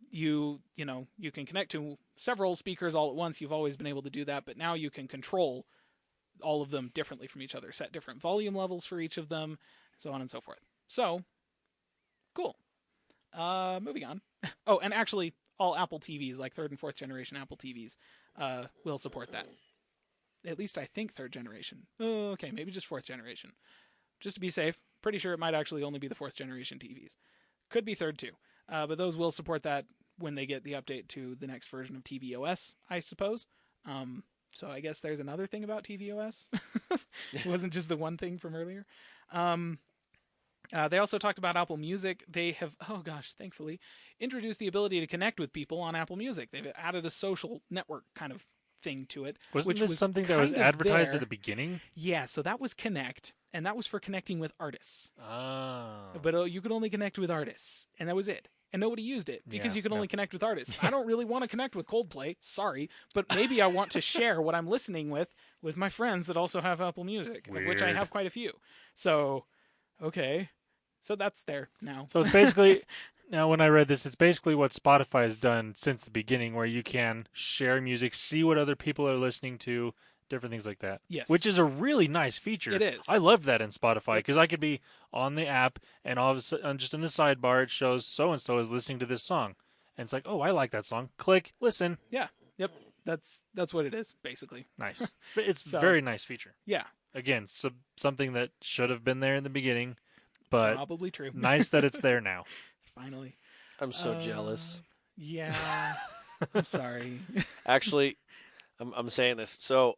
S3: you can connect to several speakers all at once. You've always been able to do that, but now you can control all of them differently from each other, set different volume levels for each of them, so on and so forth. So, cool. Moving on. Oh, and actually, all Apple TVs, like 3rd and 4th generation Apple TVs, will support that. at least I think 3rd generation. Oh, okay, maybe just 4th generation. Just to be safe, pretty sure it might actually only be the 4th generation TVs. Could be 3rd too. But those will support that when they get the update to the next version of tvOS, I suppose. So I guess there's another thing about tvOS. It wasn't just the one thing from earlier. They also talked about Apple Music. They have, thankfully, introduced the ability to connect with people on Apple Music. They've added a social network kind of thing to it.
S1: Wasn't
S3: which
S1: this
S3: was
S1: something that was
S3: kind of
S1: advertised
S3: there.
S1: at the beginning?
S3: Yeah, so that was Connect, and that was for connecting with artists.
S1: Oh.
S3: But you could only connect with artists, and that was it. And nobody used it because
S1: Yeah,
S3: you could
S1: no.
S3: only connect with artists. I don't really want to connect with Coldplay, sorry, but maybe I want to share what I'm listening with my friends that also have Apple Music, of which I
S1: Weird.
S3: have quite a few. So, okay. So that's there now.
S1: So it's basically, now when I read this, it's basically what Spotify has done since the beginning, where you can share music, see what other people are listening to, different things like that.
S3: Yes.
S1: Which is a really nice feature.
S3: It is.
S1: I love that in Spotify because I could be on the app and all of a sudden, just in the sidebar, it shows so-and-so is listening to this song. And it's like, oh, I like that song. Click, listen.
S3: Yeah. Yep. That's what it is, basically.
S1: Nice. It's
S3: So-
S1: a very nice feature.
S3: Yeah.
S1: Again, something that should have been there in the beginning, but
S3: Probably true.
S1: nice that it's there now.
S3: Finally.
S2: I'm so jealous.
S3: Yeah. I'm sorry.
S2: Actually, I'm saying this. So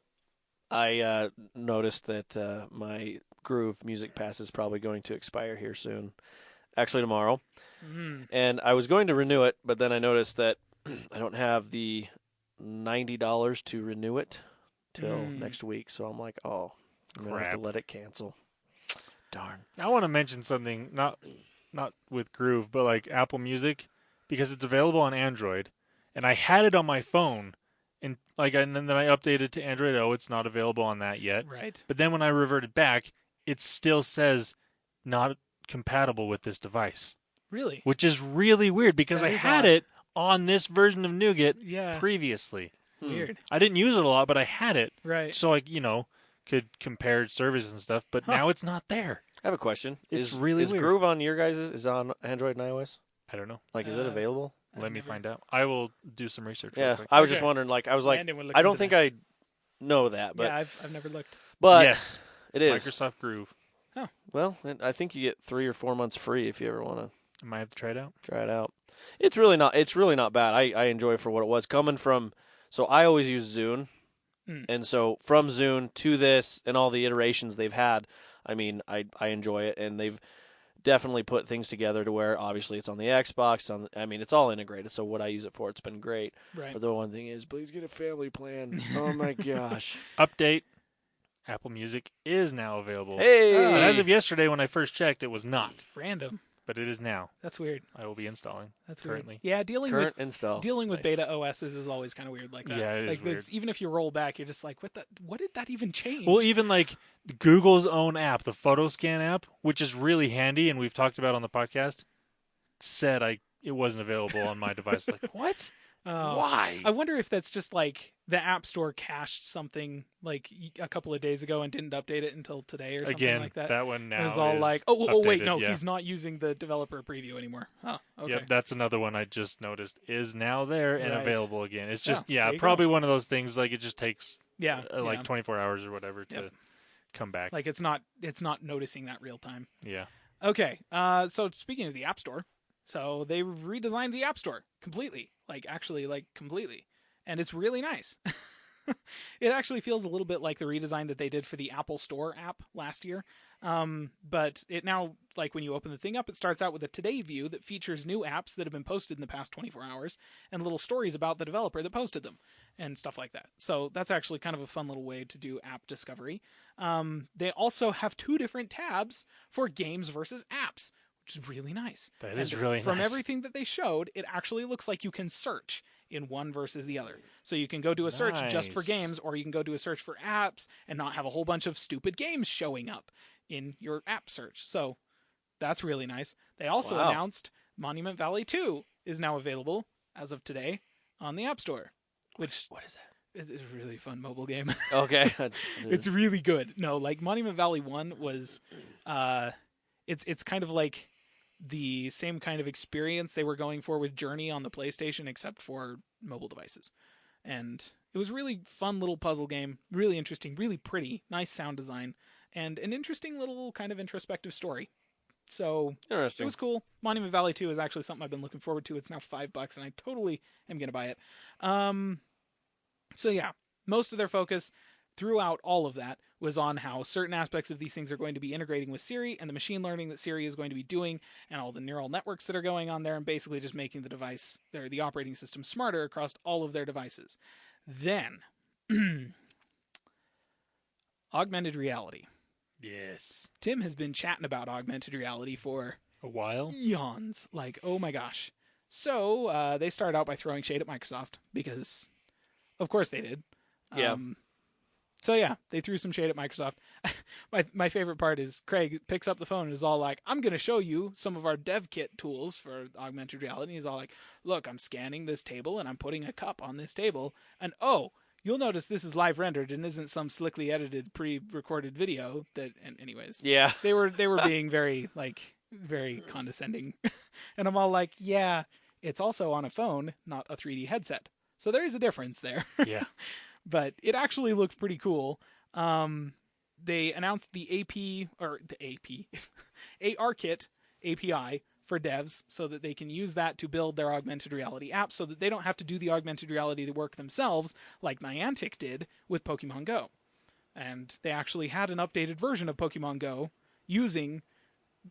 S2: I noticed that my Groove Music Pass is probably going to expire here soon. Actually, tomorrow.
S3: Mm.
S2: And I was going to renew it, but then I noticed that I don't have the $90 to renew it till next week. So I'm like, oh, I'm going to have to
S1: Crap.
S2: let it cancel. Darn.
S1: I want to mention something, not with Groove, but like Apple Music, because it's available on Android, and I had it on my phone, and then I updated to Android. Oh, it's not available on that yet.
S3: Right.
S1: But then when I reverted back, it still says not compatible with this device,
S3: Really?
S1: which is really weird because
S3: That
S1: I
S3: is
S1: had
S3: odd.
S1: it on this version of Nougat
S3: Yeah.
S1: previously.
S3: Weird.
S1: I didn't use it a lot, but I had it,
S3: Right.
S1: so could compare services and stuff. But now it's not there.
S2: I have a question.
S1: It's
S2: is
S1: really
S2: is
S1: weird.
S2: Groove on your guys' is it on Android and iOS?
S1: I don't know.
S2: Like, is it available?
S3: I've
S1: Let me
S3: never-
S1: find out. I will do some research. real
S2: Yeah,
S1: quick.
S2: I was just
S3: Okay.
S2: wondering. Like, I was like,
S3: Landon would look
S2: I don't
S3: into
S2: think
S3: that.
S2: I know that, but
S3: Yeah, I've never looked.
S1: Yes,
S2: it is.
S1: Microsoft Groove.
S2: Well, I think you get 3 or 4 months free if you ever want to
S1: I might have to try it out.
S2: try it out. It's really not bad. I enjoy it for what it was. Coming from, so I always use Zune, and so from Zune to this and all the iterations they've had, I mean, I enjoy it, and they've definitely put things together to where obviously it's on the Xbox. I mean, it's all integrated. So what I use it for, it's been great.
S3: Right.
S2: But the one thing is, please get a family plan. Oh my gosh.
S1: Update. Apple Music is now available.
S2: Hey.
S1: But as of yesterday, when I first checked, it was not.
S3: Random.
S1: But it is now.
S3: That's weird.
S1: I will be installing.
S3: That's
S1: currently.
S3: weird. Yeah, dealing
S2: Current
S3: with
S2: install.
S3: Nice.
S2: Nice.
S3: beta OSs is always kind of weird like that.
S1: Yeah, it is
S3: like this,
S1: weird.
S3: even if you roll back, you're just like, what did that even change?
S1: Well, even like Google's own app, the PhotoScan app, which is really handy, and we've talked about on the podcast, said it wasn't available on my device. Like, what? Why?
S3: I wonder if that's just like the App Store cached something like a couple of days ago and didn't update it until today or something
S1: Again,
S3: like that.
S1: one now
S3: It was all
S1: is
S3: like, oh, wait,
S1: updated,
S3: no,
S1: yeah.
S3: he's not using the developer preview anymore. Oh, okay.
S1: Yep, that's another one I just noticed is now there and
S3: Right.
S1: available again. It's
S3: Yeah,
S1: just,
S3: there you
S1: probably
S3: go.
S1: one of those things like it just takes
S3: Yeah,
S1: like
S3: yeah.
S1: 24 hours or whatever to
S3: Yep.
S1: come back.
S3: Like it's not noticing that real time.
S1: Yeah.
S3: Okay, so speaking of the App Store, so they redesigned the App Store completely, completely, and it's really nice. It actually feels a little bit like the redesign that they did for the Apple Store app last year. But it now, like when you open the thing up, it starts out with a Today view that features new apps that have been posted in the past 24 hours and little stories about the developer that posted them and stuff like that. So that's actually kind of a fun little way to do app discovery. They also have 2 different tabs for games versus apps, which is really nice.
S1: That is
S3: And
S1: really
S3: from
S1: nice.
S3: everything that they showed, it actually looks like you can search in one versus the other. So you can go do a search just for
S1: Nice.
S3: games, or you can go do a search for apps and not have a whole bunch of stupid games showing up in your app search. So that's really nice. They also
S2: Wow.
S3: announced Monument Valley 2 is now available as of today on the App Store, which
S2: What is that?
S3: is a really fun mobile game.
S2: Okay.
S3: It's really good. No, like Monument Valley 1 was it's kind of like the same kind of experience they were going for with Journey on the PlayStation except for mobile devices. And It was a really fun little puzzle game, really interesting, really pretty, nice sound design, and an interesting little kind of introspective story. So it was cool. Monument Valley 2 is actually something I've been looking forward to. It's now $5, and I totally am going to buy it. So yeah, most of their focus throughout all of that was on how certain aspects of these things are going to be integrating with Siri and the machine learning that Siri is going to be doing and all the neural networks that are going on there, and basically just making the device, the operating system, smarter across all of their devices. Then, augmented reality.
S1: Yes.
S3: Tim has been chatting about augmented reality for
S1: a while.
S3: Eons. Like, oh my gosh. So they started out by throwing shade at Microsoft because, of course, they did.
S2: Yeah.
S3: So yeah, they threw some shade at Microsoft. My favorite part is Craig picks up the phone and is all like, "I'm going to show you some of our dev kit tools for augmented reality." And he's all like, "Look, I'm scanning this table and I'm putting a cup on this table, and oh, you'll notice this is live rendered and isn't some slickly edited pre-recorded video that." And anyways,
S2: Yeah.
S3: they were being very condescending, and I'm all like, "Yeah, it's also on a phone, not a 3D headset, so there is a difference there."
S1: Yeah.
S3: But it actually looked pretty cool. They announced the ARKit API for devs so that they can use that to build their augmented reality apps so that they don't have to do the augmented reality work themselves like Niantic did with Pokemon Go. And they actually had an updated version of Pokemon Go using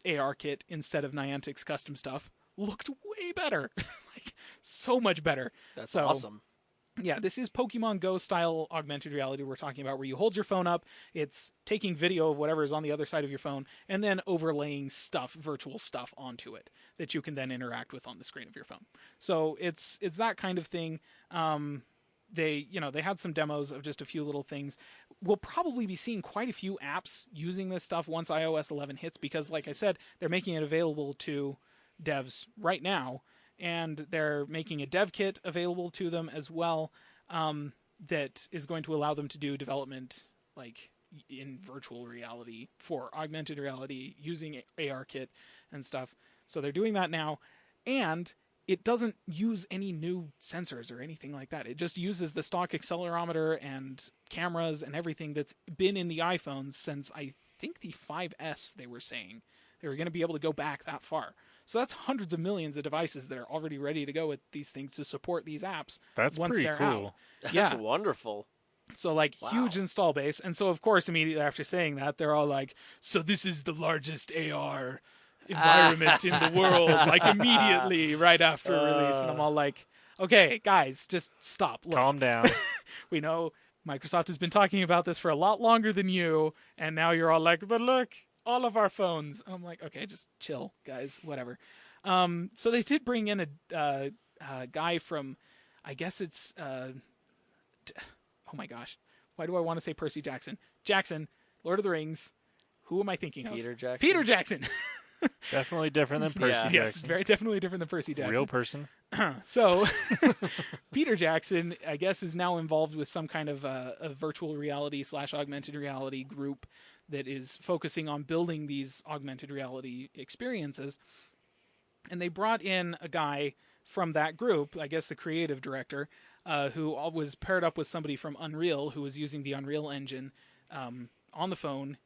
S3: ARKit instead of Niantic's custom stuff. Looked way better. Like, so much better.
S2: That's awesome.
S3: Yeah, this is Pokemon Go style augmented reality we're talking about, where you hold your phone up, it's taking video of whatever is on the other side of your phone, and then overlaying virtual stuff onto it that you can then interact with on the screen of your phone. So it's that kind of thing. They had some demos of just a few little things. We'll probably be seeing quite a few apps using this stuff once iOS 11 hits, because like I said, they're making it available to devs right now. And they're making a dev kit available to them as well, that is going to allow them to do development like in virtual reality for augmented reality using ARKit and stuff. So they're doing that now, and it doesn't use any new sensors or anything like that. It just uses the stock accelerometer and cameras and everything that's been in the iPhones since I think the 5S. They were saying they were going to be able to go back that far. So that's hundreds of millions of devices that are already ready to go with these things to support these apps.
S1: That's
S3: once
S1: pretty
S3: they're
S1: cool.
S3: Out.
S2: That's wonderful.
S3: So huge install base. And so of course immediately after saying that, they're all like, "So this is the largest AR environment in the world," like immediately right after release. And I'm all like, "Okay, guys, just stop. Look,
S1: calm down."
S3: We know Microsoft has been talking about this for a lot longer than you, and now you're all like, "But look, all of our phones." And I'm like, okay, just chill, guys, whatever. So they did bring in a guy from, I guess it's, oh my gosh, why do I want to say Percy Jackson? Jackson, Lord of the Rings. Who am I thinking of?
S2: Peter Jackson.
S3: Peter Jackson.
S1: Definitely different than Percy Jackson.
S3: Yes, very definitely different than Percy Jackson.
S1: Real person.
S3: So, Peter Jackson, I guess, is now involved with some kind of a virtual reality / augmented reality group that is focusing on building these augmented reality experiences. And they brought in a guy from that group, I guess the creative director, who was paired up with somebody from Unreal who was using the Unreal Engine on the phone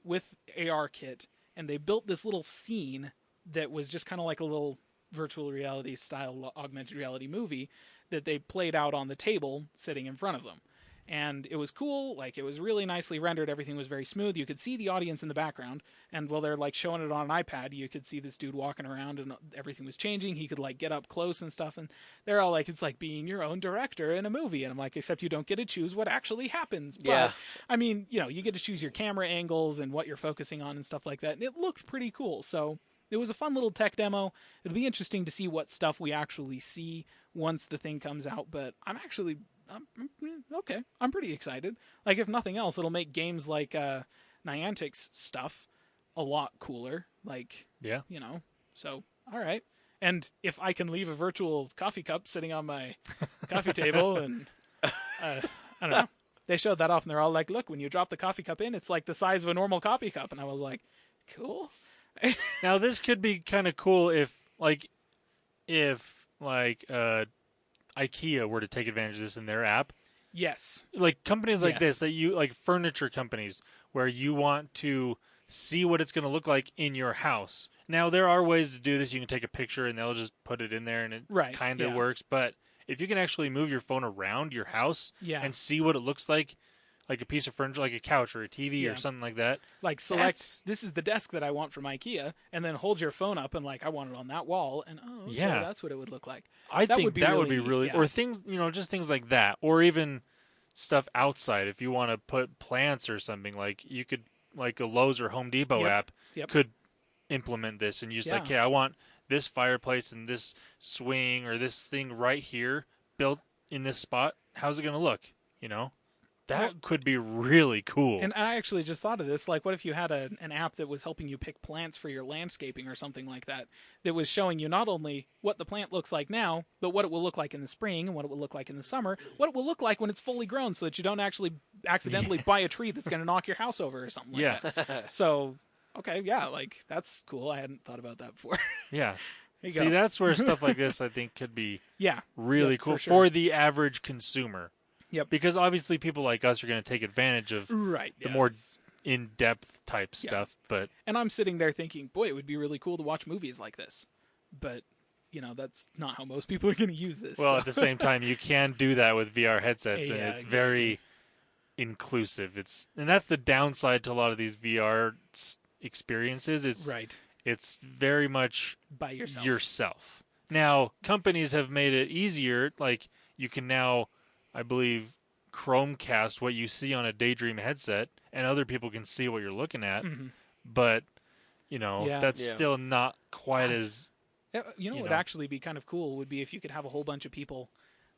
S3: with ARKit. And they built this little scene that was just kind of like a little virtual reality style augmented reality movie that they played out on the table sitting in front of them. And it was cool. Like, it was really nicely rendered. Everything was very smooth. You could see the audience in the background. And while they're like showing it on an iPad, you could see this dude walking around and everything was changing. He could like get up close and stuff. And they're all like, it's like being your own director in a movie. And I'm like, except you don't get to choose what actually happens. But,
S2: yeah.
S3: I mean, you get to choose your camera angles and what you're focusing on and stuff like that. And it looked pretty cool. So it was a fun little tech demo. It'll be interesting to see what stuff we actually see once the thing comes out. But I'm okay. I'm pretty excited. Like, if nothing else, it'll make games like Niantic's stuff a lot cooler. Like,
S1: yeah,
S3: So, all right. And if I can leave a virtual coffee cup sitting on my coffee table, and I don't know. They showed that off, and they're all like, "Look, when you drop the coffee cup in, it's like the size of a normal coffee cup." And I was like, "Cool."
S1: Now this could be kind of cool if IKEA were to take advantage of this in their app.
S3: Yes.
S1: Like companies like
S3: Yes.
S1: this that you like furniture companies where you want to see what it's going to look like in your house. Now there are ways to do this. You can take a picture and they'll just put it in there and it
S3: Right,
S1: kind of
S3: yeah.
S1: works. But if you can actually move your phone around your house
S3: Yeah.
S1: and see what it looks like a piece of furniture, like a couch or a TV
S3: Yeah.
S1: or something like that.
S3: Like select this is the desk that I want from IKEA, and then hold your phone up and like I want it on that wall, and okay,
S1: Yeah.
S3: that's what it would look like.
S1: I
S3: That
S1: think
S3: would be
S1: that
S3: really
S1: would be
S3: neat,
S1: really,
S3: yeah.
S1: or things, just things like that, or even stuff outside. If you want to put plants or something, like you could, like a Lowe's or Home Depot
S3: Yep.
S1: app
S3: Yep.
S1: could implement this, and you just like,
S3: Yeah.
S1: hey, I want this fireplace and this swing or this thing right here built in this spot. How's it going to look? That
S3: Well,
S1: could be really cool.
S3: And I actually just thought of this. Like, what if you had an app that was helping you pick plants for your landscaping or something like that, that was showing you not only what the plant looks like now, but what it will look like in the spring and what it will look like in the summer, what it will look like when it's fully grown, so that you don't actually accidentally buy a tree that's going to knock your house over or something like
S1: Yeah.
S3: that. So, okay, yeah, like, that's cool. I hadn't thought about that before.
S1: Yeah.
S3: There you
S1: See,
S3: go.
S1: that's where stuff like this, I think, could be
S3: Yeah.
S1: really
S3: Yep,
S1: cool
S3: for sure.
S1: the average consumer.
S3: Yep.
S1: Because obviously people like us are going to take advantage of
S3: Right.
S1: the
S3: yeah,
S1: more
S3: it's-
S1: in-depth type stuff, but
S3: And I'm sitting there thinking, boy, it would be really cool to watch movies like this. But, that's not how most people are going to use this.
S1: well,
S3: so.
S1: at the same time, you can do that with VR headsets, and
S3: Yeah,
S1: it's very inclusive. And that's the downside to a lot of these VR experiences.
S3: Right.
S1: It's very much
S3: By yourself.
S1: yourself. Now, companies have made it easier. Like you can now, I believe, Chromecast what you see on a Daydream headset, and other people can see what you're looking at.
S3: Mhm.
S1: But
S3: Yeah.
S1: that's
S2: Yeah.
S1: still not quite as
S3: Yeah, what would actually be kind of cool would be if you could have a whole bunch of people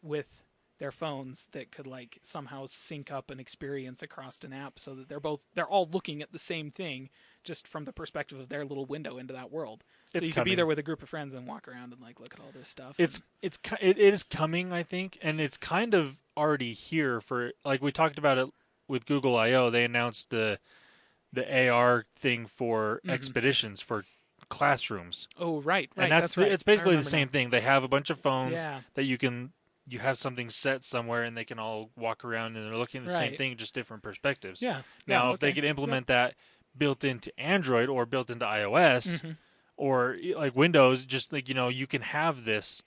S3: with their phones that could like somehow sync up an experience across an app, so that they're all looking at the same thing, just from the perspective of their little window into that world. So
S1: It's
S3: you could be
S1: coming.
S3: there with a group of friends and walk around and like look at all this stuff.
S1: it is coming, I think, and it's kind of already here. For like we talked about it with Google I/O, they announced the AR thing for expeditions for classrooms.
S3: Oh, right.
S1: And
S3: that's right.
S1: it's
S3: I
S1: basically the
S3: remember
S1: same
S3: now.
S1: thing. They have a bunch of phones
S3: Yeah.
S1: that you have something set somewhere and they can all walk around and they're looking at the same
S3: Right.
S1: thing, just different perspectives.
S3: Yeah.
S1: Now,
S3: Yeah,
S1: if they
S3: okay.
S1: could implement that built into Android or built into iOS
S3: Mhm.
S1: or like Windows, just like, you can have this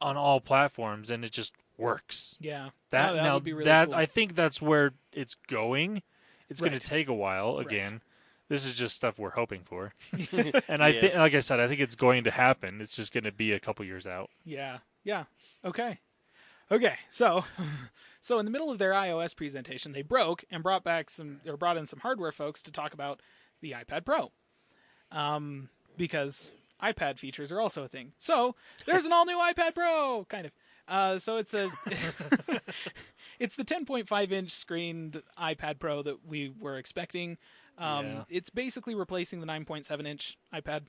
S1: on all platforms and it just works.
S3: Yeah.
S1: That
S3: that
S1: now
S3: would be really
S1: that
S3: cool.
S1: I think that's where it's going. It's going
S3: Right.
S1: to take a while
S3: Right.
S1: again. This is just stuff we're hoping for. And I think,
S2: Yes.
S1: like I said, I think it's going to happen. It's just going to be a couple years out.
S3: Yeah. Yeah. Okay. So, so in the middle of their iOS presentation, they broke and brought in some hardware folks to talk about the iPad Pro, because iPad features are also a thing. So there's an all new iPad Pro, kind of. So it's it's the 10.5-inch screened iPad Pro that we were expecting.
S1: Yeah.
S3: It's basically replacing the 9.7-inch iPad.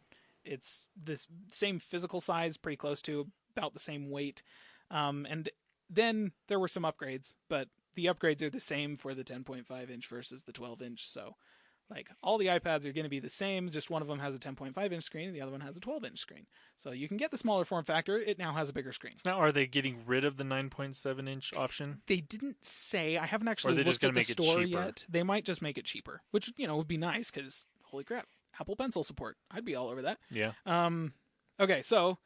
S3: It's this same physical size, pretty close to about the same weight. And then there were some upgrades, but the upgrades are the same for the 10.5-inch versus the 12-inch. So, like, all the iPads are going to be the same, just one of them has a 10.5-inch screen and the other one has a 12-inch screen. So you can get the smaller form factor. It now has a bigger screen.
S1: Now, are they getting rid of the 9.7-inch option?
S3: They didn't say. I haven't
S1: Or
S3: actually
S1: they're just
S3: looked at
S1: gonna
S3: the
S1: make it
S3: store
S1: cheaper?
S3: yet. They might just make it cheaper, which, would be nice because, holy crap, Apple Pencil support. I'd be all over that.
S1: Yeah.
S3: Okay, so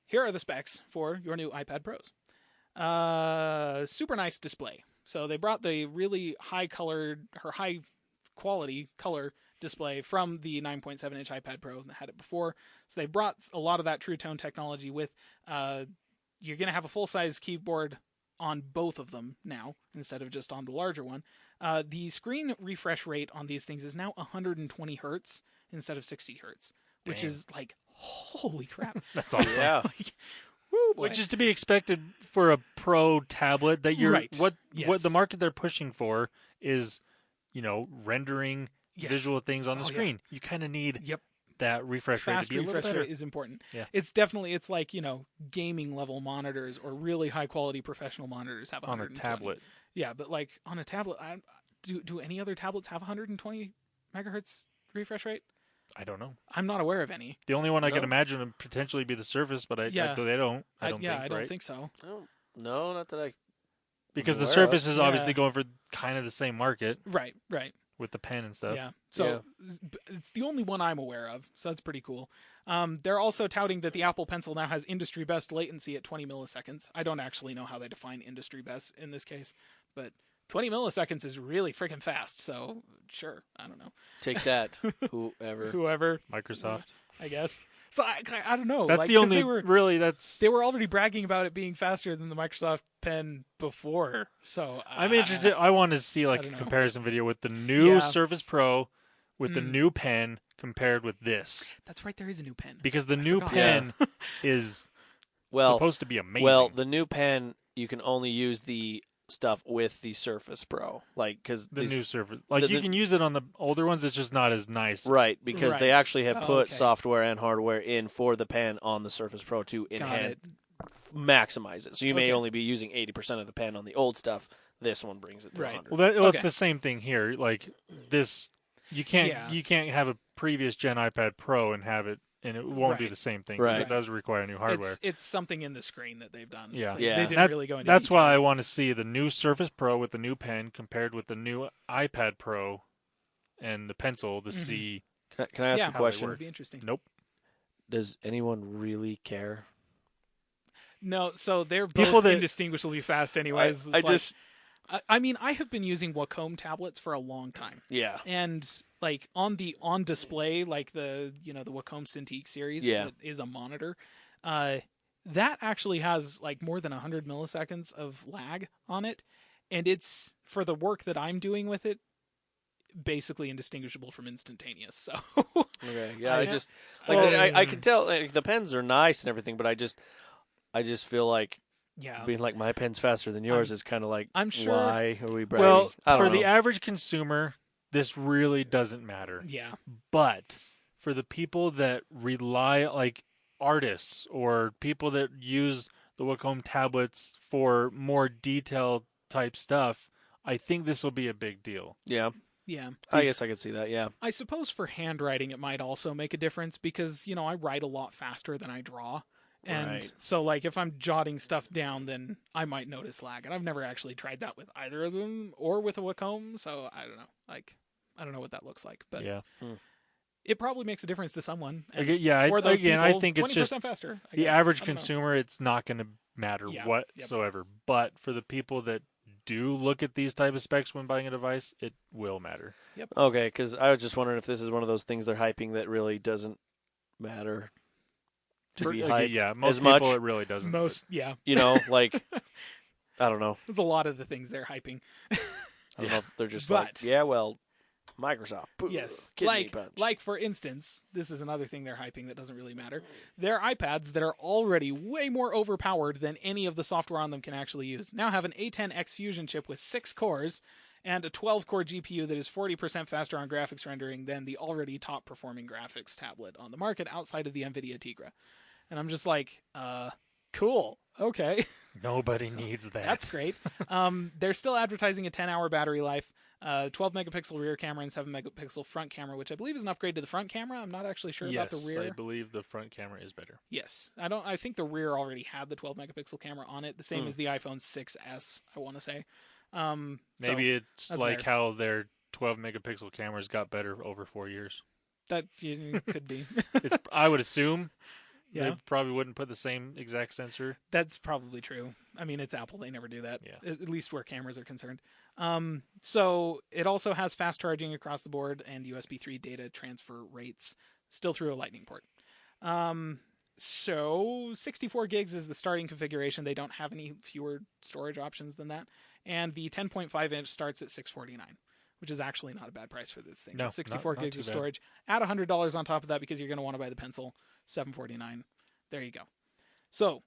S3: here are the specs for your new iPad Pros. Super nice display. So they brought the really high quality color display from the 9.7-inch iPad Pro that had it before. So they brought a lot of that True Tone technology with. You're going to have a full-size keyboard on both of them now instead of just on the larger one. The screen refresh rate on these things is now 120 hertz instead of 60 hertz, which
S1: Damn.
S3: is like, holy crap.
S1: That's awesome.
S2: Yeah.
S3: Woo, boy.
S1: Which is to be expected for a pro tablet that you're
S3: Right.
S1: what
S3: Yes.
S1: the market they're pushing for is, rendering
S3: Yes.
S1: visual things on the
S3: Oh, yeah.
S1: screen. You kind of need
S3: Yep.
S1: that refresh rate to
S3: Fast
S1: be a little
S3: refresh
S1: better.
S3: rate is important.
S1: Yeah.
S3: It's like, gaming level monitors or really high quality professional monitors have
S1: on a
S3: 120.
S1: tablet.
S3: Yeah, but like on a tablet, do any other tablets have 120 megahertz refresh rate?
S1: I don't know.
S3: I'm not aware of any.
S1: The only one I
S2: No.
S1: can imagine would potentially be the Surface, but
S3: Yeah.
S1: they don't. I don't think.
S3: I don't
S1: right?
S3: think so.
S2: No, not that I.
S1: Because the
S2: aware
S1: Surface
S2: of.
S1: is obviously
S3: Yeah.
S1: going for kind of the same market
S3: Right.
S1: with the pen and stuff.
S3: Yeah. So it's the only one I'm aware of. So that's pretty cool. They're also touting that the Apple Pencil now has industry best latency at 20 milliseconds. I don't actually know how they define industry best in this case, but 20 milliseconds is really freaking fast. So sure, I don't know.
S2: Take that, whoever.
S3: Whoever,
S1: Microsoft.
S3: I guess. So I don't know.
S1: That's
S3: like,
S1: the
S3: 'cause
S1: only
S3: they were already bragging about it being faster than the Microsoft Pen before. So
S1: I'm interested. I want to see like
S3: don't
S1: a
S3: know.
S1: comparison video with the new
S3: Yeah.
S1: Surface Pro with the new pen compared with this.
S3: That's right. There is a new pen.
S1: Because the new
S3: forgot.
S1: pen is
S2: Well,
S1: supposed to be amazing.
S2: well, the new pen you can only use the stuff with the Surface Pro, like because
S1: the new Surface, like
S2: the-
S1: you can use it on the older ones. It's just not as nice.
S2: right because they
S3: Right.
S2: actually have
S3: Oh,
S2: put
S3: okay.
S2: software and hardware in for the pen on the Surface Pro to
S3: Got
S2: enhance,
S3: it.
S2: maximize it. So you may
S3: Okay.
S2: only be using 80% of the pen on the old stuff. This one brings it to
S3: Right.
S2: 100.
S1: Well,
S3: Okay.
S1: it's the same thing here. Like this, you can't
S3: Yeah.
S1: you can't have a previous gen iPad Pro and have it, and it won't be
S3: Right.
S1: the same thing. 'cause
S2: Right.
S1: It does require new hardware.
S3: It's something in the screen that they've done.
S1: Yeah.
S3: Like,
S2: Yeah.
S3: They didn't
S1: That-
S3: really go into
S1: That's why I
S3: details.
S1: want to see the new Surface Pro with the new pen compared with the new iPad Pro and the pencil to see.
S2: Can I ask
S3: Yeah.
S2: a
S3: How they
S2: question?
S3: Would be interesting.
S1: Nope.
S2: Does anyone really care?
S3: No, so they're
S1: People
S3: both
S1: that-
S3: indistinguishably fast, anyways.
S2: I just
S3: I mean, I have been using Wacom tablets for a long time,
S2: yeah.
S3: and like on display, like the the Wacom Cintiq series,
S2: Yeah.
S3: that is a monitor. That actually has like more than 100 milliseconds of lag on it, and it's for the work that I'm doing with it, basically indistinguishable from instantaneous. So
S2: Okay. Yeah.
S3: I-
S2: I just like
S1: Well,
S2: I can tell like, the pens are nice and everything, but I just feel like
S3: yeah,
S2: being like my pen's faster than yours is kind of like
S3: I'm sure-
S2: why are we bragging?
S1: Well,
S2: I don't
S1: for
S2: know.
S1: the average consumer, this really doesn't matter.
S3: yeah,
S1: But for the people that rely, like artists or people that use the Wacom tablets for more detailed type stuff, I think this will be a big deal.
S2: yeah,
S3: yeah.
S2: I guess I could see that. Yeah,
S3: I suppose for handwriting it might also make a difference because, I write a lot faster than I draw. And
S2: Right.
S3: so like if I'm jotting stuff down, then I might notice lag. And I've never actually tried that with either of them or with a Wacom, so I don't know. Like I don't know what that looks like, but
S1: Yeah.
S3: it probably makes a difference to someone. And
S1: Again, yeah,
S3: for those
S1: again, I
S3: people,
S1: think it's
S3: 20%
S1: just
S3: faster. I
S1: the
S3: guess.
S1: average
S3: I don't know.
S1: consumer, it's not going to matter
S3: Yeah.
S1: whatsoever. But for the people that do look at these type of specs when buying a device, it will matter.
S2: okay. Because I was just wondering if this is one of those things they're hyping that really doesn't matter to be hyped
S1: Yeah, most
S2: as
S1: people
S2: much.
S1: it really doesn't.
S3: Most yeah.
S2: Like I don't know.
S3: There's a lot of the things they're hyping.
S2: I don't know if they're just
S3: But-
S2: like, yeah, well, Microsoft.
S3: Yes,
S2: Kidney punch.
S3: like for instance, this is another thing they're hyping that doesn't really matter. Their iPads that are already way more overpowered than any of the software on them can actually use now have an A10X Fusion chip with 6 cores and a 12-core GPU that is 40% faster on graphics rendering than the already top-performing graphics tablet on the market outside of the NVIDIA Tegra. And I'm just like, cool, okay.
S1: Nobody needs that.
S3: That's great. They're still advertising a 10-hour battery life, 12-megapixel rear camera and 7-megapixel front camera, which I believe is an upgrade to the front camera. I'm not actually sure about the
S1: Yes,
S3: rear.
S1: I believe the front camera is better.
S3: Yes, I think the rear already had the 12-megapixel camera on it, the same as the iPhone 6s. I want to say.
S1: Maybe it's
S3: that's
S1: like
S3: there.
S1: how their 12-megapixel cameras got better over 4 years.
S3: That could be.
S1: I would assume
S3: Yeah,
S1: they probably wouldn't put the same exact sensor.
S3: that's probably true. I mean, it's Apple; they never do that.
S1: Yeah.
S3: At least where cameras are concerned. So it also has fast charging across the board and USB 3 data transfer rates, still through a Lightning port. So 64 gigs is the starting configuration. They don't have any fewer storage options than that. And the 10.5 inch starts at $649, which is actually not a bad price for this thing.
S1: No,
S3: It's 64
S1: not
S3: gigs
S1: too
S3: of
S1: bad.
S3: storage. Add $100 on top of that because you're going to want to buy the pencil. $749. There you go. So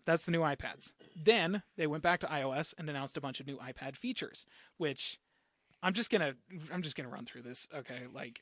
S3: that's the new iPads. Then they went back to iOS and announced a bunch of new iPad features, which I'm just gonna run through this. Okay, like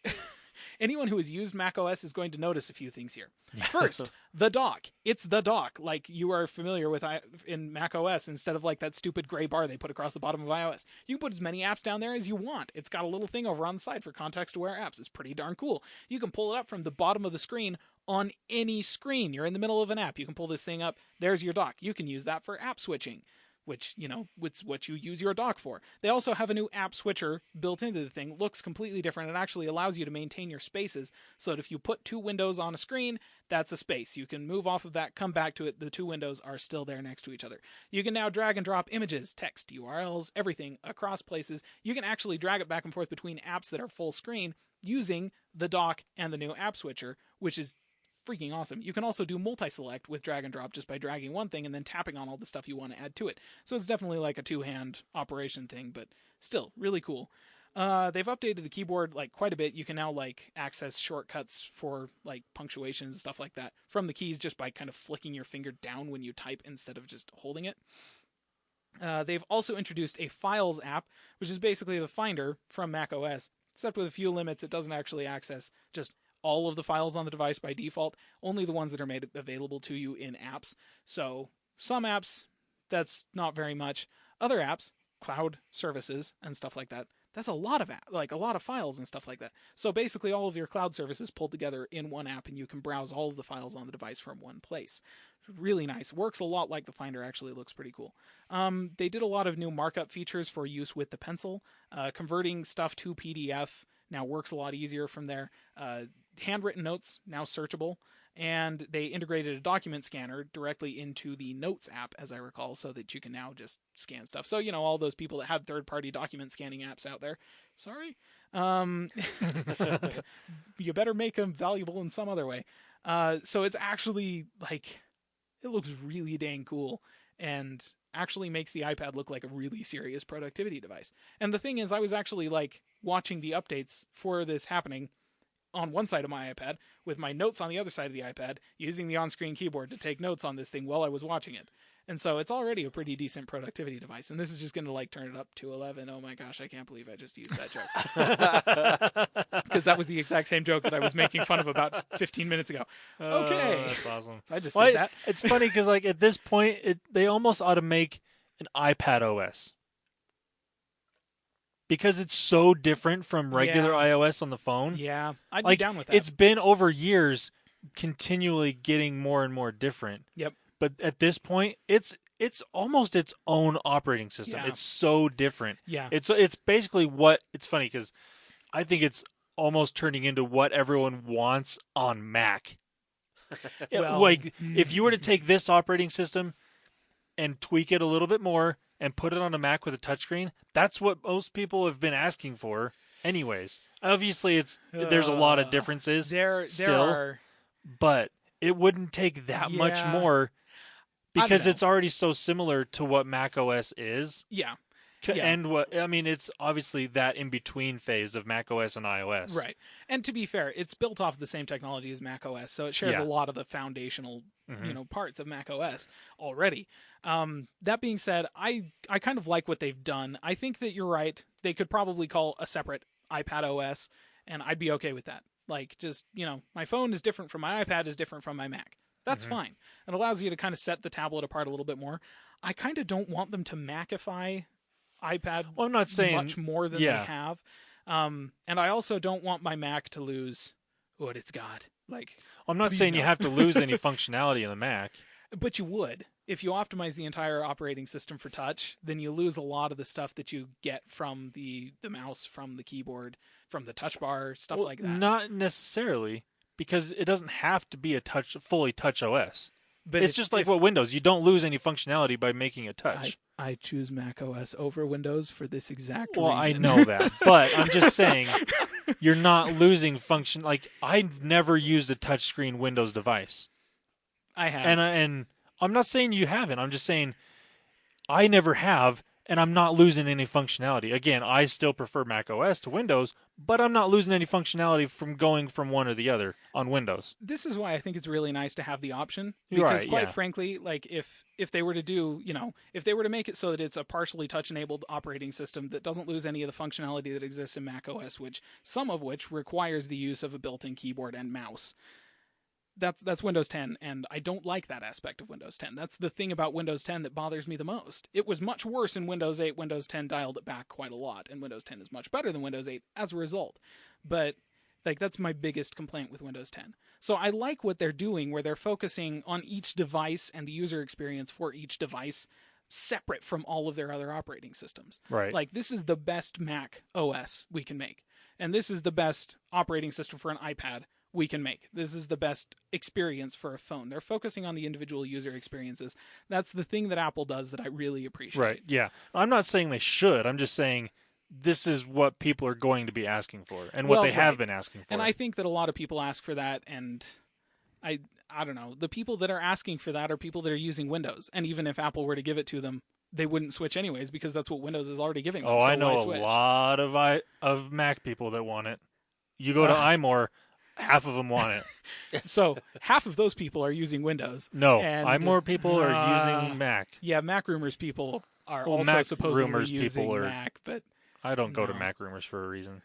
S3: anyone who has used macOS is going to notice a few things here. First, the dock. It's the dock, like you are familiar with in macOS. Instead of like that stupid gray bar they put across the bottom of iOS, you can put as many apps down there as you want. It's got a little thing over on the side for context-aware apps. It's pretty darn cool. You can pull it up from the bottom of the screen on any screen. You're in the middle of an app. You can pull this thing up. There's your dock. You can use that for app switching. which, it's what you use your dock for. They also have a new app switcher built into the thing. Looks completely different. It actually allows you to maintain your spaces so that if you put two windows on a screen, that's a space. You can move off of that, come back to it. The two windows are still there next to each other. You can now drag and drop images, text, URLs, everything across places. You can actually drag it back and forth between apps that are full screen using the dock and the new app switcher, which is freaking awesome. You can also do multi-select with drag and drop just by dragging one thing and then tapping on all the stuff you want to add to it. So it's definitely like a two-hand operation thing, but still really cool. They've updated the keyboard like quite a bit. You can now like access shortcuts for like punctuation and stuff like that from the keys just by kind of flicking your finger down when you type instead of just holding it. They've also introduced a Files app, which is basically the Finder from macOS, except with a few limits. It doesn't actually access just all of the files on the device by default, only the ones that are made available to you in apps. So some apps, that's not very much. Other apps, cloud services and stuff like that, that's a lot of files and stuff like that. So basically all of your cloud services pulled together in one app, and you can browse all of the files on the device from one place. It's really nice. Works a lot like the Finder. Actually looks pretty cool. They did a lot of new markup features for use with the pencil. Converting stuff to PDF now works a lot easier from there. Handwritten notes now searchable, and they integrated a document scanner directly into the Notes app, as I recall, so that you can now just scan stuff. So, all those people that have third-party document scanning apps out there, sorry, you better make them valuable in some other way. So it's actually like, it looks really dang cool, and actually makes the iPad look like a really serious productivity device. And the thing is, I was actually like watching the updates for this happening on one side of my iPad with my notes on the other side of the iPad, using the on-screen keyboard to take notes on this thing while I was watching it. And so it's already a pretty decent productivity device, and this is just going to like turn it up to 11. Oh my gosh, I can't believe I just used that joke. Because that was the exact same joke that I was making fun of about 15 minutes ago. Okay.
S1: That's awesome.
S3: I just did that.
S1: It's funny because like at this point, they almost ought to make an iPad OS. Because it's so different from regular iOS on the phone.
S3: Yeah, I'd be down with that.
S1: It's been over years continually getting more and more different.
S3: Yep.
S1: But at this point, it's almost its own operating system.
S3: Yeah.
S1: It's so different.
S3: Yeah.
S1: It's basically it's funny because I think it's almost turning into what everyone wants on Mac.
S3: Well,
S1: like if you were to take this operating system and tweak it a little bit more and put it on a Mac with a touchscreen, that's what most people have been asking for anyways. Obviously, there's a lot of differences
S3: there
S1: still,
S3: are,
S1: but it wouldn't take that much more because it's already so similar to what Mac OS is.
S3: Yeah.
S1: And it's obviously that in-between phase of Mac OS and iOS.
S3: Right. And to be fair, it's built off the same technology as Mac OS, so it shares a lot of the foundational parts of Mac OS already. That being said, I kind of like what they've done. I think that you're right. They could probably call a separate iPad OS, and I'd be okay with that. Like, just, my phone is different from my iPad is different from my Mac. That's fine. It allows you to kind of set the tablet apart a little bit more. I kind of don't want them to Macify iPad
S1: I'm not saying
S3: much more than they have. And I also don't want my Mac to lose what it's got. Like,
S1: I'm not saying you have to lose any functionality in the Mac.
S3: But you would. If you optimize the entire operating system for touch, then you lose a lot of the stuff that you get from the mouse, from the keyboard, from the touch bar, stuff like that.
S1: Not necessarily, because it doesn't have to be a fully touch OS. But it's just like Windows. You don't lose any functionality by making it touch.
S3: I choose Mac OS over Windows for this exact reason.
S1: Well, I know that. But I'm just saying, you're not losing function. Like, I've never used a touchscreen Windows device.
S3: I have.
S1: And I'm not saying you haven't. I'm just saying I never have, and I'm not losing any functionality. Again, I still prefer Mac OS to Windows, but I'm not losing any functionality from going from one or the other on Windows.
S3: This is why I think it's really nice to have the option. Because quite frankly, like if they were to do, if they were to make it so that it's a partially touch-enabled operating system that doesn't lose any of the functionality that exists in Mac OS, some of which requires the use of a built-in keyboard and mouse, that's Windows 10, and I don't like that aspect of Windows 10. That's the thing about Windows 10 that bothers me the most. It was much worse in Windows 8. Windows 10 dialed it back quite a lot, and Windows 10 is much better than Windows 8 as a result. But that's my biggest complaint with Windows 10. So I like what they're doing, where they're focusing on each device and the user experience for each device separate from all of their other operating systems.
S1: Right.
S3: Like, this is the best Mac OS we can make. And this is the best operating system for an iPad we can make. This is the best experience for a phone. They're focusing on the individual user experiences. That's the thing that Apple does that I really appreciate.
S1: Right, yeah. I'm not saying they should. I'm just saying this is what people are going to be asking for and what they have been asking for.
S3: And I think that a lot of people ask for that, and I don't know. The people that are asking for that are people that are using Windows. And even if Apple were to give it to them, they wouldn't switch anyways because that's what Windows is already giving them.
S1: Oh,
S3: so
S1: I know
S3: why
S1: a
S3: switch?
S1: lot of Mac people that want it. You go to iMore, half of them want it.
S3: So half of those people are using Windows.
S1: No,
S3: and,
S1: iMore people are using Mac.
S3: Yeah, Mac Rumors people are
S1: Well,
S3: also
S1: Mac
S3: supposedly
S1: Rumors
S3: using
S1: people are-
S3: Mac, but
S1: I don't go to
S3: No.
S1: Mac Rumors for a reason.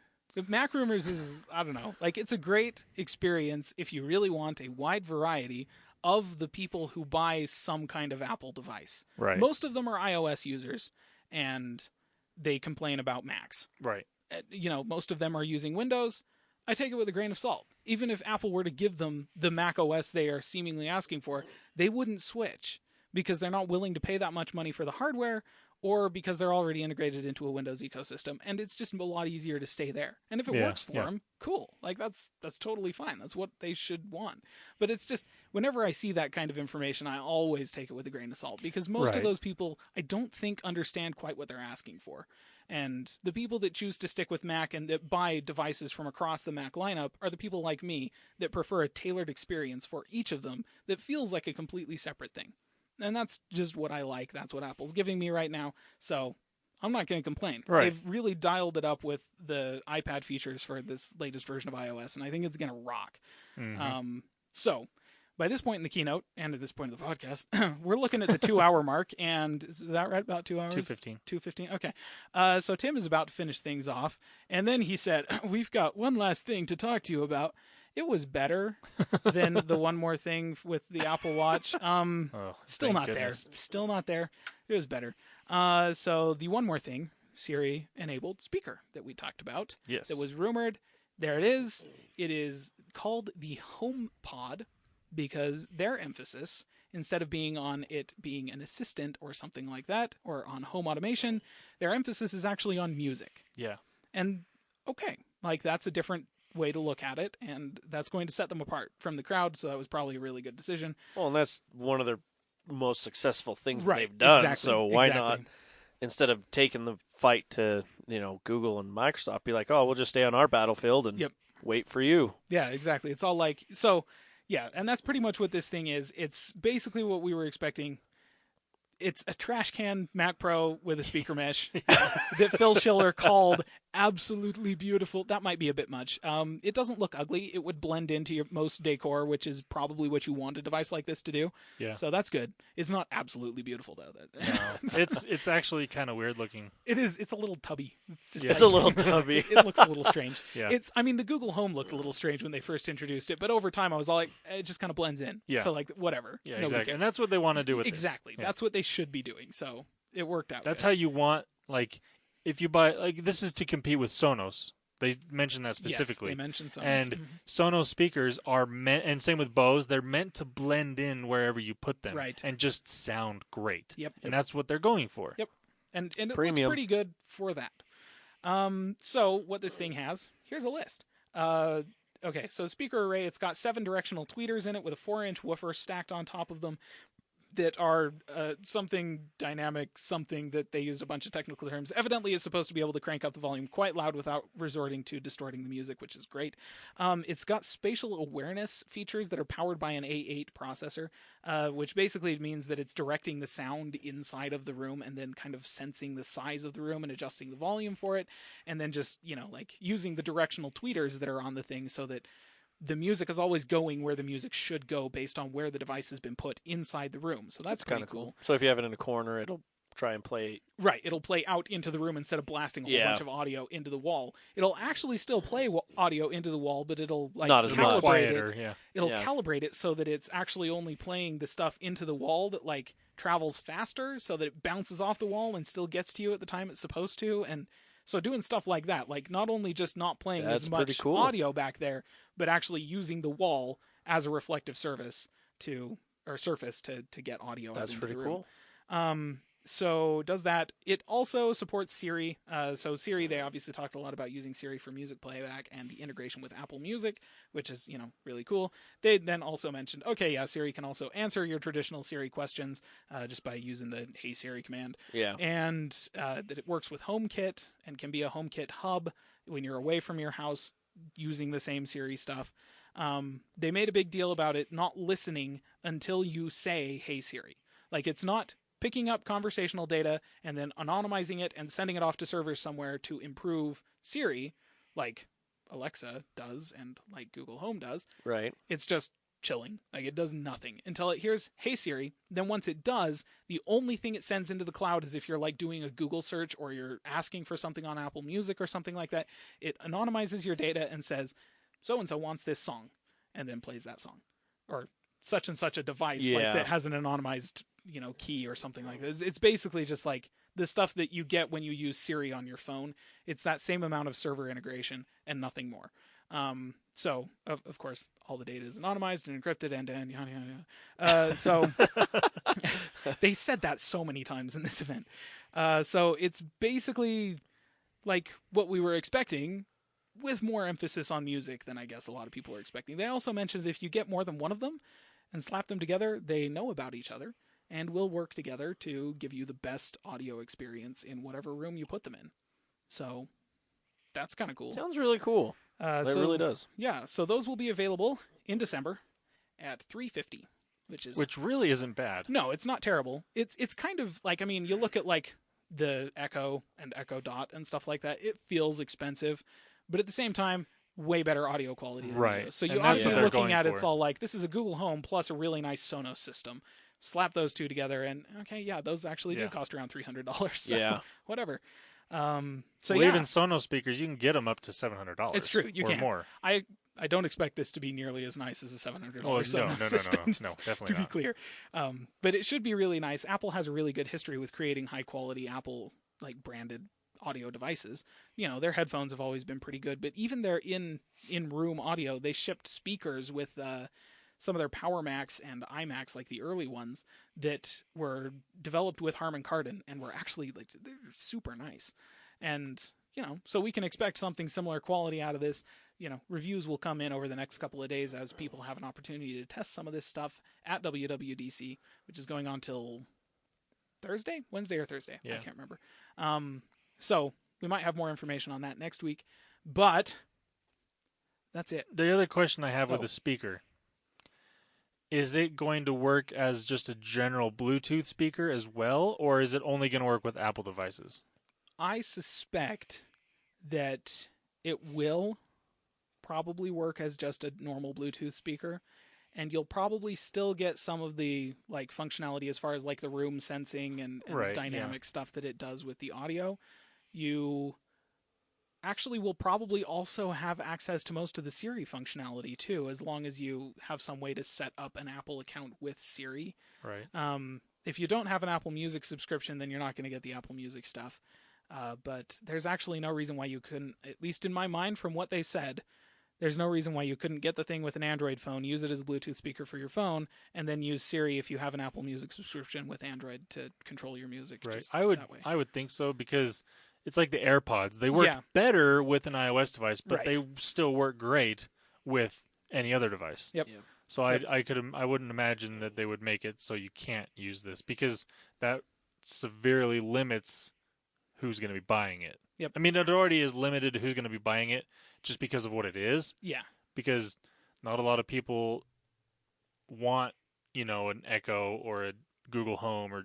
S3: Mac Rumors is, I don't know, like it's a great experience if you really want a wide variety of the people who buy some kind of Apple device.
S1: Right.
S3: Most of them are iOS users, and they complain about Macs.
S1: Right.
S3: Most of them are using Windows. I take it with a grain of salt. Even if Apple were to give them the Mac OS they are seemingly asking for, they wouldn't switch because they're not willing to pay that much money for the hardware, or because they're already integrated into a Windows ecosystem, and it's just a lot easier to stay there. And if it works for them, cool. Like that's totally fine. That's what they should want. But it's just whenever I see that kind of information, I always take it with a grain of salt because most of those people I don't think understand quite what they're asking for. And the people that choose to stick with Mac and that buy devices from across the Mac lineup are the people like me that prefer a tailored experience for each of them that feels like a completely separate thing. And that's just what I like. That's what Apple's giving me right now. So I'm not going to complain.
S1: Right.
S3: They've really dialed it up with the iPad features for this latest version of iOS, and I think it's going to rock.
S1: Mm-hmm.
S3: So by this point in the keynote, and at this point of the podcast, we're looking at the 2-hour mark. And is that right? About 2 hours?
S1: 2:15.
S3: 2:15. Okay. So Tim is about to finish things off. And then he said, we've got one last thing to talk to you about. It was better than the one more thing with the Apple Watch. Still not there. Still not there. It was better. So the one more thing, Siri-enabled speaker that we talked about.
S1: Yes.
S3: That was rumored. There it is. It is called the HomePod because their emphasis, instead of being on it being an assistant or something like that, or on home automation, their emphasis is actually on music.
S1: Yeah.
S3: And okay, like that's a different way to look at it, and that's going to set them apart from the crowd, so that was probably a really good decision.
S2: Well, and that's one of their most successful things
S3: Right,
S2: that they've done.
S3: exactly,
S2: So why
S3: exactly.
S2: not, instead of taking the fight to Google and Microsoft, be like, oh, we'll just stay on our battlefield and wait for you.
S3: Yeah, exactly. It's all like so. Yeah, and that's pretty much what this thing is. It's basically what we were expecting. It's a trash can Mac Pro with a speaker mesh that Phil Schiller called absolutely beautiful. That might be a bit much. It doesn't look ugly. It would blend into your most decor, which is probably what you want a device like this to do.
S1: Yeah.
S3: So that's good. It's not absolutely beautiful though.
S1: No. It's actually kind of weird looking.
S3: It is. It's a little tubby.
S2: It's a little tubby.
S3: It looks a little strange.
S1: Yeah.
S3: I mean, the Google Home looked a little strange when they first introduced it, but over time I was all like, it just kind of blends in.
S1: Yeah.
S3: So like, whatever.
S1: Yeah,
S3: Nobody
S1: exactly.
S3: cares.
S1: And that's what they want to do with
S3: Exactly.
S1: this. Yeah.
S3: That's what they should be doing. So it worked out.
S1: That's
S3: good.
S1: how you want, like, if you buy, like, this is to compete with Sonos. They mentioned that specifically.
S3: Yes, they mentioned Sonos.
S1: And
S3: Mhm.
S1: Sonos speakers are meant, and same with Bose, they're meant to blend in wherever you put them.
S3: Right.
S1: And just sound great.
S3: Yep.
S1: And that's what they're going for.
S3: Yep. And it
S2: Premium.
S3: looks pretty good for that. So what this thing has, here's a list. Okay, so speaker array, it's got 7 directional tweeters in it with a 4-inch woofer stacked on top of them that are something dynamic, something that they used a bunch of technical terms. Evidently, it's supposed to be able to crank up the volume quite loud without resorting to distorting the music, which is great. It's got spatial awareness features that are powered by an A8 processor, which basically means that it's directing the sound inside of the room and then kind of sensing the size of the room and adjusting the volume for it, and then just, like using the directional tweeters that are on the thing so that the music is always going where the music should go based on where the device has been put inside the room. So that's
S2: kind
S3: pretty
S2: of
S3: cool.
S2: So if you have it in a corner, it'll try and play.
S3: Right, it'll play out into the room instead of blasting a whole bunch of audio into the wall. It'll actually still play audio into the wall, but it'll like
S2: Not as much.
S3: calibrate
S1: Quieter,
S3: it.
S1: yeah.
S3: It'll
S2: Yeah.
S3: calibrate it so that it's actually only playing the stuff into the wall that like travels faster, so that it bounces off the wall and still gets to you at the time it's supposed to. And so doing stuff like that, like not only just not playing
S2: That's
S3: as
S2: pretty
S3: much
S2: cool.
S3: audio back there, but actually using the wall as a reflective surface to get audio.
S2: That's
S3: out into
S2: pretty
S3: the room.
S2: cool.
S3: So does that. It also supports Siri. So Siri, they obviously talked a lot about using Siri for music playback and the integration with Apple Music, which is, really cool. They then also mentioned, okay, yeah, Siri can also answer your traditional Siri questions just by using the Hey Siri command.
S2: Yeah.
S3: And that it works with HomeKit and can be a HomeKit hub when you're away from your house using the same Siri stuff. They made a big deal about it not listening until you say, Hey Siri. Like, it's not picking up conversational data and then anonymizing it and sending it off to servers somewhere to improve Siri, like Alexa does and like Google Home does.
S2: Right.
S3: It's just chilling. Like, it does nothing until it hears, Hey Siri. Then once it does, the only thing it sends into the cloud is if you're like doing a Google search or you're asking for something on Apple Music or something like that, it anonymizes your data and says, so-and-so wants this song, and then plays that song. Or such and such a device like that has an anonymized key or something like that. It's basically just like the stuff that you get when you use Siri on your phone. It's that same amount of server integration and nothing more. So of course all the data is anonymized and encrypted and yada yada. So they said that so many times in this event. So it's basically like what we were expecting, with more emphasis on music than I guess a lot of people are expecting. They also mentioned that if you get more than one of them and slap them together, they know about each other and will work together to give you the best audio experience in whatever room you put them in. So that's kind of cool.
S2: Sounds really cool. It really does.
S3: Yeah, so those will be available in December at $350,
S1: which really isn't bad.
S3: No, it's not terrible. It's kind of like, I mean, you look at like the Echo and Echo Dot and stuff like that. It feels expensive, but at the same time, way better audio quality than those. So you ought to be looking at it's all like, this is a Google Home plus a really nice Sonos system. Slap those two together, and okay, yeah, those actually do cost around $300. So whatever.
S1: Even Sonos speakers, you can get them up to $700.
S3: It's true, you can
S1: more.
S3: I don't expect this to be nearly as nice as a $700 Sonos system.
S1: No, definitely
S3: to be clear. But it should be really nice. Apple has a really good history with creating high quality Apple like branded audio devices. Their headphones have always been pretty good, but even their in-room audio, they shipped speakers with some of their Power Macs and iMacs, like the early ones, that were developed with Harman Kardon and were actually like, they're super nice. And so we can expect something similar quality out of this. Reviews will come in over the next couple of days as people have an opportunity to test some of this stuff at WWDC, which is going on till Wednesday or Thursday. I can't remember. So we might have more information on that next week, but that's it.
S1: The other question I have with the speaker, is it going to work as just a general Bluetooth speaker as well, or is it only going to work with Apple devices?
S3: I suspect that it will probably work as just a normal Bluetooth speaker, and you'll probably still get some of the like functionality as far as like the room sensing and dynamic stuff that it does with the audio. You actually will probably also have access to most of the Siri functionality too, as long as you have some way to set up an Apple account with Siri.
S1: Right.
S3: If you don't have an Apple Music subscription, then you're not going to get the Apple Music stuff. But there's actually no reason why you couldn't, at least in my mind from what they said, there's no reason why you couldn't get the thing with an Android phone, use it as a Bluetooth speaker for your phone, and then use Siri if you have an Apple Music subscription with Android to control your music.
S1: Right.
S3: Just
S1: I would think so, because it's like the AirPods. They work better with an iOS device, but they still work great with any other device.
S3: Yep.
S1: So I wouldn't imagine that they would make it so you can't use this, because that severely limits who's going to be buying it.
S3: Yep.
S1: I mean, it already is limited to who's going to be buying it just because of what it is.
S3: Yeah.
S1: Because not a lot of people want, an Echo or a Google Home or,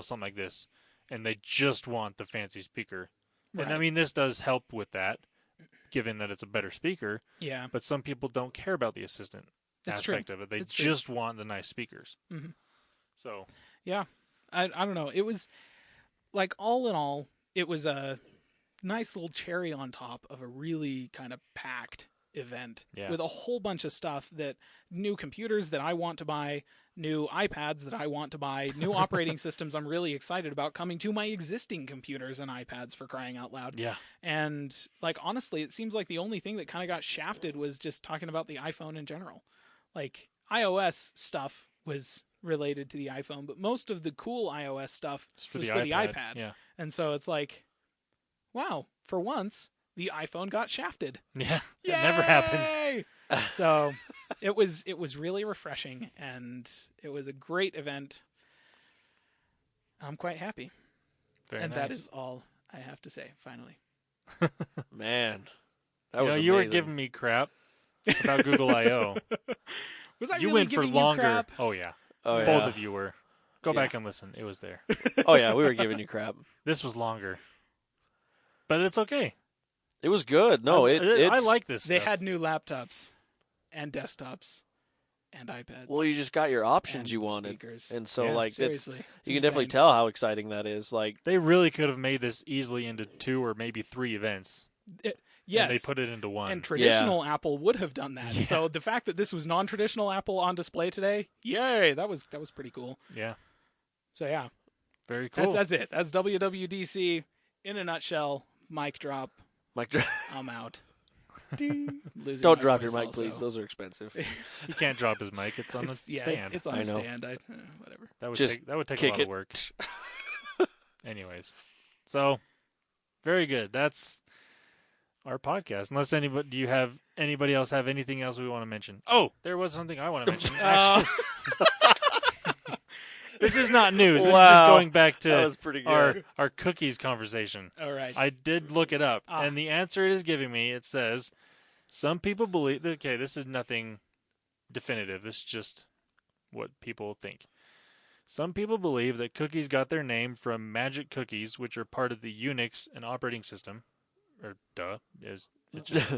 S1: something like this, and they just want the fancy speaker. Right. And I mean, this does help with that, given that it's a better speaker.
S3: Yeah.
S1: But some people don't care about the assistant aspect of it. They just want the nice speakers.
S3: Mm-hmm.
S1: So.
S3: Yeah. I don't know. It was, like, all in all, it was a nice little cherry on top of a really kind of packed event with a whole bunch of stuff, that new computers that I want to buy, new iPads that I want to buy, new operating systems I'm really excited about coming to my existing computers and iPads, for crying out loud.
S1: Yeah.
S3: And like, honestly, it seems like the only thing that kind of got shafted was just talking about the iPhone in general. Like, iOS stuff was related to the iPhone, but most of the cool iOS stuff
S1: It's for
S3: was
S1: the
S3: for
S1: iPad.
S3: the iPad.
S1: Yeah.
S3: And so it's like, wow, for once, the iPhone got shafted.
S1: Yeah. It never happens.
S3: Yay! So it was really refreshing, and it was a great event. I'm quite happy.
S1: Very
S3: and
S1: nice.
S3: that is all I have to say, finally.
S2: Man, that was
S1: you were
S2: amazing.
S1: giving me crap about Google I/O.
S3: Was I
S1: You
S3: really
S1: went for
S3: giving
S1: longer.
S3: you crap?
S1: Oh yeah.
S2: Oh,
S1: Both
S2: yeah.
S1: of you were. Go back and listen. It was there.
S2: Oh, yeah, we were giving you crap.
S1: This was longer. But it's okay.
S2: It was good. No,
S1: I
S2: it's...
S1: like this
S3: They
S1: stuff.
S3: had new laptops and desktops and iPads.
S2: Well, you just got your options
S3: and
S2: you wanted.
S3: speakers.
S2: And so,
S1: Yeah,
S2: like,
S3: Seriously.
S2: you can definitely tell how exciting that is. Like,
S1: They really could have made this easily into 2 or maybe 3 events.
S3: Yes.
S1: And they put it into 1.
S3: And traditional Apple would have done that.
S1: Yeah.
S3: So the fact that this was non-traditional Apple on display today, yay, that was pretty cool.
S1: Yeah.
S3: So yeah,
S1: Very cool.
S3: that's it. That's WWDC in a nutshell. Mic drop.
S2: Mike,
S3: I'm out. Losing
S2: don't
S3: my
S2: drop your
S3: voice
S2: mic,
S3: also.
S2: please. Those are expensive.
S1: He can't drop his mic. It's on a stand.
S3: It's on
S2: I
S3: a
S2: know.
S3: stand. Whatever.
S1: That would
S2: Just
S1: take a
S2: kick
S1: lot
S2: it.
S1: of work. Anyways. So, very good. That's our podcast. Unless anybody else have anything else we want to mention? Oh, there was something I want to mention. Actually, this is not news. This is just
S2: Wow.
S1: going back
S2: That
S1: to
S2: was pretty good.
S1: our cookies conversation.
S3: All right.
S1: I did look it up,
S3: Ah.
S1: and the answer it is giving me, it says, some people believe... Okay, this is nothing definitive. This is just what people think. Some people believe that cookies got their name from magic cookies, which are part of the Unix and operating system. Or, it's just...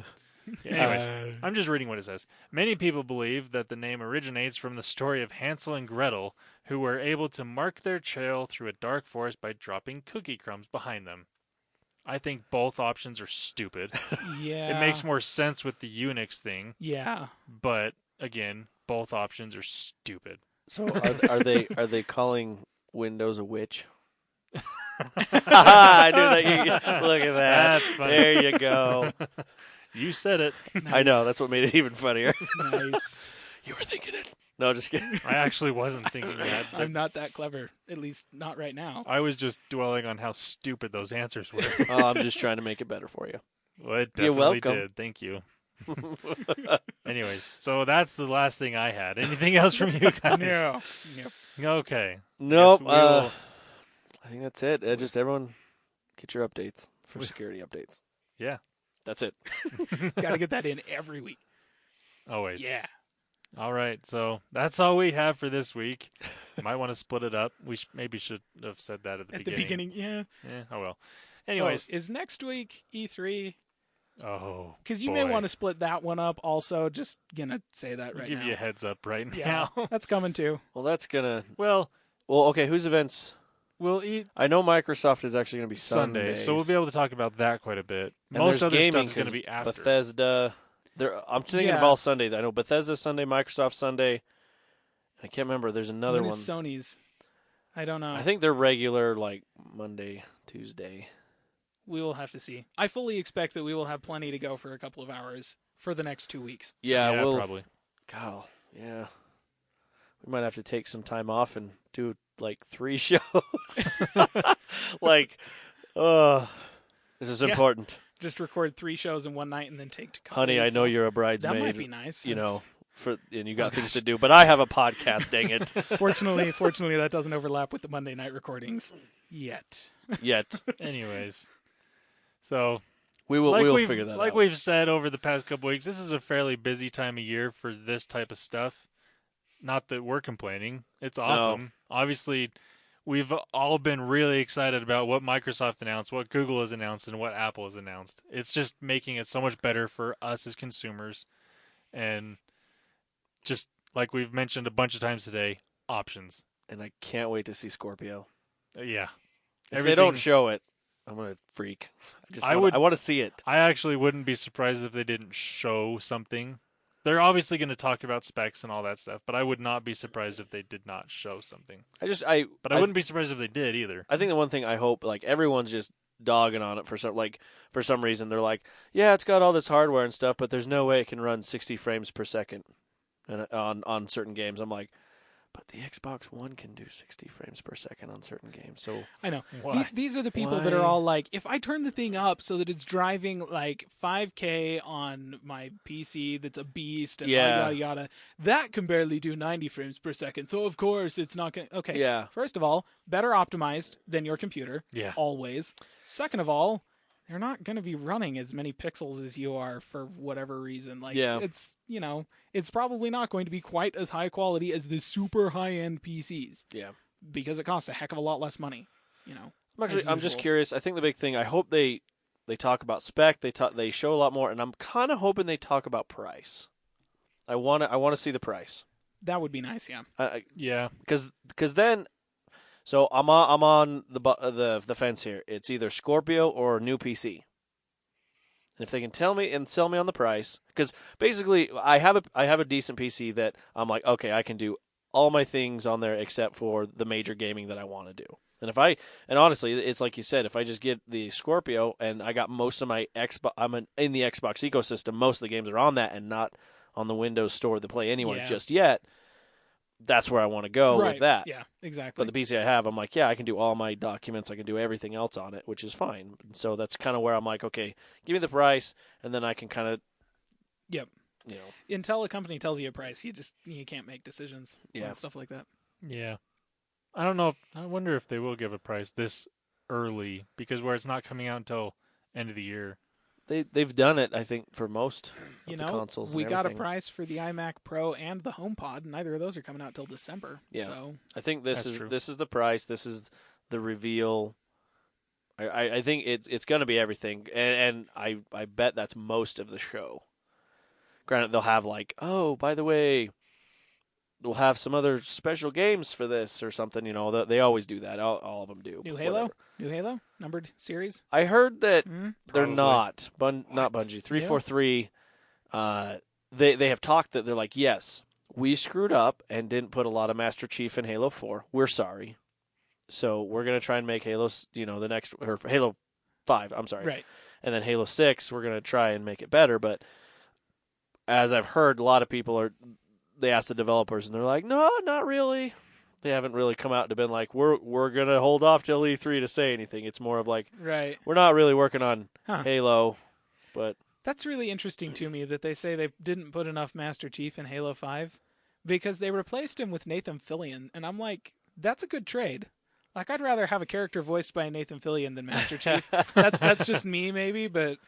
S1: Anyways, I'm just reading what it says. Many people believe that the name originates from the story of Hansel and Gretel, who were able to mark their trail through a dark forest by dropping cookie crumbs behind them. I think both options are stupid.
S3: Yeah.
S1: It makes more sense with the Unix thing,
S3: Yeah.
S1: but again, both options are stupid.
S2: So are they calling Windows a witch? I knew that. Look at that.
S1: That's funny.
S2: There you go.
S1: You said it.
S2: I know. That's what made it even funnier.
S3: Nice.
S2: You were thinking it. No, just kidding.
S1: I actually wasn't thinking that.
S3: I'm not that clever. At least not right now.
S1: I was just dwelling on how stupid those answers were.
S2: Oh, I'm just trying to make it better for you.
S1: Well, it
S2: You're
S1: definitely
S2: welcome.
S1: did. Thank you. Anyways, so that's the last thing I had. Anything else from you guys?
S3: No.
S1: Okay.
S2: Nope.
S1: Guess we will-
S2: I think that's it. Just everyone get your updates for security updates.
S1: Yeah.
S2: That's it.
S3: Got to get that in every week.
S1: Always.
S3: Yeah.
S1: All right. So that's all we have for this week. Might want to split it up. We maybe should have said that at the
S3: At the
S1: beginning.
S3: beginning, yeah.
S1: Yeah. Oh well. Anyways.
S3: Is next week E3?
S1: Oh.
S3: Because you may want to split that one up also. Just gonna say that right
S1: give
S3: now.
S1: you a heads up right
S3: Yeah,
S1: now.
S3: that's coming too.
S2: Well, that's gonna.
S1: Well,
S2: Okay. Whose events?
S1: we'll eat
S2: I know Microsoft is actually gonna be
S1: Sunday,
S2: Sundays.
S1: so we'll be able to talk about that quite a bit.
S2: And
S1: Most
S2: there's
S1: other stuff
S2: gaming
S1: is going to
S2: 'cause
S1: be after.
S2: Bethesda. I'm thinking of
S3: Yeah.
S2: all Sunday. I know Bethesda Sunday, Microsoft Sunday. I can't remember. There's another
S3: When
S2: one.
S3: is Sony's? I don't know.
S2: I think they're regular, like Monday, Tuesday.
S3: We will have to see. I fully expect that we will have plenty to go for a couple of hours for the next 2 weeks.
S2: Yeah, we'll
S1: probably.
S2: God, yeah. We might have to take some time off and do like 3 shows. Like, this is
S3: Yeah.
S2: important.
S3: Just record 3 shows in one night and then take to
S2: Honey, I know you're a bridesmaid.
S3: That might be nice.
S2: You know, and you got
S3: Oh,
S2: things
S3: gosh.
S2: to do, but I have a podcast, dang it.
S3: Fortunately, that doesn't overlap with the Monday night recordings yet.
S2: Yet.
S1: Anyways, so
S2: We'll
S1: we've,
S2: figure that
S1: like
S2: out.
S1: we've said over the past couple weeks, this is a fairly busy time of year for this type of stuff. Not that we're complaining. It's awesome. Obviously, we've all been really excited about what Microsoft announced, what Google has announced, and what Apple has announced. It's just making it so much better for us as consumers. And just like we've mentioned a bunch of times today, options.
S2: And I can't wait to see Scorpio.
S1: Yeah.
S2: If they don't show it, I'm going to freak. I want to see it.
S1: I actually wouldn't be surprised if they didn't show something. They're obviously going to talk about specs and all that stuff, but I would not be surprised if they did not show something. I wouldn't be surprised if they did either.
S2: I think the one thing I hope, like, everyone's just dogging on it for some reason. They're like, yeah, it's got all this hardware and stuff, but there's no way it can run 60 frames per second on certain games. I'm like, But the Xbox One can do 60 frames per second on certain games. So
S3: I know.
S1: Why?
S3: These are the people that are all like, if I turn the thing up so that it's driving like 5K on my PC that's a beast and yada, yada, that can barely do 90 frames per second. So, of course, it's not going to... Okay,
S2: yeah.
S3: First of all, better optimized than your computer.
S1: Yeah.
S3: Always. Second of all, they're not going to be running as many pixels as you are for whatever reason. Like, it's, it's probably not going to be quite as high quality as the super high-end PCs.
S2: Yeah.
S3: Because it costs a heck of a lot less money,
S2: I'm just curious. I think the big thing, I hope they talk about spec, they show a lot more, and I'm kind of hoping they talk about price. I want to see the price.
S3: That would be nice, yeah.
S1: Yeah.
S2: Because then, so I'm on the fence here. It's either Scorpio or new PC. And if they can tell me and sell me on the price, because basically I have a decent PC that I'm like, okay, I can do all my things on there except for the major gaming that I want to do. And honestly, it's like you said, if I just get the Scorpio and I got most of my Xbox, in the Xbox ecosystem, most of the games are on that and not on the Windows Store to play anywhere just yet. That's where I want to go with that.
S3: Yeah, exactly.
S2: But the PC I have, I'm like, I can do all my documents. I can do everything else on it, which is fine. So that's kind of where I'm like, okay, give me the price, and then I can kind of,
S3: Until a company tells you a price, you can't make decisions on stuff like that.
S1: Yeah. I don't know. I wonder if they will give a price this early, because where it's not coming out until end of the year.
S2: They've done it, I think, for most of the consoles.
S3: We got a price for the iMac Pro and the HomePod, and neither of those are coming out till December.
S2: Yeah,
S3: so
S2: I think this is the price. This is the reveal. I think it's going to be everything, and I bet that's most of the show. Granted, they'll have like, oh, by the way, we'll have some other special games for this or something. They always do that. All of them do.
S3: New Halo, numbered series.
S2: I heard that they're
S1: Probably.
S2: not Bungie. 343. They have talked that they're like, yes, we screwed up and didn't put a lot of Master Chief in Halo 4. We're sorry. So we're gonna try and make Halo, the next, or Halo 5. I'm sorry.
S3: Right.
S2: And then Halo 6, we're gonna try and make it better. But as I've heard, a lot of people they ask the developers and they're like, no, not really. They haven't really come out and been like, we're gonna hold off till E3 to say anything. It's more of like,
S3: right,
S2: we're not really working on Halo, but
S3: that's really interesting to me that they say they didn't put enough Master Chief in Halo 5 because they replaced him with Nathan Fillion, and I'm like, that's a good trade. Like, I'd rather have a character voiced by Nathan Fillion than Master Chief. That's just me, maybe, but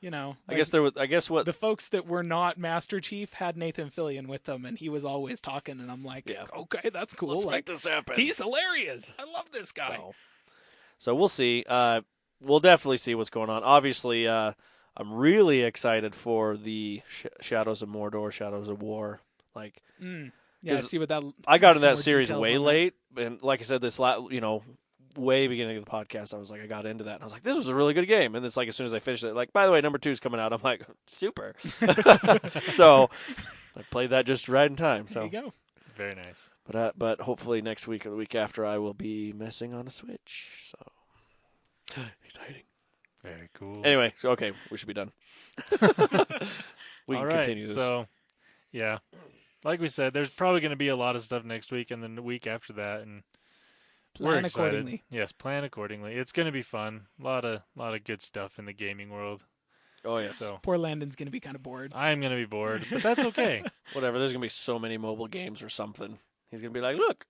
S3: like,
S2: I guess what
S3: the folks that were not Master Chief had Nathan Fillion with them, and he was always talking, and I'm like, okay, that's cool.
S2: Let's make this happen.
S3: He's hilarious. I love this guy.
S2: So we'll see. We'll definitely see what's going on. Obviously, I'm really excited for the Shadows of Mordor, Shadows of War. Like,
S3: yeah, see what that.
S2: I got into that series way late, and like I said, this way beginning of the podcast, I was like, I got into that, and I was like, this was a really good game. And it's like, as soon as I finished it, like, by the way, number 2 is coming out. I'm like, super. So I played that just right in time. So
S3: there you go.
S1: Very nice.
S2: But hopefully next week or the week after, I will be messing on a Switch. So exciting.
S1: Very cool.
S2: Anyway, so okay, we should be done. We can continue this.
S1: So, yeah, like we said, there's probably going to be a lot of stuff next week, and then the week after that, and we're excited.
S3: Accordingly.
S1: Yes, plan accordingly. It's going to be fun. A lot of good stuff in the gaming world.
S2: Oh yes.
S1: So
S3: poor Landon's going to be kind of bored.
S1: I am going to be bored, but that's okay.
S2: Whatever. There's going to be so many mobile games or something. He's going to be like, look,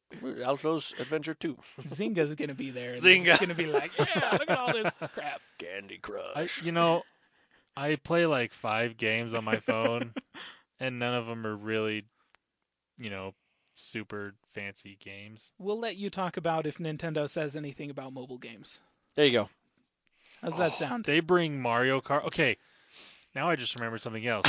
S2: Outlaws Adventure 2.
S3: Zynga's going to be there.
S2: Zynga.
S3: He's going to be like, yeah, look at all this crap.
S2: Candy Crush.
S1: I play like 5 games on my phone, and none of them are really, super fancy games.
S3: We'll let you talk about if Nintendo says anything about mobile games.
S2: There you go.
S3: How's that sound?
S1: They bring Mario Kart. Okay, now I just remembered something else.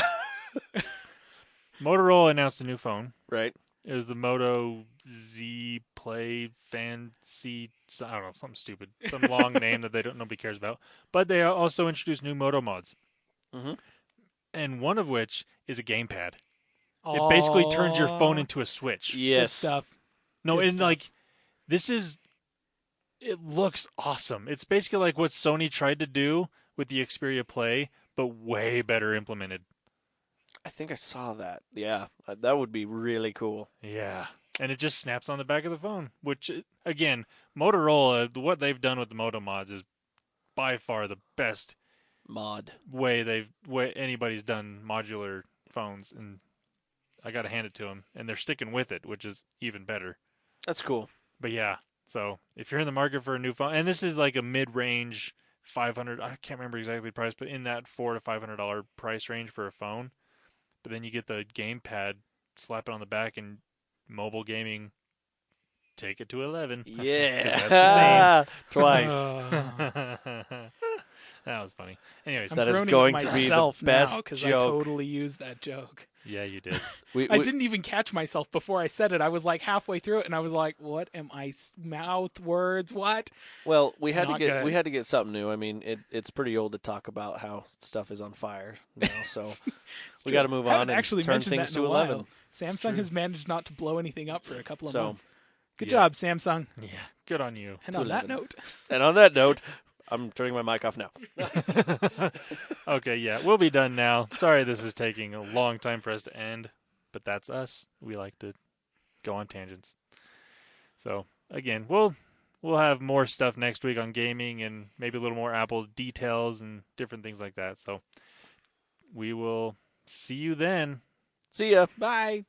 S1: Motorola announced a new phone.
S2: Right.
S1: It was the Moto Z Play Fancy. I don't know, something stupid, some long name that nobody cares about. But they also introduced new Moto mods, and one of which is a gamepad. It basically turns your phone into a Switch.
S2: Yes.
S3: Good stuff.
S1: No,
S3: Good
S1: and
S3: stuff.
S1: like this is. It looks awesome. It's basically like what Sony tried to do with the Xperia Play, but way better implemented.
S2: I think I saw that. Yeah, that would be really cool.
S1: Yeah. and it just snaps on the back of the phone. Which, again, Motorola, what they've done with the Moto mods is by far the best way anybody's done modular phones, and I got to hand it to them. And they're sticking with it, which is even better.
S2: That's cool.
S1: But yeah, so if you're in the market for a new phone, and this is like a mid-range 500, I can't remember exactly the price, but in that $400 to $500 price range for a phone. But then you get the gamepad, slap it on the back, and mobile gaming, take it to 11.
S2: Yeah, twice.
S1: That was funny. Anyways,
S2: that is going to be the best
S3: because
S2: joke.
S3: I totally used that joke.
S1: Yeah, you did.
S3: I didn't even catch myself before I said it. I was like halfway through it, and I was like, "What am I? Mouth words? What?"
S2: Well, we had to get something new. I mean, it's pretty old to talk about how stuff is on fire now, so we got to move on and turn things to 11.
S3: Samsung has managed not to blow anything up for a couple of months. Good job, Samsung.
S1: Yeah, good on you.
S3: And on that
S2: note, I'm turning my mic off now.
S1: Okay, yeah, we'll be done now. Sorry this is taking a long time for us to end, but that's us. We like to go on tangents. So, again, we'll have more stuff next week on gaming and maybe a little more Apple details and different things like that. So, we will see you then.
S2: See ya.
S3: Bye.